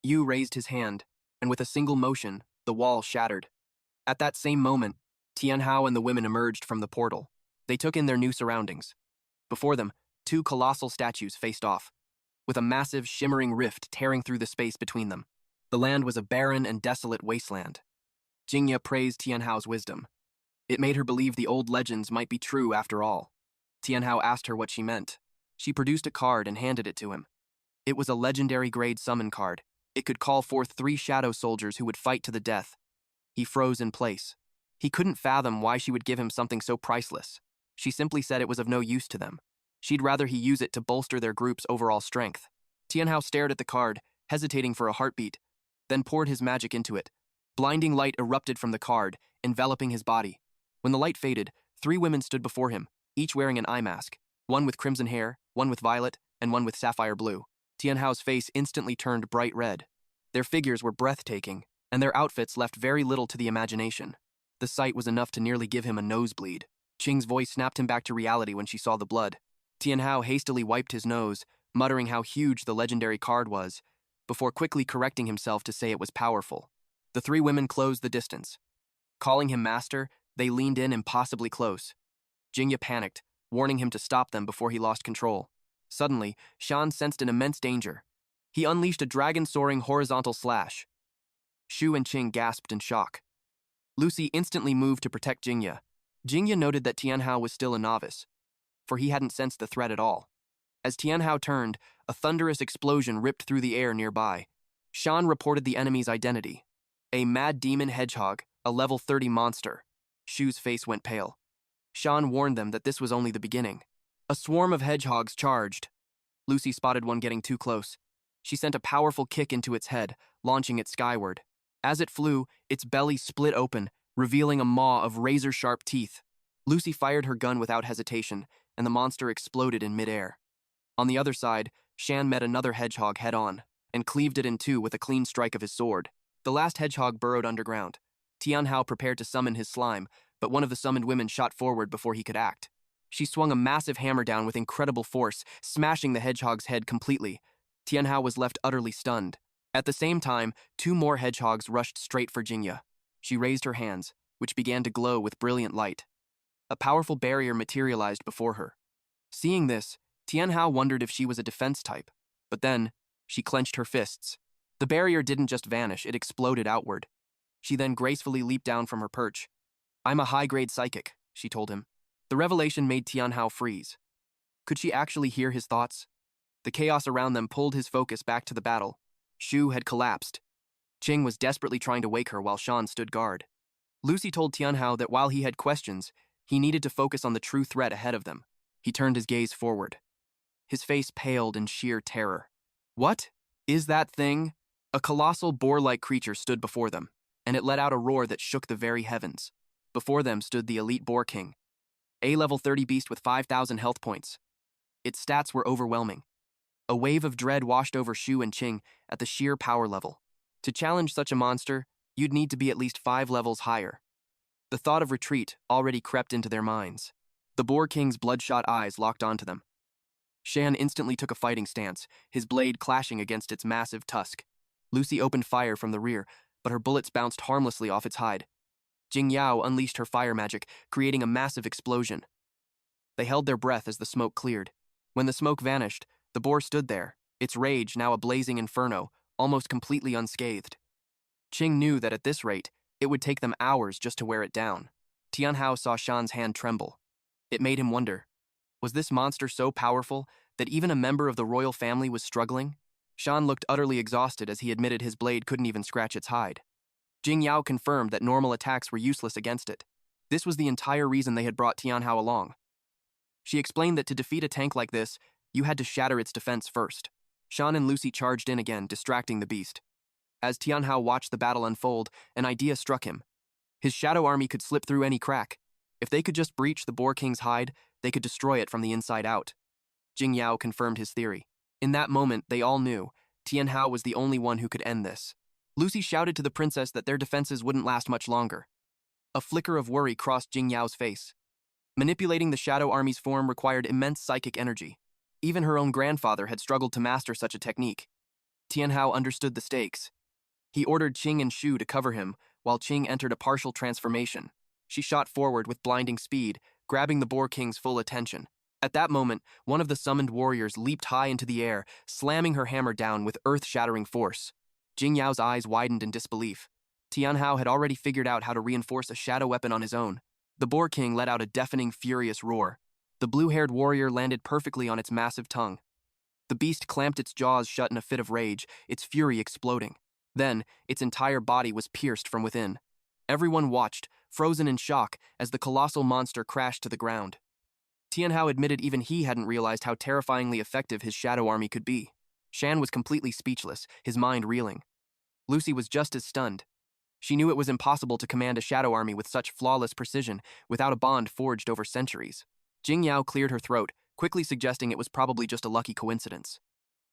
S1: Yu raised his hand, and with a single motion, the wall shattered. At that same moment, Tianhao and the women emerged from the portal. They took in their new surroundings. Before them, 2 colossal statues faced off, with a massive, shimmering rift tearing through the space between them. The land was a barren and desolate wasteland. Jingya praised Tianhao's wisdom. It made her believe the old legends might be true after all. Tianhao asked her what she meant. She produced a card and handed it to him. It was a legendary grade summon card. It could call forth 3 shadow soldiers who would fight to the death. He froze in place. He couldn't fathom why she would give him something so priceless. She simply said it was of no use to them. She'd rather he use it to bolster their group's overall strength. Tianhao stared at the card, hesitating for a heartbeat, then poured his magic into it. Blinding light erupted from the card, enveloping his body. When the light faded, 3 women stood before him, each wearing an eye mask, one with crimson hair, one with violet, and one with sapphire blue. Tianhao's face instantly turned bright red. Their figures were breathtaking, and their outfits left very little to the imagination. The sight was enough to nearly give him a nosebleed. Qing's voice snapped him back to reality when she saw the blood. Tianhao hastily wiped his nose, muttering how huge the legendary card was, before quickly correcting himself to say it was powerful. The 3 women closed the distance. Calling him master, they leaned in impossibly close. Jingya panicked, warning him to stop them before he lost control. Suddenly, Shan sensed an immense danger. He unleashed a dragon-soaring horizontal slash. Shu and Qing gasped in shock. Lucy instantly moved to protect Jingya. Jingya noted that Tianhao was still a novice, for he hadn't sensed the threat at all. As Tianhao turned, a thunderous explosion ripped through the air nearby. Shan reported the enemy's identity. A mad demon hedgehog, a level 30 monster. Shu's face went pale. Shan warned them that this was only the beginning. A swarm of hedgehogs charged. Lucy spotted one getting too close. She sent a powerful kick into its head, launching it skyward. As it flew, its belly split open, revealing a maw of razor-sharp teeth. Lucy fired her gun without hesitation, and the monster exploded in midair. On the other side, Shan met another hedgehog head-on, and cleaved it in 2 with a clean strike of his sword. The last hedgehog burrowed underground. Tianhao prepared to summon his slime, but one of the summoned women shot forward before he could act. She swung a massive hammer down with incredible force, smashing the hedgehog's head completely. Tianhao was left utterly stunned. At the same time, 2 more hedgehogs rushed straight for Jingya. She raised her hands, which began to glow with brilliant light. A powerful barrier materialized before her. Seeing this, Tianhao wondered if she was a defense type, but then, she clenched her fists. The barrier didn't just vanish, it exploded outward. She then gracefully leaped down from her perch. "I'm a high-grade psychic," she told him. The revelation made Tianhao freeze. Could she actually hear his thoughts? The chaos around them pulled his focus back to the battle. Shu had collapsed. Qing was desperately trying to wake her while Shan stood guard. Lucy told Tianhao that while he had questions, he needed to focus on the true threat ahead of them. He turned his gaze forward. His face paled in sheer terror. What is that thing? A colossal boar-like creature stood before them, and it let out a roar that shook the very heavens. Before them stood the elite Boar King, a level 30 beast with 5,000 health points. Its stats were overwhelming. A wave of dread washed over Shu and Qing at the sheer power level. To challenge such a monster, you'd need to be at least 5 levels higher. The thought of retreat already crept into their minds. The Boar King's bloodshot eyes locked onto them. Shan instantly took a fighting stance, his blade clashing against its massive tusk. Lucy opened fire from the rear, but her bullets bounced harmlessly off its hide. Jing Yao unleashed her fire magic, creating a massive explosion. They held their breath as the smoke cleared. When the smoke vanished, The boar stood there, its rage now a blazing inferno, almost completely unscathed. Qing knew that at this rate, it would take them hours just to wear it down. Tianhao saw Shan's hand tremble. It made him wonder, was this monster so powerful that even a member of the royal family was struggling? Shan looked utterly exhausted as he admitted his blade couldn't even scratch its hide. Jing Yao confirmed that normal attacks were useless against it. This was the entire reason they had brought Tianhao along. She explained that to defeat a tank like this, you had to shatter its defense first. Shan and Lucy charged in again, distracting the beast. As Tianhao watched the battle unfold, an idea struck him. His shadow army could slip through any crack. If they could just breach the Boar King's hide, they could destroy it from the inside out. Jing Yao confirmed his theory. In that moment, they all knew Tianhao was the only one who could end this. Lucy shouted to the princess that their defenses wouldn't last much longer. A flicker of worry crossed Jing Yao's face. Manipulating the shadow army's form required immense psychic energy. Even her own grandfather had struggled to master such a technique. Tianhao understood the stakes. He ordered Qing and Shu to cover him, while Qing entered a partial transformation. She shot forward with blinding speed, grabbing the Boar King's full attention. At that moment, one of the summoned warriors leaped high into the air, slamming her hammer down with earth-shattering force. Jing Yao's eyes widened in disbelief. Tianhao had already figured out how to reinforce a shadow weapon on his own. The Boar King let out a deafening, furious roar. The blue-haired warrior landed perfectly on its massive tongue. The beast clamped its jaws shut in a fit of rage, its fury exploding. Then, its entire body was pierced from within. Everyone watched, frozen in shock, as the colossal monster crashed to the ground. Tianhao admitted even he hadn't realized how terrifyingly effective his shadow army could be. Shan was completely speechless, his mind reeling. Lucy was just as stunned. She knew it was impossible to command a shadow army with such flawless precision without a bond forged over centuries. Jing Yao cleared her throat, quickly suggesting it was probably just a lucky coincidence.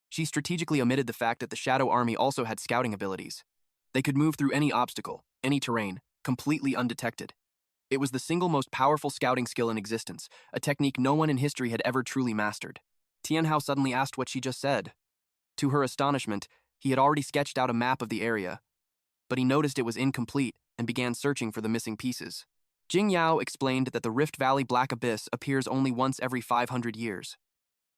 S1: She strategically omitted the fact that the shadow army also had scouting abilities. They could move through any obstacle, any terrain, completely undetected. It was the single most powerful scouting skill in existence, a technique no one in history had ever truly mastered. Tianhao suddenly asked what she just said. To her astonishment, he had already sketched out a map of the area, but he noticed it was incomplete and began searching for the missing pieces. Jing Yao explained that the Rift Valley Black Abyss appears only once every 500 years.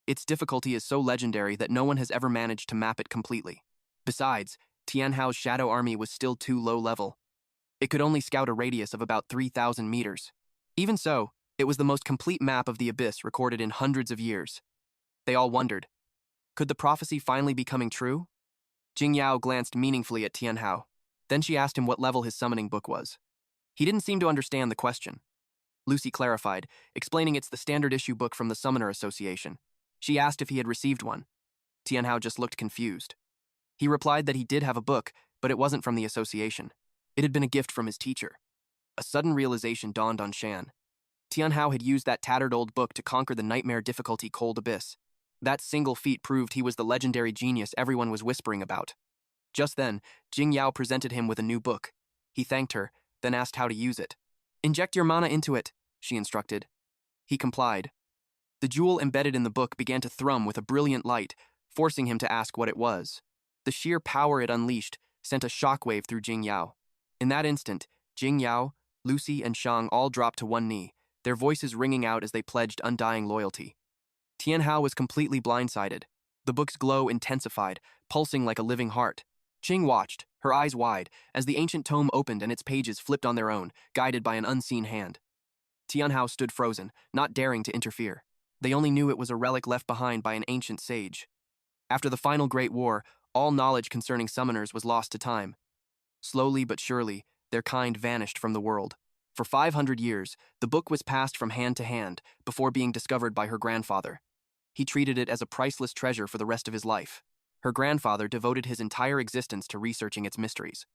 S1: Its difficulty is so legendary that no one has ever managed to map it completely. Besides, Tianhao's shadow army was still too low level. It could only scout a radius of about 3,000 meters. Even so, it was the most complete map of the abyss recorded in hundreds of years. They all wondered, could the prophecy finally be coming true? Jing Yao glanced meaningfully at Tianhao. Then she asked him what level his summoning book was. He didn't seem to understand the question. Lucy clarified, explaining it's the standard issue book from the Summoner Association. She asked if he had received one. Tianhao just looked confused. He replied that he did have a book, but it wasn't from the association. It had been a gift from his teacher. A sudden realization dawned on Shan. Tianhao had used that tattered old book to conquer the nightmare difficulty Cold Abyss. That single feat proved he was the legendary genius everyone was whispering about. Just then, Jing Yao presented him with a new book. He thanked her, then asked how to use it. Inject your mana into it, she instructed. He complied. The jewel embedded in the book began to thrum with a brilliant light, forcing him to ask what it was. The sheer power it unleashed sent a shockwave through Jing Yao. In that instant, Jing Yao, Lucy, and Shang all dropped to one knee, their voices ringing out as they pledged undying loyalty. Tianhao was completely blindsided. The book's glow intensified, pulsing like a living heart. Qing watched, her eyes wide, as the ancient tome opened and its pages flipped on their own, guided by an unseen hand. Tianhao stood frozen, not daring to interfere. They only knew it was a relic left behind by an ancient sage. After the final Great War, all knowledge concerning summoners was lost to time. Slowly but surely, their kind vanished from the world. For 500 years, the book was passed from hand to hand before being discovered by her grandfather. He treated it as a priceless treasure for the rest of his life. Her grandfather devoted his entire existence to researching its mysteries.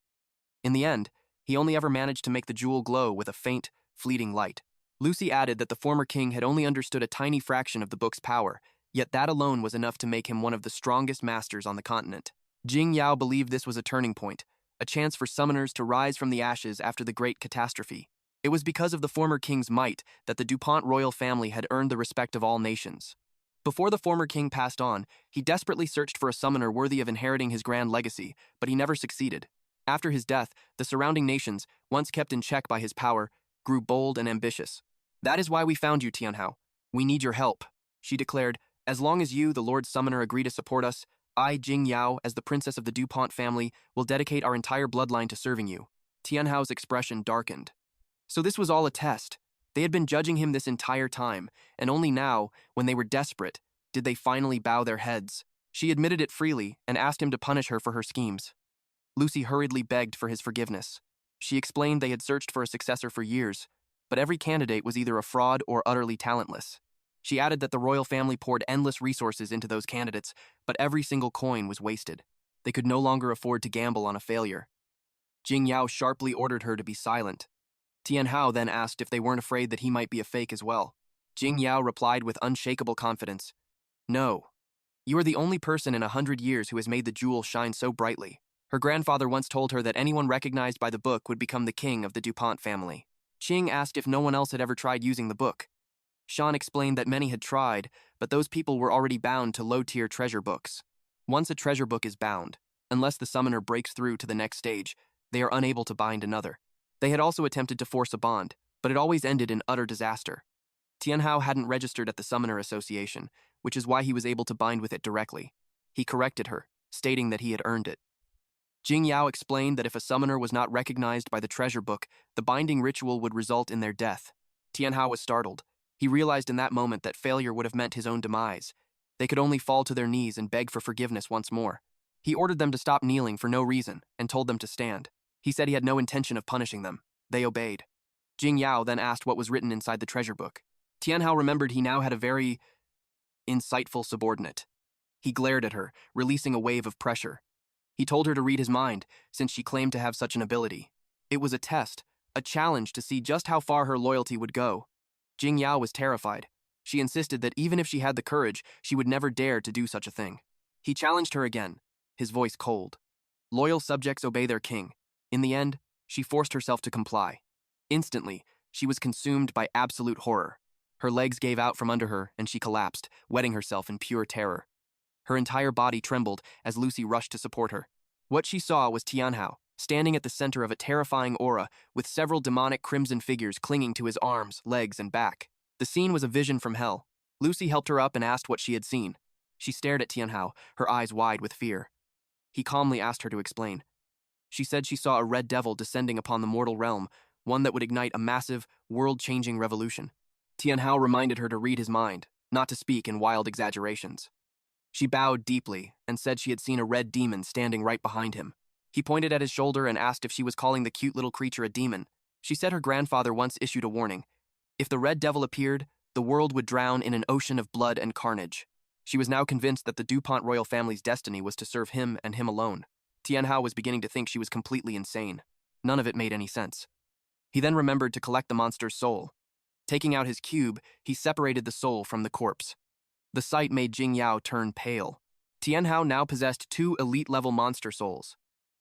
S1: In the end, he only ever managed to make the jewel glow with a faint, fleeting light. Lucy added that the former king had only understood a tiny fraction of the book's power, yet that alone was enough to make him one of the strongest masters on the continent. Jing Yao believed this was a turning point, a chance for summoners to rise from the ashes after the great catastrophe. It was because of the former king's might that the DuPont royal family had earned the respect of all nations. Before the former king passed on, he desperately searched for a summoner worthy of inheriting his grand legacy, but he never succeeded. After his death, the surrounding nations, once kept in check by his power, grew bold and ambitious. That is why we found you, Tianhao. We need your help, she declared, As long as you, the Lord Summoner, agree to support us, I, Jing Yao, as the princess of the DuPont family, will dedicate our entire bloodline to serving you. Tianhao's expression darkened. So this was all a test. They had been judging him this entire time, and only now, when they were desperate, did they finally bow their heads. She admitted it freely and asked him to punish her for her schemes. Lucy hurriedly begged for his forgiveness. She explained they had searched for a successor for years, but every candidate was either a fraud or utterly talentless. She added that the royal family poured endless resources into those candidates, but every single coin was wasted. They could no longer afford to gamble on a failure. Jing Yao sharply ordered her to be silent. Tianhao then asked if they weren't afraid that he might be a fake as well. Jing Yao replied with unshakable confidence, "No. You are the only person in 100 years who has made the jewel shine so brightly." Her grandfather once told her that anyone recognized by the book would become the king of the DuPont family. Qing asked if no one else had ever tried using the book. Shan explained that many had tried, but those people were already bound to low-tier treasure books. Once a treasure book is bound, unless the summoner breaks through to the next stage, they are unable to bind another. They had also attempted to force a bond, but it always ended in utter disaster. Tianhao hadn't registered at the Summoner Association, which is why he was able to bind with it directly. He corrected her, stating that he had earned it. Jing Yao explained that if a summoner was not recognized by the treasure book, the binding ritual would result in their death. Tianhao was startled. He realized in that moment that failure would have meant his own demise. They could only fall to their knees and beg for forgiveness once more. He ordered them to stop kneeling for no reason and told them to stand. He said he had no intention of punishing them. They obeyed. Jing Yao then asked what was written inside the treasure book. Tianhao remembered he now had a very insightful subordinate. He glared at her, releasing a wave of pressure. He told her to read his mind, since she claimed to have such an ability. It was a test, a challenge to see just how far her loyalty would go. Jing Yao was terrified. She insisted that even if she had the courage, she would never dare to do such a thing. He challenged her again, his voice cold. Loyal subjects obey their king. In the end, she forced herself to comply. Instantly, she was consumed by absolute horror. Her legs gave out from under her, and she collapsed, wetting herself in pure terror. Her entire body trembled as Lucy rushed to support her. What she saw was Tianhao, standing at the center of a terrifying aura with several demonic crimson figures clinging to his arms, legs, and back. The scene was a vision from hell. Lucy helped her up and asked what she had seen. She stared at Tianhao, her eyes wide with fear. He calmly asked her to explain. She said she saw a red devil descending upon the mortal realm, one that would ignite a massive, world-changing revolution. Tianhao reminded her to read his mind, not to speak in wild exaggerations. She bowed deeply and said she had seen a red demon standing right behind him. He pointed at his shoulder and asked if she was calling the cute little creature a demon. She said her grandfather once issued a warning. If the red devil appeared, the world would drown in an ocean of blood and carnage. She was now convinced that the DuPont royal family's destiny was to serve him and him alone. Tianhao was beginning to think she was completely insane. None of it made any sense. He then remembered to collect the monster's soul. Taking out his cube, he separated the soul from the corpse. The sight made Jing Yao turn pale. Tianhao now possessed 2 elite-level monster souls.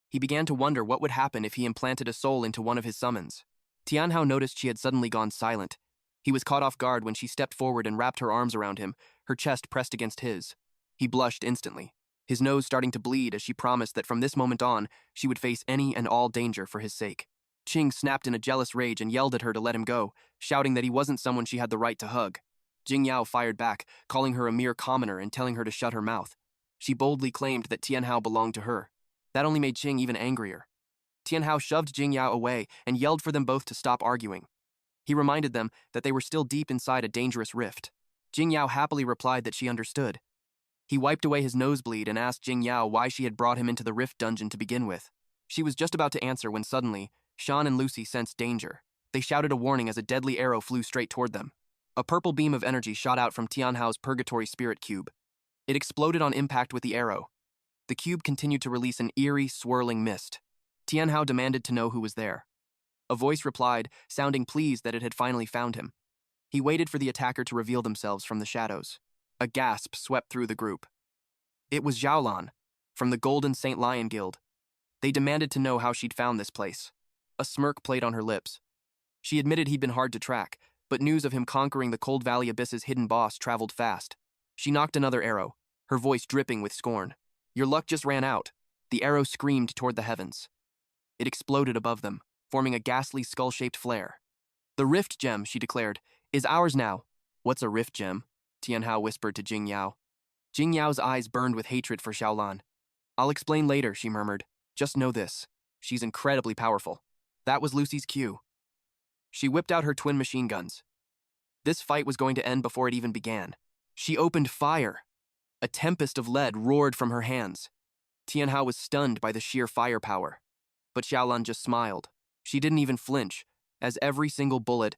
S1: He began to wonder what would happen if he implanted a soul into one of his summons. Tianhao noticed she had suddenly gone silent. He was caught off guard when she stepped forward and wrapped her arms around him, her chest pressed against his. He blushed instantly, his nose starting to bleed as she promised that from this moment on, she would face any and all danger for his sake. Qing snapped in a jealous rage and yelled at her to let him go, shouting that he wasn't someone she had the right to hug. Jing Yao fired back, calling her a mere commoner and telling her to shut her mouth. She boldly claimed that Tianhao belonged to her. That only made Qing even angrier. Tianhao shoved Jing Yao away and yelled for them both to stop arguing. He reminded them that they were still deep inside a dangerous rift. Jing Yao happily replied that she understood. He wiped away his nosebleed and asked Jing Yao why she had brought him into the rift dungeon to begin with. She was just about to answer when suddenly, Shan and Lucy sensed danger. They shouted a warning as a deadly arrow flew straight toward them. A purple beam of energy shot out from Tianhao's Purgatory Spirit Cube. It exploded on impact with the arrow. The cube continued to release an eerie, swirling mist. Tianhao demanded to know who was there. A voice replied, sounding pleased that it had finally found him. He waited for the attacker to reveal themselves from the shadows. A gasp swept through the group. It was Xiaolan, from the Golden St. Lion Guild. They demanded to know how she'd found this place. A smirk played on her lips. She admitted he'd been hard to track, but news of him conquering the Cold Valley Abyss's hidden boss traveled fast. She knocked another arrow, her voice dripping with scorn. Your luck just ran out. The arrow screamed toward the heavens. It exploded above them, forming a ghastly skull-shaped flare. The rift gem, she declared, is ours now. What's a rift gem? Tianhao whispered to Jing Yao. Jing Yao's eyes burned with hatred for Xiaolan. I'll explain later, she murmured. Just know this. She's incredibly powerful. That was Lucy's cue. She whipped out her twin machine guns. This fight was going to end before it even began. She opened fire. A tempest of lead roared from her hands. Tianhao was stunned by the sheer firepower. But Xiaolan just smiled. She didn't even flinch, as every single bullet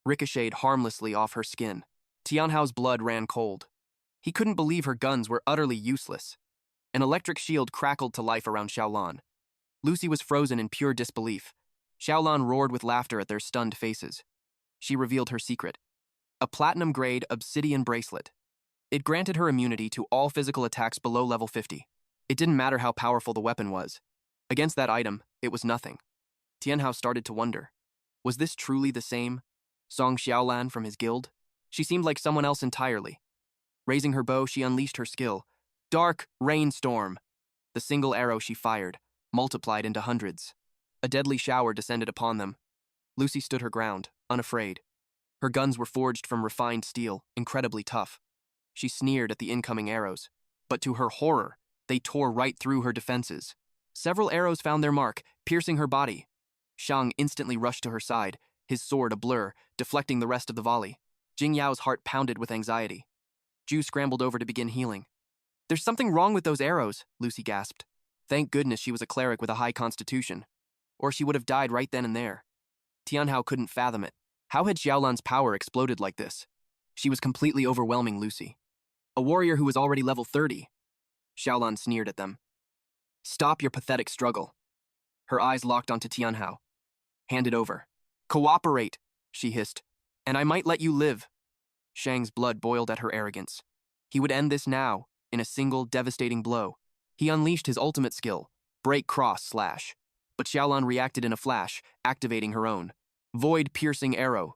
S1: ricocheted harmlessly off her skin. Tianhao's blood ran cold. He couldn't believe her guns were utterly useless. An electric shield crackled to life around Xiaolan. Lucy was frozen in pure disbelief. Xiaolan roared with laughter at their stunned faces. She revealed her secret. A platinum-grade obsidian bracelet. It granted her immunity to all physical attacks below level 50. It didn't matter how powerful the weapon was. Against that item, it was nothing. Tianhao started to wonder. Was this truly the same Song Xiaolan from his guild? She seemed like someone else entirely. Raising her bow, she unleashed her skill. Dark Rainstorm. The single arrow she fired multiplied into hundreds. A deadly shower descended upon them. Lucy stood her ground, unafraid. Her guns were forged from refined steel, incredibly tough. She sneered at the incoming arrows, but to her horror, they tore right through her defenses. Several arrows found their mark, piercing her body. Shang instantly rushed to her side, his sword a blur, deflecting the rest of the volley. Jing Yao's heart pounded with anxiety. Ju scrambled over to begin healing. There's something wrong with those arrows, Lucy gasped. Thank goodness she was a cleric with a high constitution, or she would have died right then and there. Tianhao couldn't fathom it. How had Xiaolan's power exploded like this? She was completely overwhelming Lucy. A warrior who was already level 30. Xiaolan sneered at them. Stop your pathetic struggle. Her eyes locked onto Tianhao. Hand it over. Cooperate, she hissed, and I might let you live. Shang's blood boiled at her arrogance. He would end this now, in a single devastating blow. He unleashed his ultimate skill, Break Cross Slash. But Xiaolan reacted in a flash, activating her own void-piercing arrow.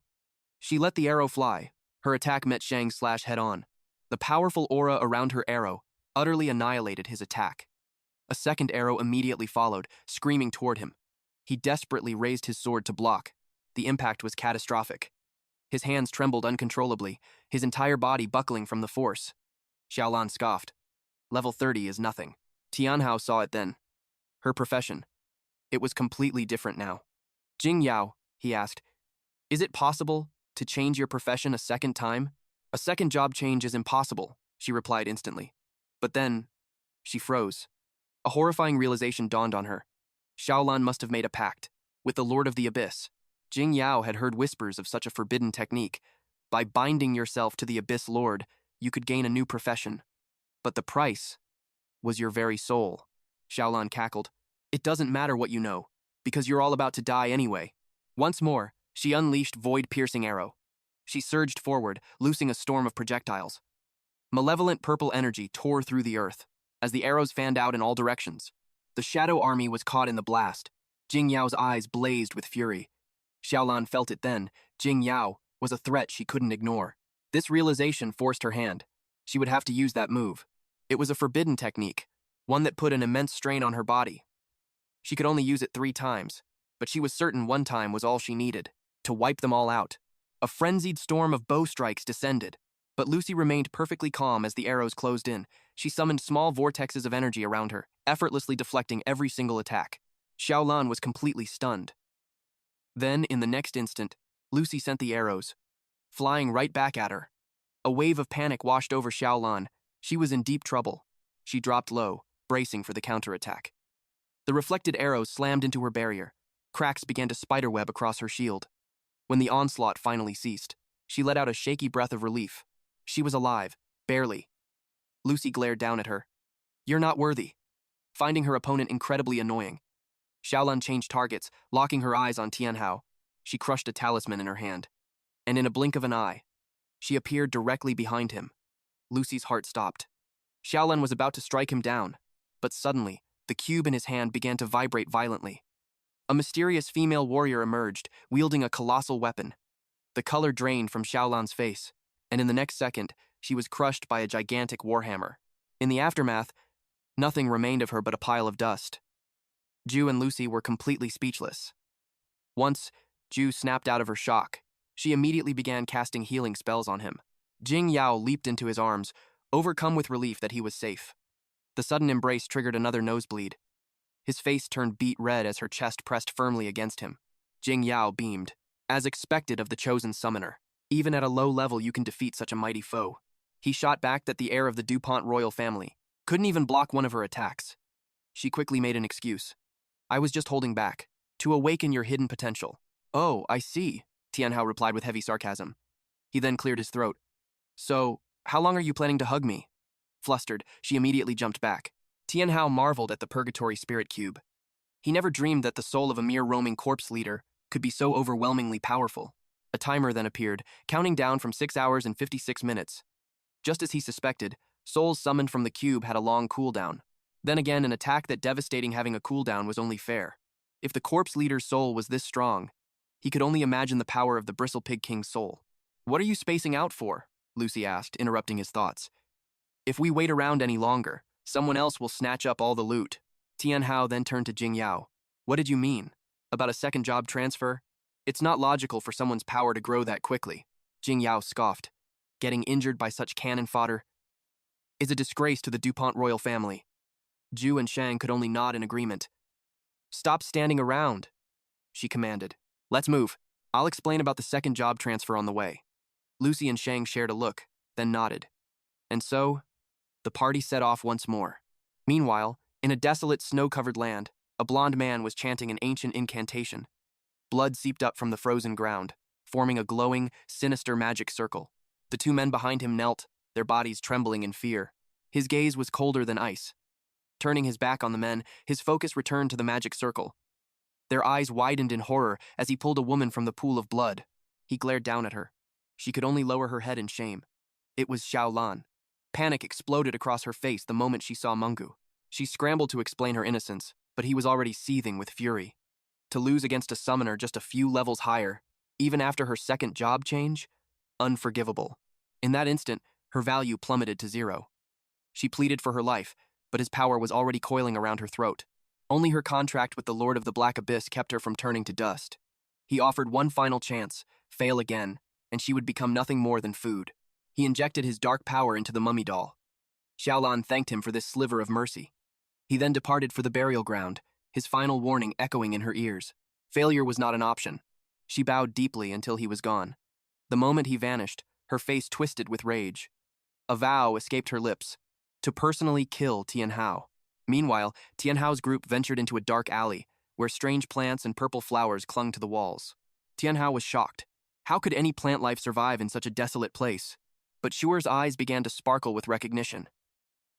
S1: She let the arrow fly. Her attack met Shang's slash head-on. The powerful aura around her arrow utterly annihilated his attack. A second arrow immediately followed, screaming toward him. He desperately raised his sword to block. The impact was catastrophic. His hands trembled uncontrollably, his entire body buckling from the force. Xiaolan scoffed. Level 30 is nothing. Tianhao saw it then. Her profession. It was completely different now. Jing Yao, he asked, is it possible to change your profession a second time? A second job change is impossible, she replied instantly. But then, she froze. A horrifying realization dawned on her. Xiaolan must have made a pact with the Lord of the Abyss. Jing Yao had heard whispers of such a forbidden technique. By binding yourself to the Abyss Lord, you could gain a new profession. But the price was your very soul. Xiaolan cackled. It doesn't matter what you know, because you're all about to die anyway. Once more, she unleashed void-piercing arrow. She surged forward, loosing a storm of projectiles. Malevolent purple energy tore through the earth, as the arrows fanned out in all directions. The shadow army was caught in the blast. Jing Yao's eyes blazed with fury. Xiaolan felt it then. Jing Yao was a threat she couldn't ignore. This realization forced her hand. She would have to use that move. It was a forbidden technique, one that put an immense strain on her body. She could only use it 3 times, but she was certain one time was all she needed, to wipe them all out. A frenzied storm of bow strikes descended, but Lucy remained perfectly calm as the arrows closed in. She summoned small vortexes of energy around her, effortlessly deflecting every single attack. Xiaolan was completely stunned. Then, in the next instant, Lucy sent the arrows, flying right back at her. A wave of panic washed over Xiaolan. She was in deep trouble. She dropped low, bracing for the counterattack. The reflected arrows slammed into her barrier. Cracks began to spiderweb across her shield. When the onslaught finally ceased, she let out a shaky breath of relief. She was alive, barely. Lucy glared down at her. You're not worthy. Finding her opponent incredibly annoying, Xiaolan changed targets, locking her eyes on Tianhao. She crushed a talisman in her hand. And in a blink of an eye, she appeared directly behind him. Lucy's heart stopped. Xiaolan was about to strike him down, but suddenly, the cube in his hand began to vibrate violently. A mysterious female warrior emerged, wielding a colossal weapon. The color drained from Xiaolan's face, and in the next second, she was crushed by a gigantic warhammer. In the aftermath, nothing remained of her but a pile of dust. Ju and Lucy were completely speechless. Once, Ju snapped out of her shock. She immediately began casting healing spells on him. Jing Yao leaped into his arms, overcome with relief that he was safe. The sudden embrace triggered another nosebleed. His face turned beet red as her chest pressed firmly against him. Jing Yao beamed, as expected of the chosen summoner. Even at a low level you can defeat such a mighty foe. He shot back that the heir of the DuPont royal family couldn't even block one of her attacks. She quickly made an excuse. I was just holding back, to awaken your hidden potential. Oh, I see, Tianhao replied with heavy sarcasm. He then cleared his throat. So, how long are you planning to hug me? Flustered, she immediately jumped back. Tianhao marveled at the purgatory spirit cube. He never dreamed that the soul of a mere roaming corpse leader could be so overwhelmingly powerful. A timer then appeared, counting down from 6 hours and 56 minutes. Just as he suspected, souls summoned from the cube had a long cooldown. Then again, an attack that devastating having a cooldown was only fair. If the corpse leader's soul was this strong, he could only imagine the power of the Bristle Pig King's soul. What are you spacing out for? Lucy asked, interrupting his thoughts. If we wait around any longer, someone else will snatch up all the loot. Tianhao then turned to Jing Yao. What did you mean? About a second job transfer? It's not logical for someone's power to grow that quickly. Jing Yao scoffed. Getting injured by such cannon fodder is a disgrace to the DuPont royal family. Zhu and Shang could only nod in agreement. Stop standing around, she commanded. Let's move. I'll explain about the second job transfer on the way. Lucy and Shang shared a look, then nodded. And so, the party set off once more. Meanwhile, in a desolate, snow-covered land, a blond man was chanting an ancient incantation. Blood seeped up from the frozen ground, forming a glowing, sinister magic circle. The two men behind him knelt, their bodies trembling in fear. His gaze was colder than ice. Turning his back on the men, his focus returned to the magic circle. Their eyes widened in horror as he pulled a woman from the pool of blood. He glared down at her. She could only lower her head in shame. It was Xiaolan. Panic exploded across her face the moment she saw Mungu. She scrambled to explain her innocence, but he was already seething with fury. To lose against a summoner just a few levels higher, even after her second job change? Unforgivable. In that instant, her value plummeted to 0. She pleaded for her life, but his power was already coiling around her throat. Only her contract with the Lord of the Black Abyss kept her from turning to dust. He offered one final chance, fail again, and she would become nothing more than food. He injected his dark power into the mummy doll. Xiaolan thanked him for this sliver of mercy. He then departed for the burial ground, his final warning echoing in her ears. Failure was not an option. She bowed deeply until he was gone. The moment he vanished, her face twisted with rage. A vow escaped her lips, to personally kill Tianhao. Meanwhile, Tianhao's group ventured into a dark alley, where strange plants and purple flowers clung to the walls. Tianhao was shocked. How could any plant life survive in such a desolate place? But Shuer's eyes began to sparkle with recognition.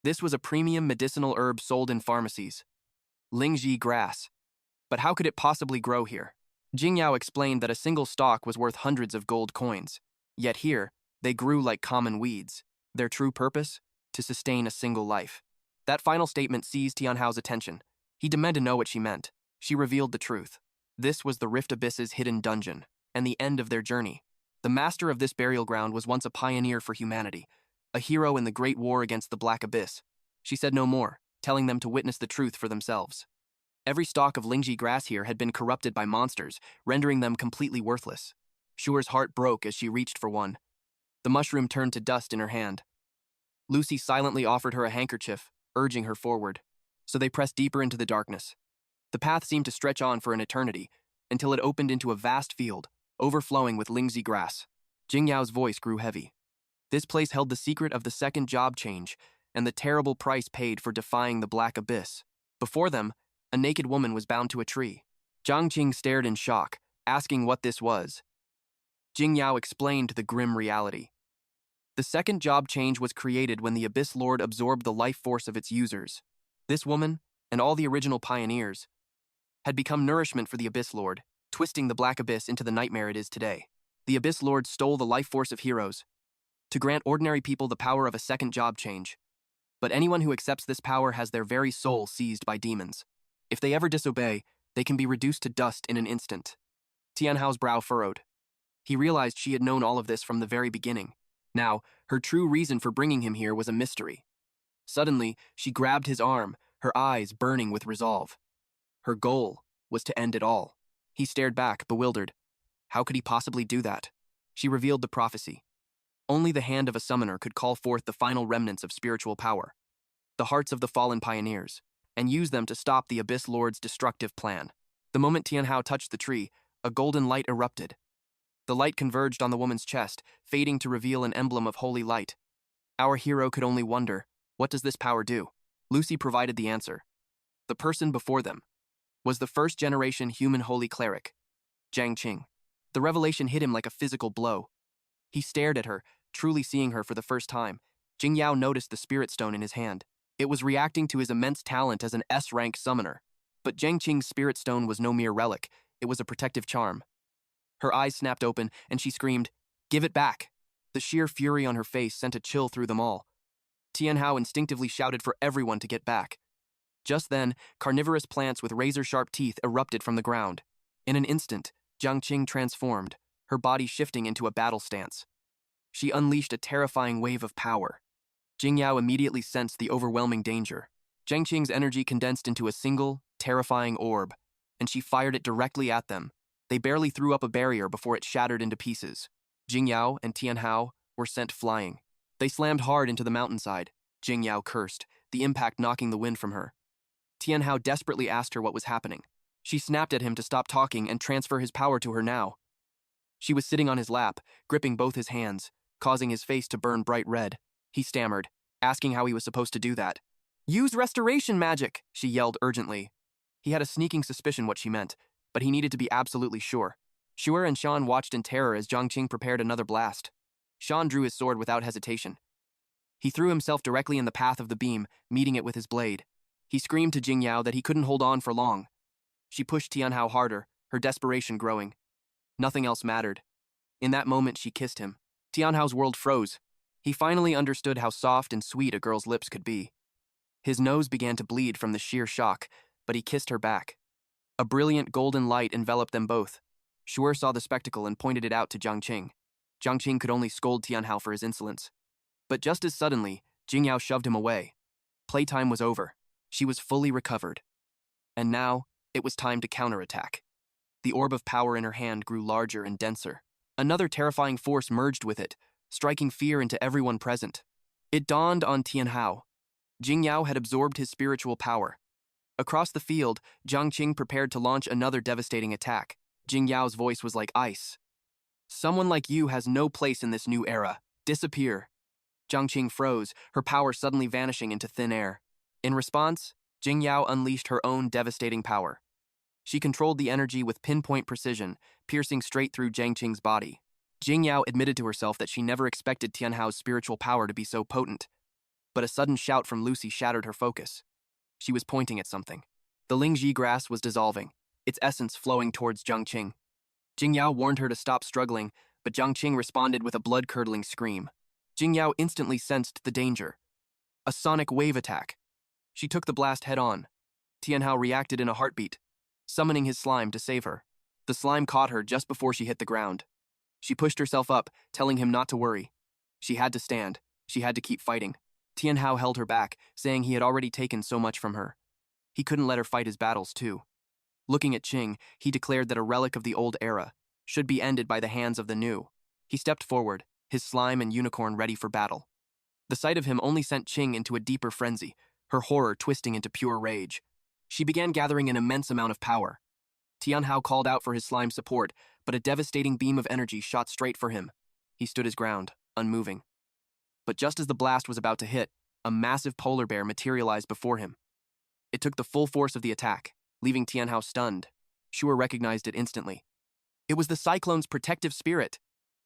S1: This was a premium medicinal herb sold in pharmacies. Lingji grass. But how could it possibly grow here? Jingyao explained that a single stalk was worth hundreds of gold coins. Yet here, they grew like common weeds. Their true purpose? To sustain a single life. That final statement seized Tianhao's attention. He demanded to know what she meant. She revealed the truth. This was the Rift Abyss's hidden dungeon, and the end of their journey. The master of this burial ground was once a pioneer for humanity, a hero in the great war against the Black Abyss. She said no more, telling them to witness the truth for themselves. Every stalk of Lingji grass here had been corrupted by monsters, rendering them completely worthless. Shuer's heart broke as she reached for one. The mushroom turned to dust in her hand. Lucy silently offered her a handkerchief, urging her forward. So they pressed deeper into the darkness. The path seemed to stretch on for an eternity, until it opened into a vast field, overflowing with Lingzi grass. Jingyao's voice grew heavy. This place held the secret of the second job change, and the terrible price paid for defying the Black Abyss. Before them, a naked woman was bound to a tree. Zhang Qing stared in shock, asking what this was. Jingyao explained the grim reality. The second job change was created when the Abyss Lord absorbed the life force of its users. This woman, and all the original pioneers, had become nourishment for the Abyss Lord, twisting the Black Abyss into the nightmare it is today. The Abyss Lord stole the life force of heroes, to grant ordinary people the power of a second job change. But anyone who accepts this power has their very soul seized by demons. If they ever disobey, they can be reduced to dust in an instant. Tianhao's brow furrowed. He realized she had known all of this from the very beginning. Now, her true reason for bringing him here was a mystery. Suddenly, she grabbed his arm, her eyes burning with resolve. Her goal was to end it all. He stared back, bewildered. How could he possibly do that? She revealed the prophecy. Only the hand of a summoner could call forth the final remnants of spiritual power, the hearts of the fallen pioneers, and use them to stop the Abyss Lord's destructive plan. The moment Tianhao touched the tree, a golden light erupted. The light converged on the woman's chest, fading to reveal an emblem of holy light. Our hero could only wonder, what does this power do? Lucy provided the answer. The person before them was the first-generation human holy cleric, Jiang Qing. The revelation hit him like a physical blow. He stared at her, truly seeing her for the first time. Jing Yao noticed the spirit stone in his hand. It was reacting to his immense talent as an S-rank summoner. But Jiang Qing's spirit stone was no mere relic, it was a protective charm. Her eyes snapped open, and she screamed, "Give it back!" The sheer fury on her face sent a chill through them all. Tianhao instinctively shouted for everyone to get back. Just then, carnivorous plants with razor-sharp teeth erupted from the ground. In an instant, Jiang Qing transformed, her body shifting into a battle stance. She unleashed a terrifying wave of power. Jing Yao immediately sensed the overwhelming danger. Jiang Qing's energy condensed into a single, terrifying orb, and she fired it directly at them. They barely threw up a barrier before it shattered into pieces. Jing Yao and Tianhao were sent flying. They slammed hard into the mountainside. Jing Yao cursed, the impact knocking the wind from her. Tianhao desperately asked her what was happening. She snapped at him to stop talking and transfer his power to her now. She was sitting on his lap, gripping both his hands, causing his face to burn bright red. He stammered, asking how he was supposed to do that. "Use restoration magic," she yelled urgently. He had a sneaking suspicion what she meant, but he needed to be absolutely sure. Shuer and Shan watched in terror as Jiang Qing prepared another blast. Shan drew his sword without hesitation. He threw himself directly in the path of the beam, meeting it with his blade. He screamed to Jing Yao that he couldn't hold on for long. She pushed Tianhao harder, her desperation growing. Nothing else mattered. In that moment, she kissed him. Tianhao's world froze. He finally understood how soft and sweet a girl's lips could be. His nose began to bleed from the sheer shock, but he kissed her back. A brilliant golden light enveloped them both. Shuer saw the spectacle and pointed it out to Jiang Qing. Jiang Qing could only scold Tianhao for his insolence. But just as suddenly, Jing Yao shoved him away. Playtime was over. She was fully recovered. And now, it was time to counterattack. The orb of power in her hand grew larger and denser. Another terrifying force merged with it, striking fear into everyone present. It dawned on Tianhao. Jing Yao had absorbed his spiritual power. Across the field, Jiang Qing prepared to launch another devastating attack. Jing Yao's voice was like ice. "Someone like you has no place in this new era. Disappear." Jiang Qing froze, her power suddenly vanishing into thin air. In response, Jing Yao unleashed her own devastating power. She controlled the energy with pinpoint precision, piercing straight through Jiang Qing's body. Jing Yao admitted to herself that she never expected Tianhao's spiritual power to be so potent. But a sudden shout from Lucy shattered her focus. She was pointing at something. The Lingji grass was dissolving, its essence flowing towards Jiang Qing. Jing Yao warned her to stop struggling, but Jiang Qing responded with a blood-curdling scream. Jing Yao instantly sensed the danger. A sonic wave attack. She took the blast head-on. Tianhao reacted in a heartbeat, summoning his slime to save her. The slime caught her just before she hit the ground. She pushed herself up, telling him not to worry. She had to stand. She had to keep fighting. Tianhao held her back, saying he had already taken so much from her. He couldn't let her fight his battles, too. Looking at Qing, he declared that a relic of the old era should be ended by the hands of the new. He stepped forward, his slime and unicorn ready for battle. The sight of him only sent Qing into a deeper frenzy, her horror twisting into pure rage. She began gathering an immense amount of power. Tianhao called out for his slime support, but a devastating beam of energy shot straight for him. He stood his ground, unmoving. But just as the blast was about to hit, a massive polar bear materialized before him. It took the full force of the attack, leaving Tianhao stunned. Shuer recognized it instantly. It was the cyclone's protective spirit.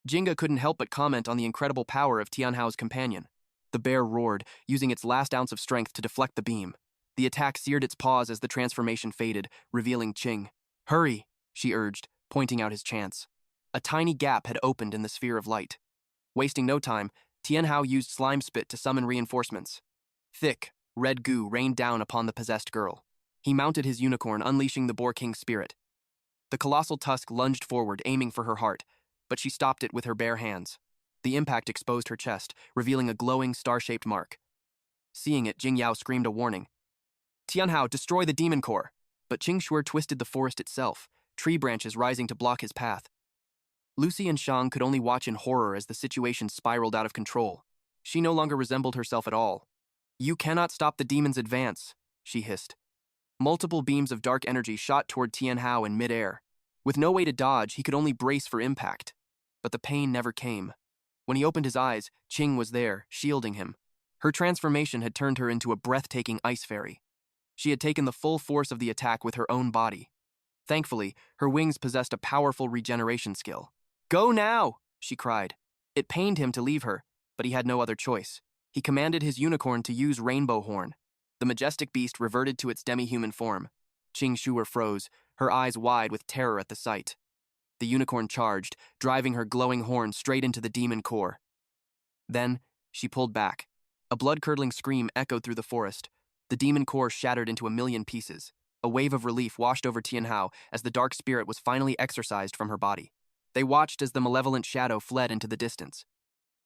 S1: Jinga couldn't help but comment on the incredible power of Tianhao's companion. The bear roared, using its last ounce of strength to deflect the beam. The attack seared its paws as the transformation faded, revealing Qing. "Hurry," she urged, pointing out his chance. A tiny gap had opened in the sphere of light. Wasting no time, Tianhao used slime spit to summon reinforcements. Thick, red goo rained down upon the possessed girl. He mounted his unicorn, unleashing the Boar King's spirit. The colossal tusk lunged forward, aiming for her heart, but she stopped it with her bare hands. The impact exposed her chest, revealing a glowing, star-shaped mark. Seeing it, Jing Yao screamed a warning. "Tianhao, destroy the demon core!" But Qing Shuer twisted the forest itself, tree branches rising to block his path. Lucy and Shang could only watch in horror as the situation spiraled out of control. She no longer resembled herself at all. "You cannot stop the demon's advance," she hissed. Multiple beams of dark energy shot toward Tianhao in midair. With no way to dodge, he could only brace for impact. But the pain never came. When he opened his eyes, Qing was there, shielding him. Her transformation had turned her into a breathtaking ice fairy. She had taken the full force of the attack with her own body. Thankfully, her wings possessed a powerful regeneration skill. "Go now!" she cried. It pained him to leave her, but he had no other choice. He commanded his unicorn to use Rainbow Horn. The majestic beast reverted to its demi-human form. Qing Shuer froze, her eyes wide with terror at the sight. The unicorn charged, driving her glowing horn straight into the demon core. Then, she pulled back. A blood-curdling scream echoed through the forest. The demon core shattered into a million pieces. A wave of relief washed over Tianhao as the dark spirit was finally exorcised from her body. They watched as the malevolent shadow fled into the distance.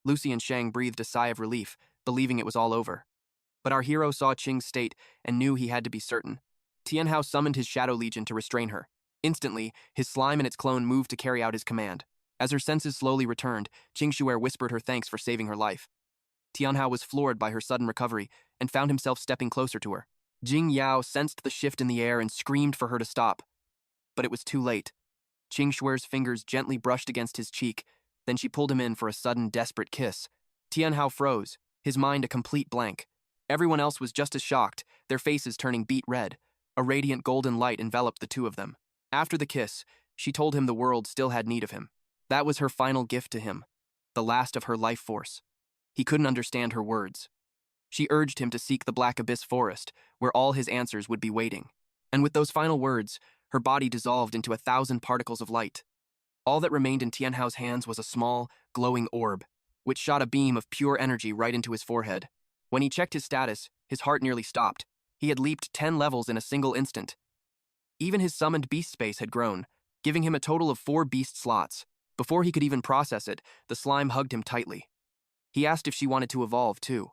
S1: Lucy and Shang breathed a sigh of relief, believing it was all over. But our hero saw Qing's state and knew he had to be certain. Tianhao summoned his Shadow Legion to restrain her. Instantly, his slime and its clone moved to carry out his command. As her senses slowly returned, Qing Shuer whispered her thanks for saving her life. Tianhao was floored by her sudden recovery and found himself stepping closer to her. Jing Yao sensed the shift in the air and screamed for her to stop. But it was too late. Qing Shuer's fingers gently brushed against his cheek, then she pulled him in for a sudden, desperate kiss. Tianhao froze, his mind a complete blank. Everyone else was just as shocked, their faces turning beet red. A radiant golden light enveloped the two of them. After the kiss, she told him the world still had need of him. That was her final gift to him, the last of her life force. He couldn't understand her words. She urged him to seek the Black Abyss forest, where all his answers would be waiting. And with those final words, her body dissolved into 1,000 particles of light. All that remained in Tianhao's hands was a small, glowing orb, which shot a beam of pure energy right into his forehead. When he checked his status, his heart nearly stopped. He had leaped 10 levels in a single instant. Even his summoned beast space had grown, giving him a total of 4 beast slots. Before he could even process it, the slime hugged him tightly. He asked if she wanted to evolve, too.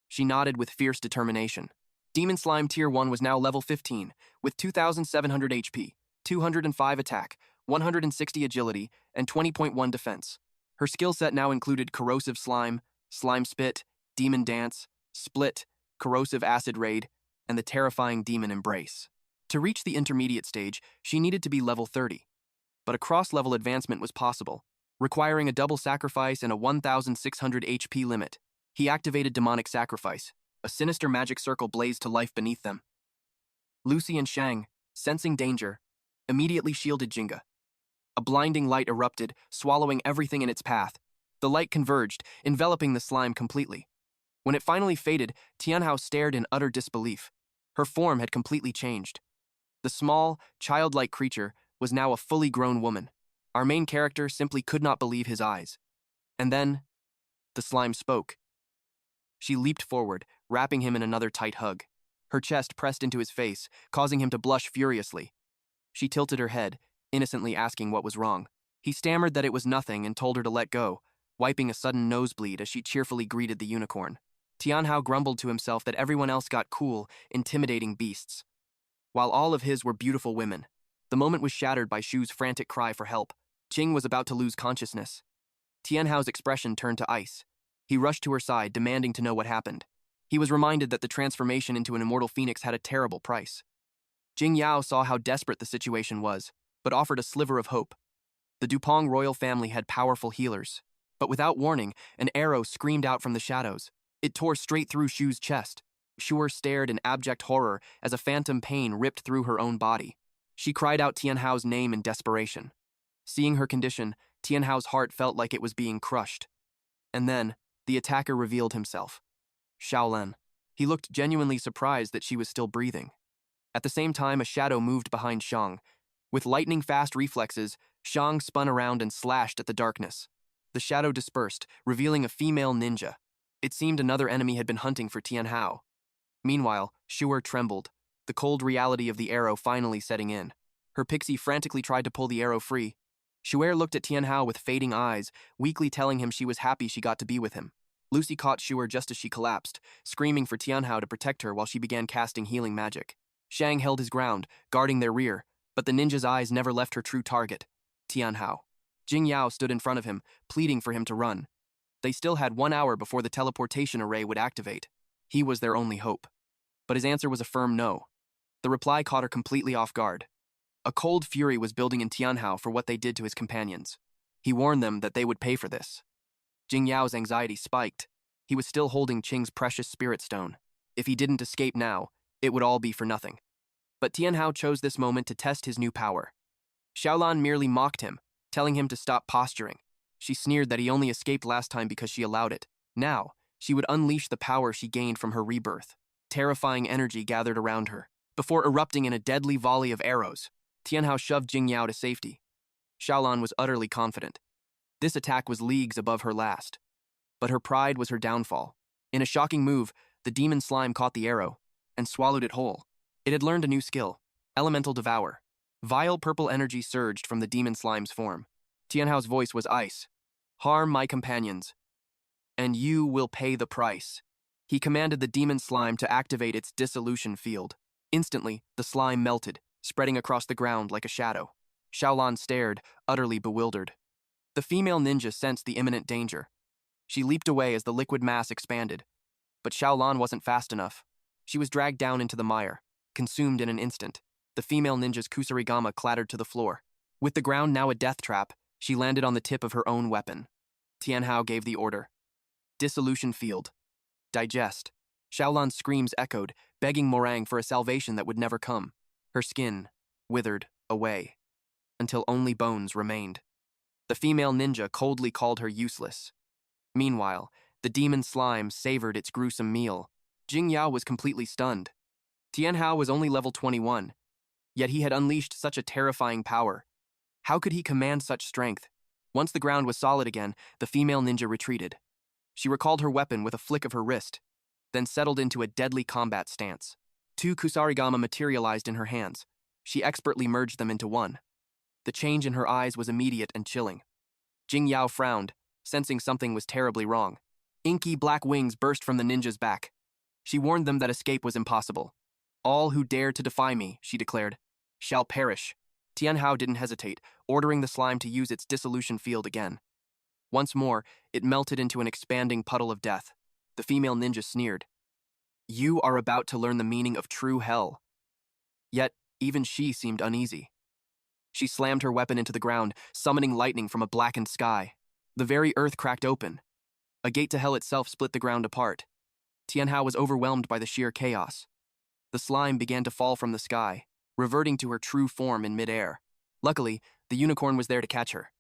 S1: She nodded with fierce determination. Demon Slime Tier 1 was now level 15, with 2,700 HP, 205 attack, 160 agility, and 20.1 defense. Her skill set now included Corrosive Slime, Slime Spit, Demon Dance, Split, Corrosive Acid Raid, and the terrifying Demon Embrace. To reach the intermediate stage, she needed to be level 30. But a cross-level advancement was possible, requiring a double sacrifice and a 1,600 HP limit. He activated Demonic Scarifice. A sinister magic circle blazed to life beneath them. Lucy and Shang, sensing danger, immediately shielded Jinga. A blinding light erupted, swallowing everything in its path. The light converged, enveloping the slime completely. When it finally faded, Tianhao stared in utter disbelief. Her form had completely changed. The small, childlike creature was now a fully grown woman. Our main character simply could not believe his eyes. And then, the slime spoke. She leaped forward, wrapping him in another tight hug. Her chest pressed into his face, causing him to blush furiously. She tilted her head, innocently asking what was wrong. He stammered that it was nothing and told her to let go, wiping a sudden nosebleed as she cheerfully greeted the unicorn. Tianhao grumbled to himself that everyone else got cool, intimidating beasts, while all of his were beautiful women. The moment was shattered by Shu's frantic cry for help. Qing was about to lose consciousness. Tianhao's expression turned to ice. He rushed to her side, demanding to know what happened. He was reminded that the transformation into an immortal phoenix had a terrible price. Jing Yao saw how desperate the situation was, but offered a sliver of hope. The Dupong royal family had powerful healers. But without warning, an arrow screamed out from the shadows. It tore straight through Shu's chest. Shuer stared in abject horror as a phantom pain ripped through her own body. She cried out Tianhao's name in desperation. Seeing her condition, Tianhao's heart felt like it was being crushed. And then, the attacker revealed himself. Shaolan. He looked genuinely surprised that she was still breathing. At the same time, a shadow moved behind Shang. With lightning-fast reflexes, Shang spun around and slashed at the darkness. The shadow dispersed, revealing a female ninja. It seemed another enemy had been hunting for Tianhao. Meanwhile, Shuer trembled, the cold reality of the arrow finally setting in. Her pixie frantically tried to pull the arrow free. Shuer looked at Tianhao with fading eyes, weakly telling him she was happy she got to be with him. Lucy caught Shuer just as she collapsed, screaming for Tianhao to protect her while she began casting healing magic. Shang held his ground, guarding their rear, but the ninja's eyes never left her true target, Tianhao. Jing Yao stood in front of him, pleading for him to run. They still had 1 hour before the teleportation array would activate. He was their only hope. But his answer was a firm no. The reply caught her completely off guard. A cold fury was building in Tianhao for what they did to his companions. He warned them that they would pay for this. Jing Yao's anxiety spiked. He was still holding Qing's precious spirit stone. If he didn't escape now, it would all be for nothing. But Tianhao chose this moment to test his new power. Xiaolan merely mocked him, telling him to stop posturing. She sneered that he only escaped last time because she allowed it. Now, she would unleash the power she gained from her rebirth. Terrifying energy gathered around her. Before erupting in a deadly volley of arrows, Tianhao shoved Jing Yao to safety. Xiaolan was utterly confident. This attack was leagues above her last. But her pride was her downfall. In a shocking move, the demon slime caught the arrow and swallowed it whole. It had learned a new skill, Elemental Devour. Vile purple energy surged from the demon slime's form. Tianhao's voice was ice. Harm my companions, and you will pay the price. He commanded the demon slime to activate its dissolution field. Instantly, the slime melted, spreading across the ground like a shadow. Xiaolan stared, utterly bewildered. The female ninja sensed the imminent danger. She leaped away as the liquid mass expanded. But Xiaolan wasn't fast enough. She was dragged down into the mire, consumed in an instant. The female ninja's kusarigama clattered to the floor. With the ground now a death trap, she landed on the tip of her own weapon. Tianhao gave the order. Dissolution field. Digest. Xiaolan's screams echoed, begging Morang for a salvation that would never come. Her skin withered away, until only bones remained. The female ninja coldly called her useless. Meanwhile, the demon slime savored its gruesome meal. Jing Yao was completely stunned. Tianhao was only level 21, yet he had unleashed such a terrifying power. How could he command such strength? Once the ground was solid again, the female ninja retreated. She recalled her weapon with a flick of her wrist, then settled into a deadly combat stance. 2 kusarigama materialized in her hands. She expertly merged them into one. The change in her eyes was immediate and chilling. Jing Yao frowned, sensing something was terribly wrong. Inky black wings burst from the ninja's back. She warned them that escape was impossible. All who dare to defy me, she declared, shall perish. Tianhao didn't hesitate, ordering the slime to use its dissolution field again. Once more, it melted into an expanding puddle of death. The female ninja sneered. You are about to learn the meaning of true hell. Yet, even she seemed uneasy. She slammed her weapon into the ground, summoning lightning from a blackened sky. The very earth cracked open. A gate to hell itself split the ground apart. Tianhao was overwhelmed by the sheer chaos. The slime began to fall from the sky, reverting to her true form in midair. Luckily, the unicorn was there to catch her.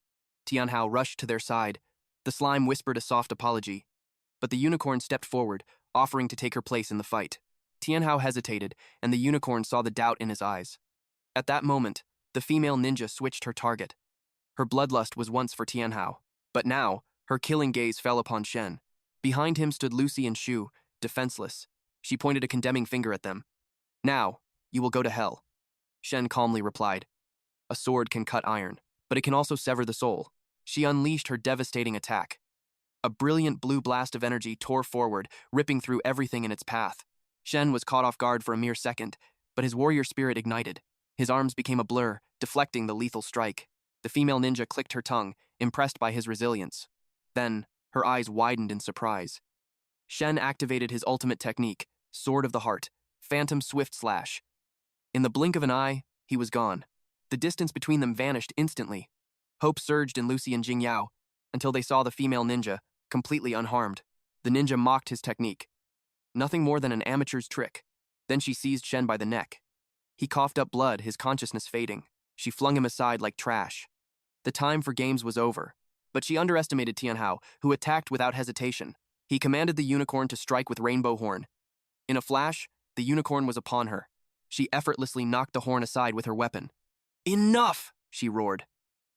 S1: Tianhao rushed to their side. The slime whispered a soft apology, but the unicorn stepped forward, offering to take her place in the fight. Tianhao hesitated, and the unicorn saw the doubt in his eyes. At that moment, the female ninja switched her target. Her bloodlust was once for Tianhao, but now, her killing gaze fell upon Shen. Behind him stood Lucy and Shu, defenseless. She pointed a condemning finger at them. Now, you will go to hell. Shen calmly replied. A sword can cut iron, but it can also sever the soul. She unleashed her devastating attack. A brilliant blue blast of energy tore forward, ripping through everything in its path. Shen was caught off guard for a mere second, but his warrior spirit ignited. His arms became a blur, deflecting the lethal strike. The female ninja clicked her tongue, impressed by his resilience. Then, her eyes widened in surprise. Shen activated his ultimate technique, Sword of the Heart, Phantom Swift Slash. In the blink of an eye, he was gone. The distance between them vanished instantly. Hope surged in Lucy and Jing Yao, until they saw the female ninja, completely unharmed. The ninja mocked his technique. Nothing more than an amateur's trick. Then she seized Shen by the neck. He coughed up blood, his consciousness fading. She flung him aside like trash. The time for games was over. But she underestimated Tianhao, who attacked without hesitation. He commanded the unicorn to strike with Rainbow Horn. In a flash, the unicorn was upon her. She effortlessly knocked the horn aside with her weapon. Enough! She roared.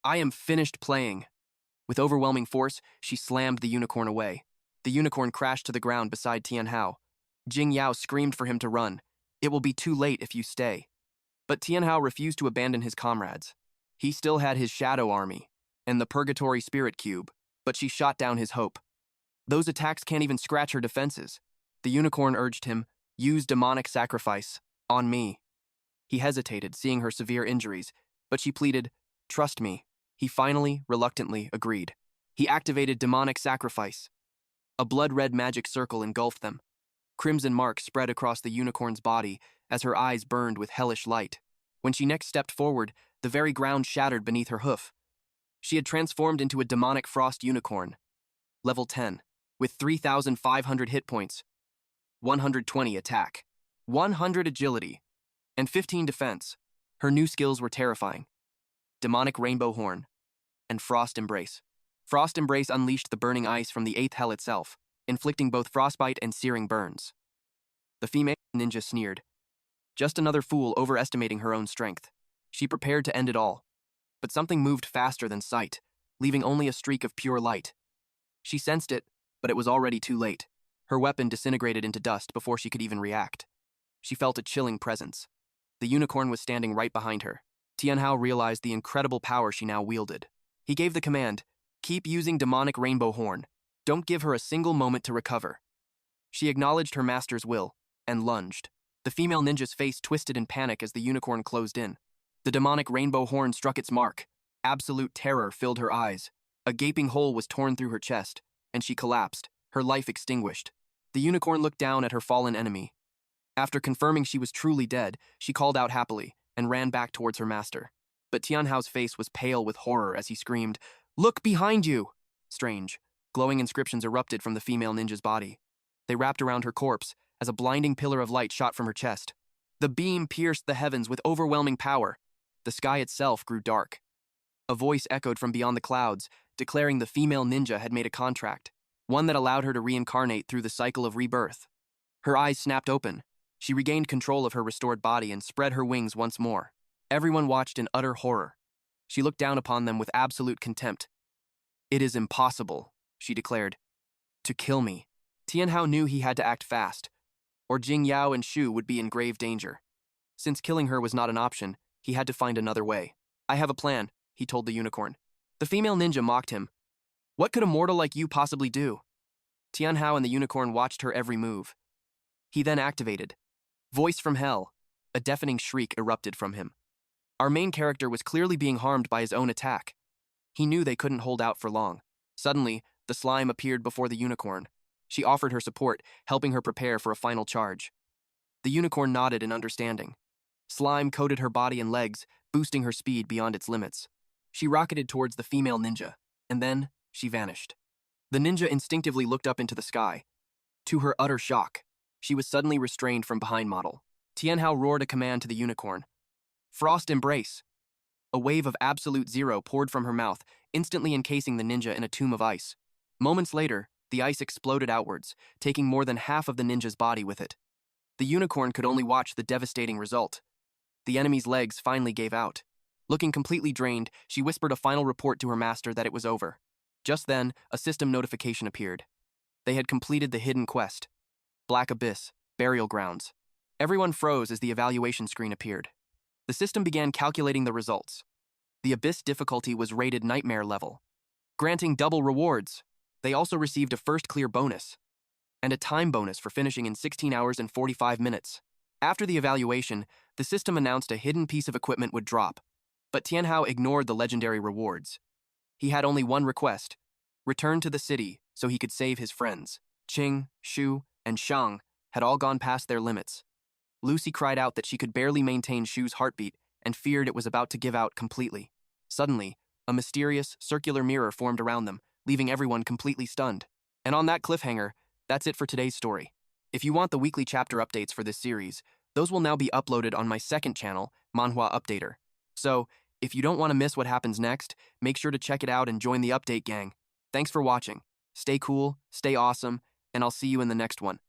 S1: I am finished playing. With overwhelming force, she slammed the unicorn away. The unicorn crashed to the ground beside Tianhao. Jing Yao screamed for him to run. It will be too late if you stay. But Tianhao refused to abandon his comrades. He still had his shadow army and the Purgatory Spirit Cube, but she shot down his hope. Those attacks can't even scratch her defenses. The unicorn urged him, use demonic sacrifice, on me. He hesitated, seeing her severe injuries, but she pleaded, trust me. He finally, reluctantly, agreed. He activated Demonic Scarifice. A blood-red magic circle engulfed them. Crimson marks spread across the unicorn's body as her eyes burned with hellish light. When she next stepped forward, the very ground shattered beneath her hoof. She had transformed into a demonic frost unicorn, level 10, with 3,500 hit points, 120 attack, 100 agility, and 15 defense. Her new skills were terrifying. Demonic Rainbow Horn and Frost Embrace. Frost Embrace unleashed the burning ice from the 8th hell itself, inflicting both frostbite and searing burns. The female ninja sneered. Just another fool overestimating her own strength. She prepared to end it all. But something moved faster than sight, leaving only a streak of pure light. She sensed it, but it was already too late. Her weapon disintegrated into dust before she could even react. She felt a chilling presence. The unicorn was standing right behind her. Tianhao realized the incredible power she now wielded. He gave the command, "Keep using Demonic Rainbow Horn. Don't give her a single moment to recover." She acknowledged her master's will and lunged. The female ninja's face twisted in panic as the unicorn closed in. The Demonic Rainbow Horn struck its mark. Absolute terror filled her eyes. A gaping hole was torn through her chest, and she collapsed, her life extinguished. The unicorn looked down at her fallen enemy. After confirming she was truly dead, she called out happily and ran back towards her master. But Tianhao's face was pale with horror as he screamed, "Look behind you!" Strange, glowing inscriptions erupted from the female ninja's body. They wrapped around her corpse as a blinding pillar of light shot from her chest. The beam pierced the heavens with overwhelming power. The sky itself grew dark. A voice echoed from beyond the clouds, declaring the female ninja had made a contract, one that allowed her to reincarnate through the cycle of rebirth. Her eyes snapped open. She regained control of her restored body and spread her wings once more. Everyone watched in utter horror. She looked down upon them with absolute contempt. "It is impossible," she declared, "to kill me." Tianhao knew he had to act fast, or Jing Yao and Shu would be in grave danger. Since killing her was not an option, he had to find another way. "I have a plan," he told the unicorn. The female ninja mocked him. "What could a mortal like you possibly do?" Tianhao and the unicorn watched her every move. He then activated Voice from Hell. A deafening shriek erupted from him. Our main character was clearly being harmed by his own attack. He knew they couldn't hold out for long. Suddenly, the slime appeared before the unicorn. She offered her support, helping her prepare for a final charge. The unicorn nodded in understanding. Slime coated her body and legs, boosting her speed beyond its limits. She rocketed towards the female ninja, and then she vanished. The ninja instinctively looked up into the sky. To her utter shock, she was suddenly restrained from behind model. Tianhao roared a command to the unicorn. "Frost Embrace!" A wave of absolute zero poured from her mouth, instantly encasing the ninja in a tomb of ice. Moments later, the ice exploded outwards, taking more than half of the ninja's body with it. The unicorn could only watch the devastating result. The enemy's legs finally gave out. Looking completely drained, she whispered a final report to her master that it was over. Just then, a system notification appeared. They had completed the hidden quest. Black Abyss, Burial Grounds. Everyone froze as the evaluation screen appeared. The system began calculating the results. The Abyss difficulty was rated Nightmare level, granting double rewards. They also received a first clear bonus, and a time bonus for finishing in 16 hours and 45 minutes. After the evaluation, the system announced a hidden piece of equipment would drop, but Tianhao ignored the legendary rewards. He had only one request: return to the city so he could save his friends. Qing, Shu, and Shang had all gone past their limits. Lucy cried out that she could barely maintain Shu's heartbeat and feared it was about to give out completely. Suddenly, a mysterious, circular mirror formed around them, leaving everyone completely stunned. And on that cliffhanger, that's it for today's story. If you want the weekly chapter updates for this series, those will now be uploaded on my second channel, Manhwa Updater. So, if you don't want to miss what happens next, make sure to check it out and join the update gang. Thanks for watching. Stay cool, stay awesome, and I'll see you in the next one.